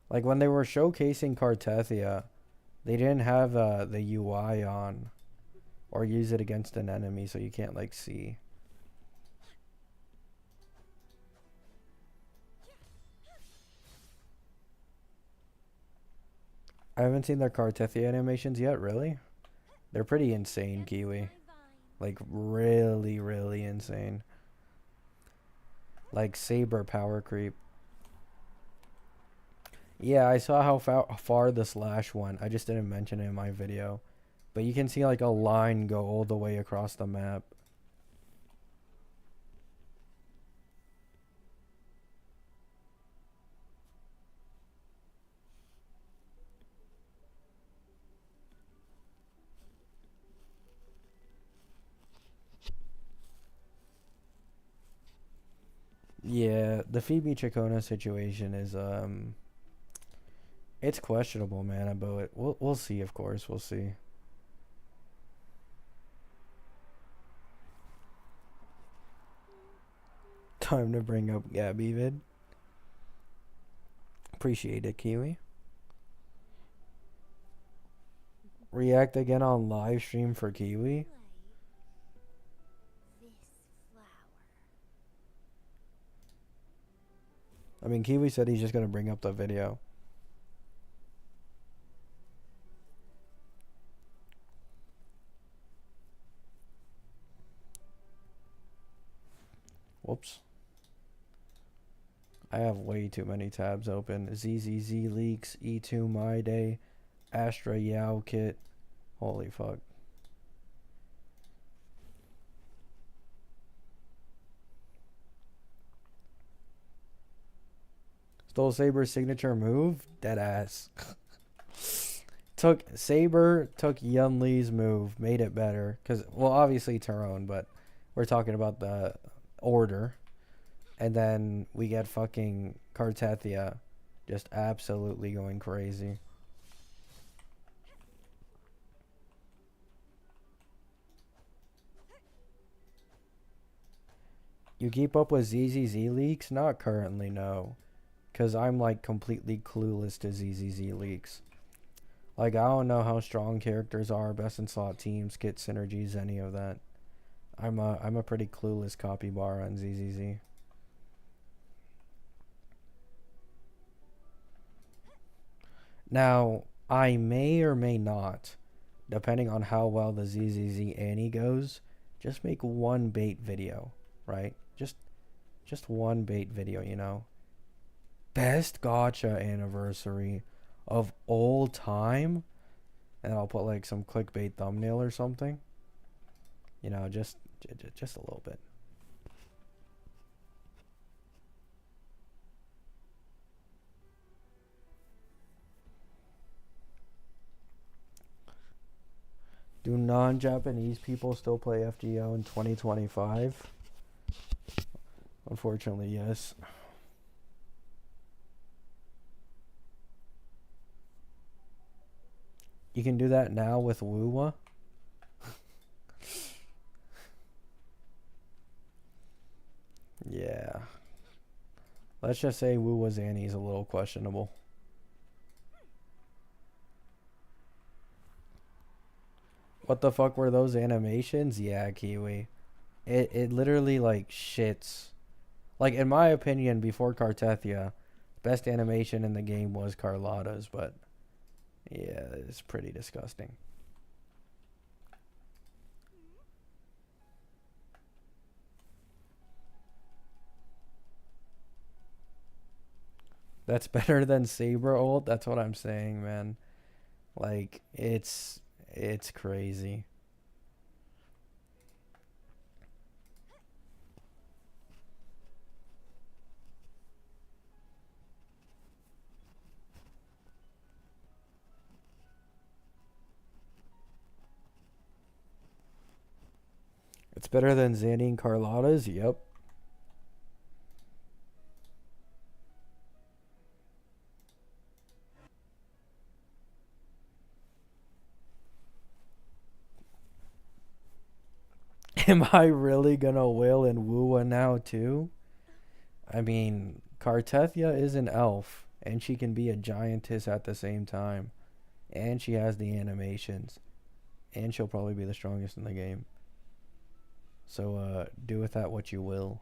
Like when they were showcasing Cartethia, they didn't have the UI on, or use it against an enemy, so you can't like see. I haven't seen their Cartethia animations yet, really? They're pretty insane, Kiwi. Like, really, really insane. Like, Saber power creep. Yeah, I saw how far the slash went. I just didn't mention it in my video. But you can see, like, a line go all the way across the map. Yeah, the Phoebe Chakona situation is it's questionable, man. But we'll see. Of course, we'll see. Time to bring up Gabby vid. Appreciate it, Kiwi. React again on live stream for Kiwi. Like this flower. I mean, Kiwi said he's just gonna bring up the video. Whoops. I have way too many tabs open. ZZZ leaks, E2 My Day, Astra Yao Kit. Holy fuck. Stole Saber's signature move? Deadass. took Yun Li's move, made it better. Cause well, obviously Tyrone, but we're talking about the order. And then we get fucking Cartethia just absolutely going crazy. You keep up with ZZZ leaks? Not currently, no. Because I'm like completely clueless to ZZZ leaks. Like, I don't know how strong characters are, best in slot teams, kit synergies, any of that. I'm a pretty clueless copy bar on ZZZ. Now, I may or may not, depending on how well the ZZZ Annie goes, just make one bait video, right? Just one bait video, you know. Best gacha anniversary of all time, and I'll put like some clickbait thumbnail or something. You know, just a little bit. Do non-Japanese people still play FGO in 2025? Unfortunately, yes. You can do that now with Wuwa. Yeah. Let's just say Wuwa's Annie's a little questionable. What the fuck were those animations? Yeah, Kiwi. It literally like shits. Like in my opinion, before Cartethia, best animation in the game was Carlotta's, but yeah, it's pretty disgusting. That's better than Saber ult. That's what I'm saying, man. Like it's crazy. It's better than Zanny and Carlotta's. Yep. Am I really gonna wail in Wuwa now too? I mean, Cartethia is an elf, and she can be a giantess at the same time. And she has the animations. And she'll probably be the strongest in the game. So, do with that what you will.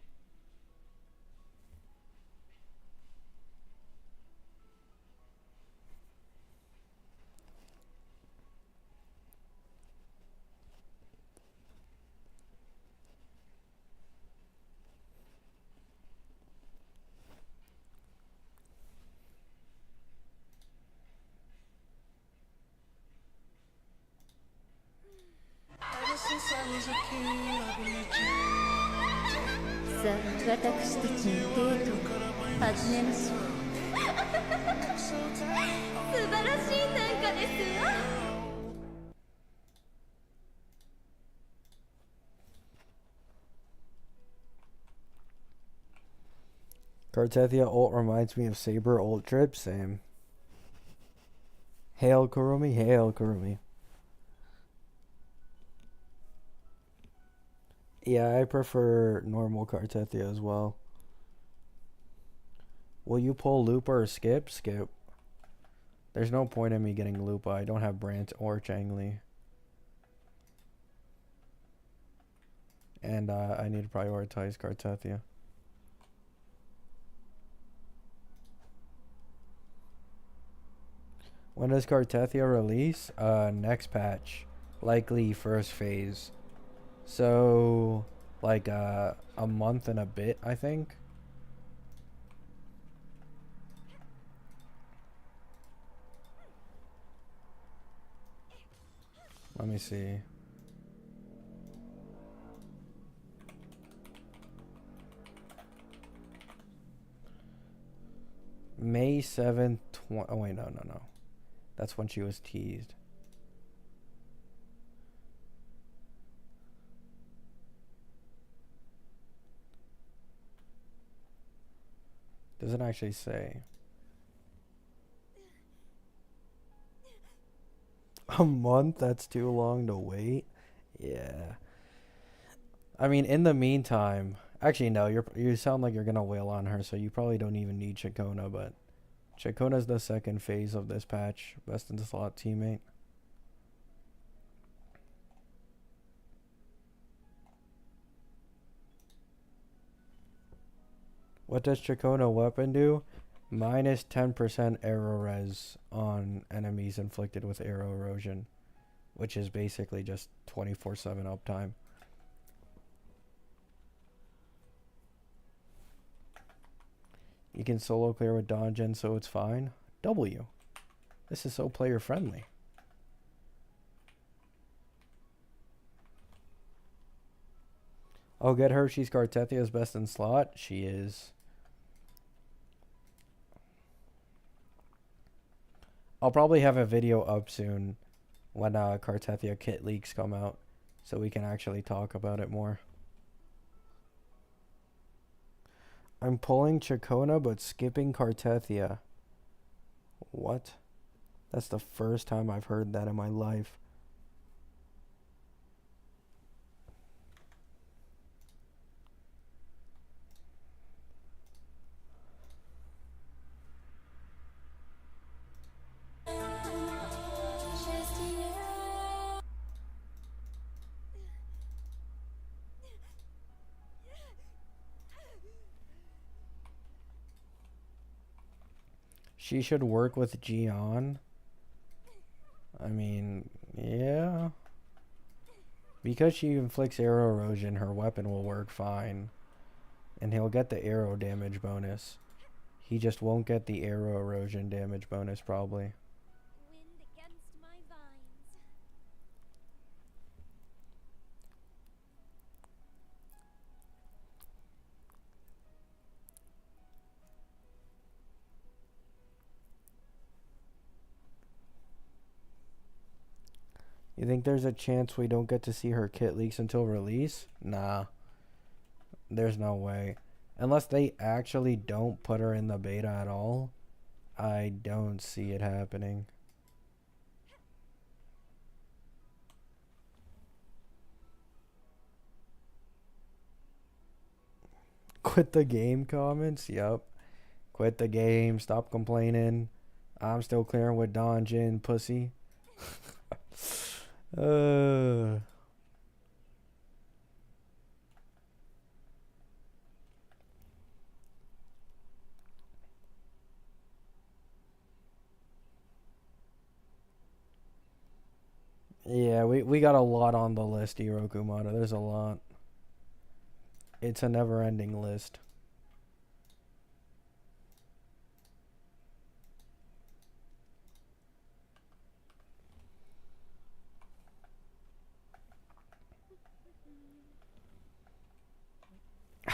Cartethia ult reminds me of Saber ult trip. Same. Hail Kurumi, hail Kurumi. Yeah, I prefer normal Cartethia as well. Will you pull Lupa or skip? Skip. There's no point in me getting Lupa. I don't have Brant or Changli. And I need to prioritize Cartethia. When does Cartethia release? Next patch. Likely first phase. So, like a month and a bit, I think. Let me see. May 7th, oh wait, no. That's when she was teased. Doesn't actually say. A month? That's too long to wait? Yeah. I mean, in the meantime, actually no, you sound like you're gonna wail on her, so you probably don't even need Chakona, but Chakona's the second phase of this patch. Best in slot teammate. What does Chakona weapon do? Minus 10% arrow res on enemies inflicted with arrow erosion, which is basically just 24/7 uptime. You can solo clear with Donjin, so it's fine. W. This is so player friendly. Oh, get her. She's Cartethia's best in slot. She is. I'll probably have a video up soon when Cartethia kit leaks come out, so we can actually talk about it more. I'm pulling Chakona but skipping Cartethia. What? That's the first time I've heard that in my life. She should work with Gion. I mean, yeah. Because she inflicts arrow erosion, her weapon will work fine. And he'll get the arrow damage bonus. He just won't get the arrow erosion damage bonus, probably. Wind against my vines. You think there's a chance we don't get to see her kit leaks until release? Nah. There's no way. Unless they actually don't put her in the beta at all, I don't see it happening. Quit the game comments? Yup. Quit the game. Stop complaining. I'm still clearing with Donjin, pussy. Yeah, we got a lot on the list, Irokumata. There's a lot. It's a never-ending list.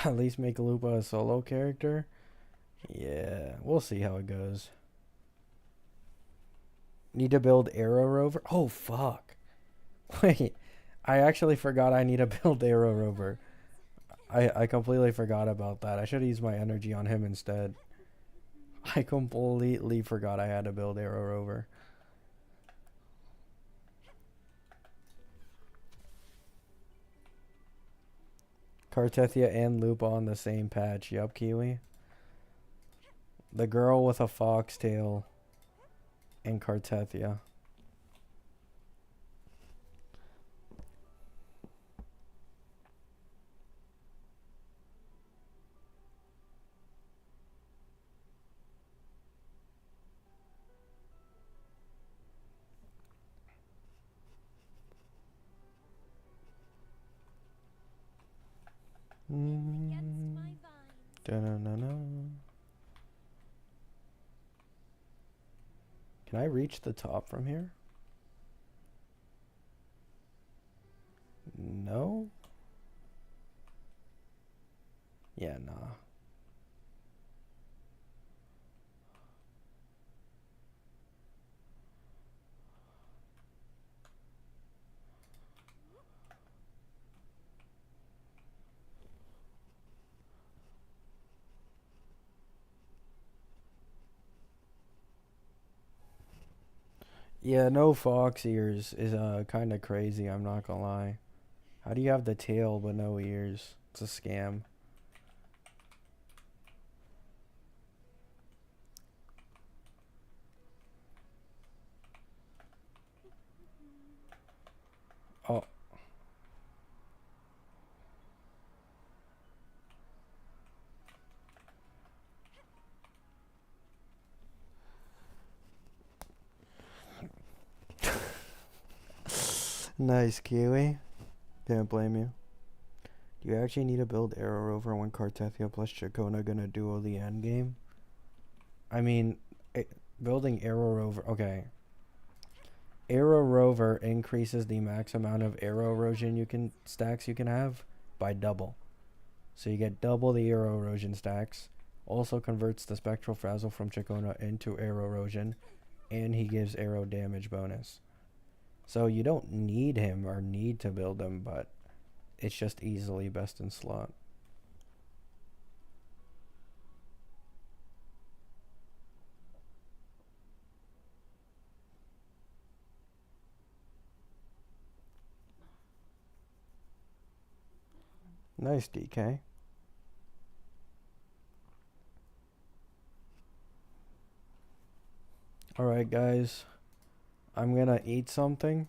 At least make Lupa a solo character. Yeah, we'll see how it goes. Need to build Arrow Rover? Oh, fuck. Wait, I actually forgot I need to build Arrow Rover. I completely forgot about that. I should have used my energy on him instead. I completely forgot I had to build Arrow Rover. Cartethia and Lupa on the same patch. Yup, Kiwi. The girl with a foxtail and Cartethia. Da-na-na-na. Can I reach the top from here? No? Yeah, nah. Yeah, no fox ears is kind of crazy, I'm not gonna lie. How do you have the tail but no ears? It's a scam. Oh. Nice, Kiwi. Can't blame you. Do you actually need to build Arrow Rover when Cartethia plus Chakona gonna duo the endgame? I mean, building Arrow Rover... Okay. Arrow Rover increases the max amount of arrow erosion stacks you can have by double. So you get double the arrow erosion stacks. Also converts the spectral frazzle from Chakona into arrow erosion, and he gives arrow damage bonus. So you don't need him or need to build him, but it's just easily best in slot. Nice, DK. Alright, guys. I'm gonna eat something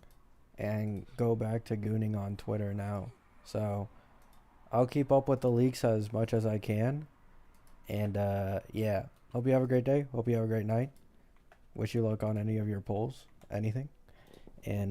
and go back to gooning on Twitter now. So, I'll keep up with the leaks as much as I can. And, yeah. Hope you have a great day. Hope you have a great night. Wish you luck on any of your polls. Anything. And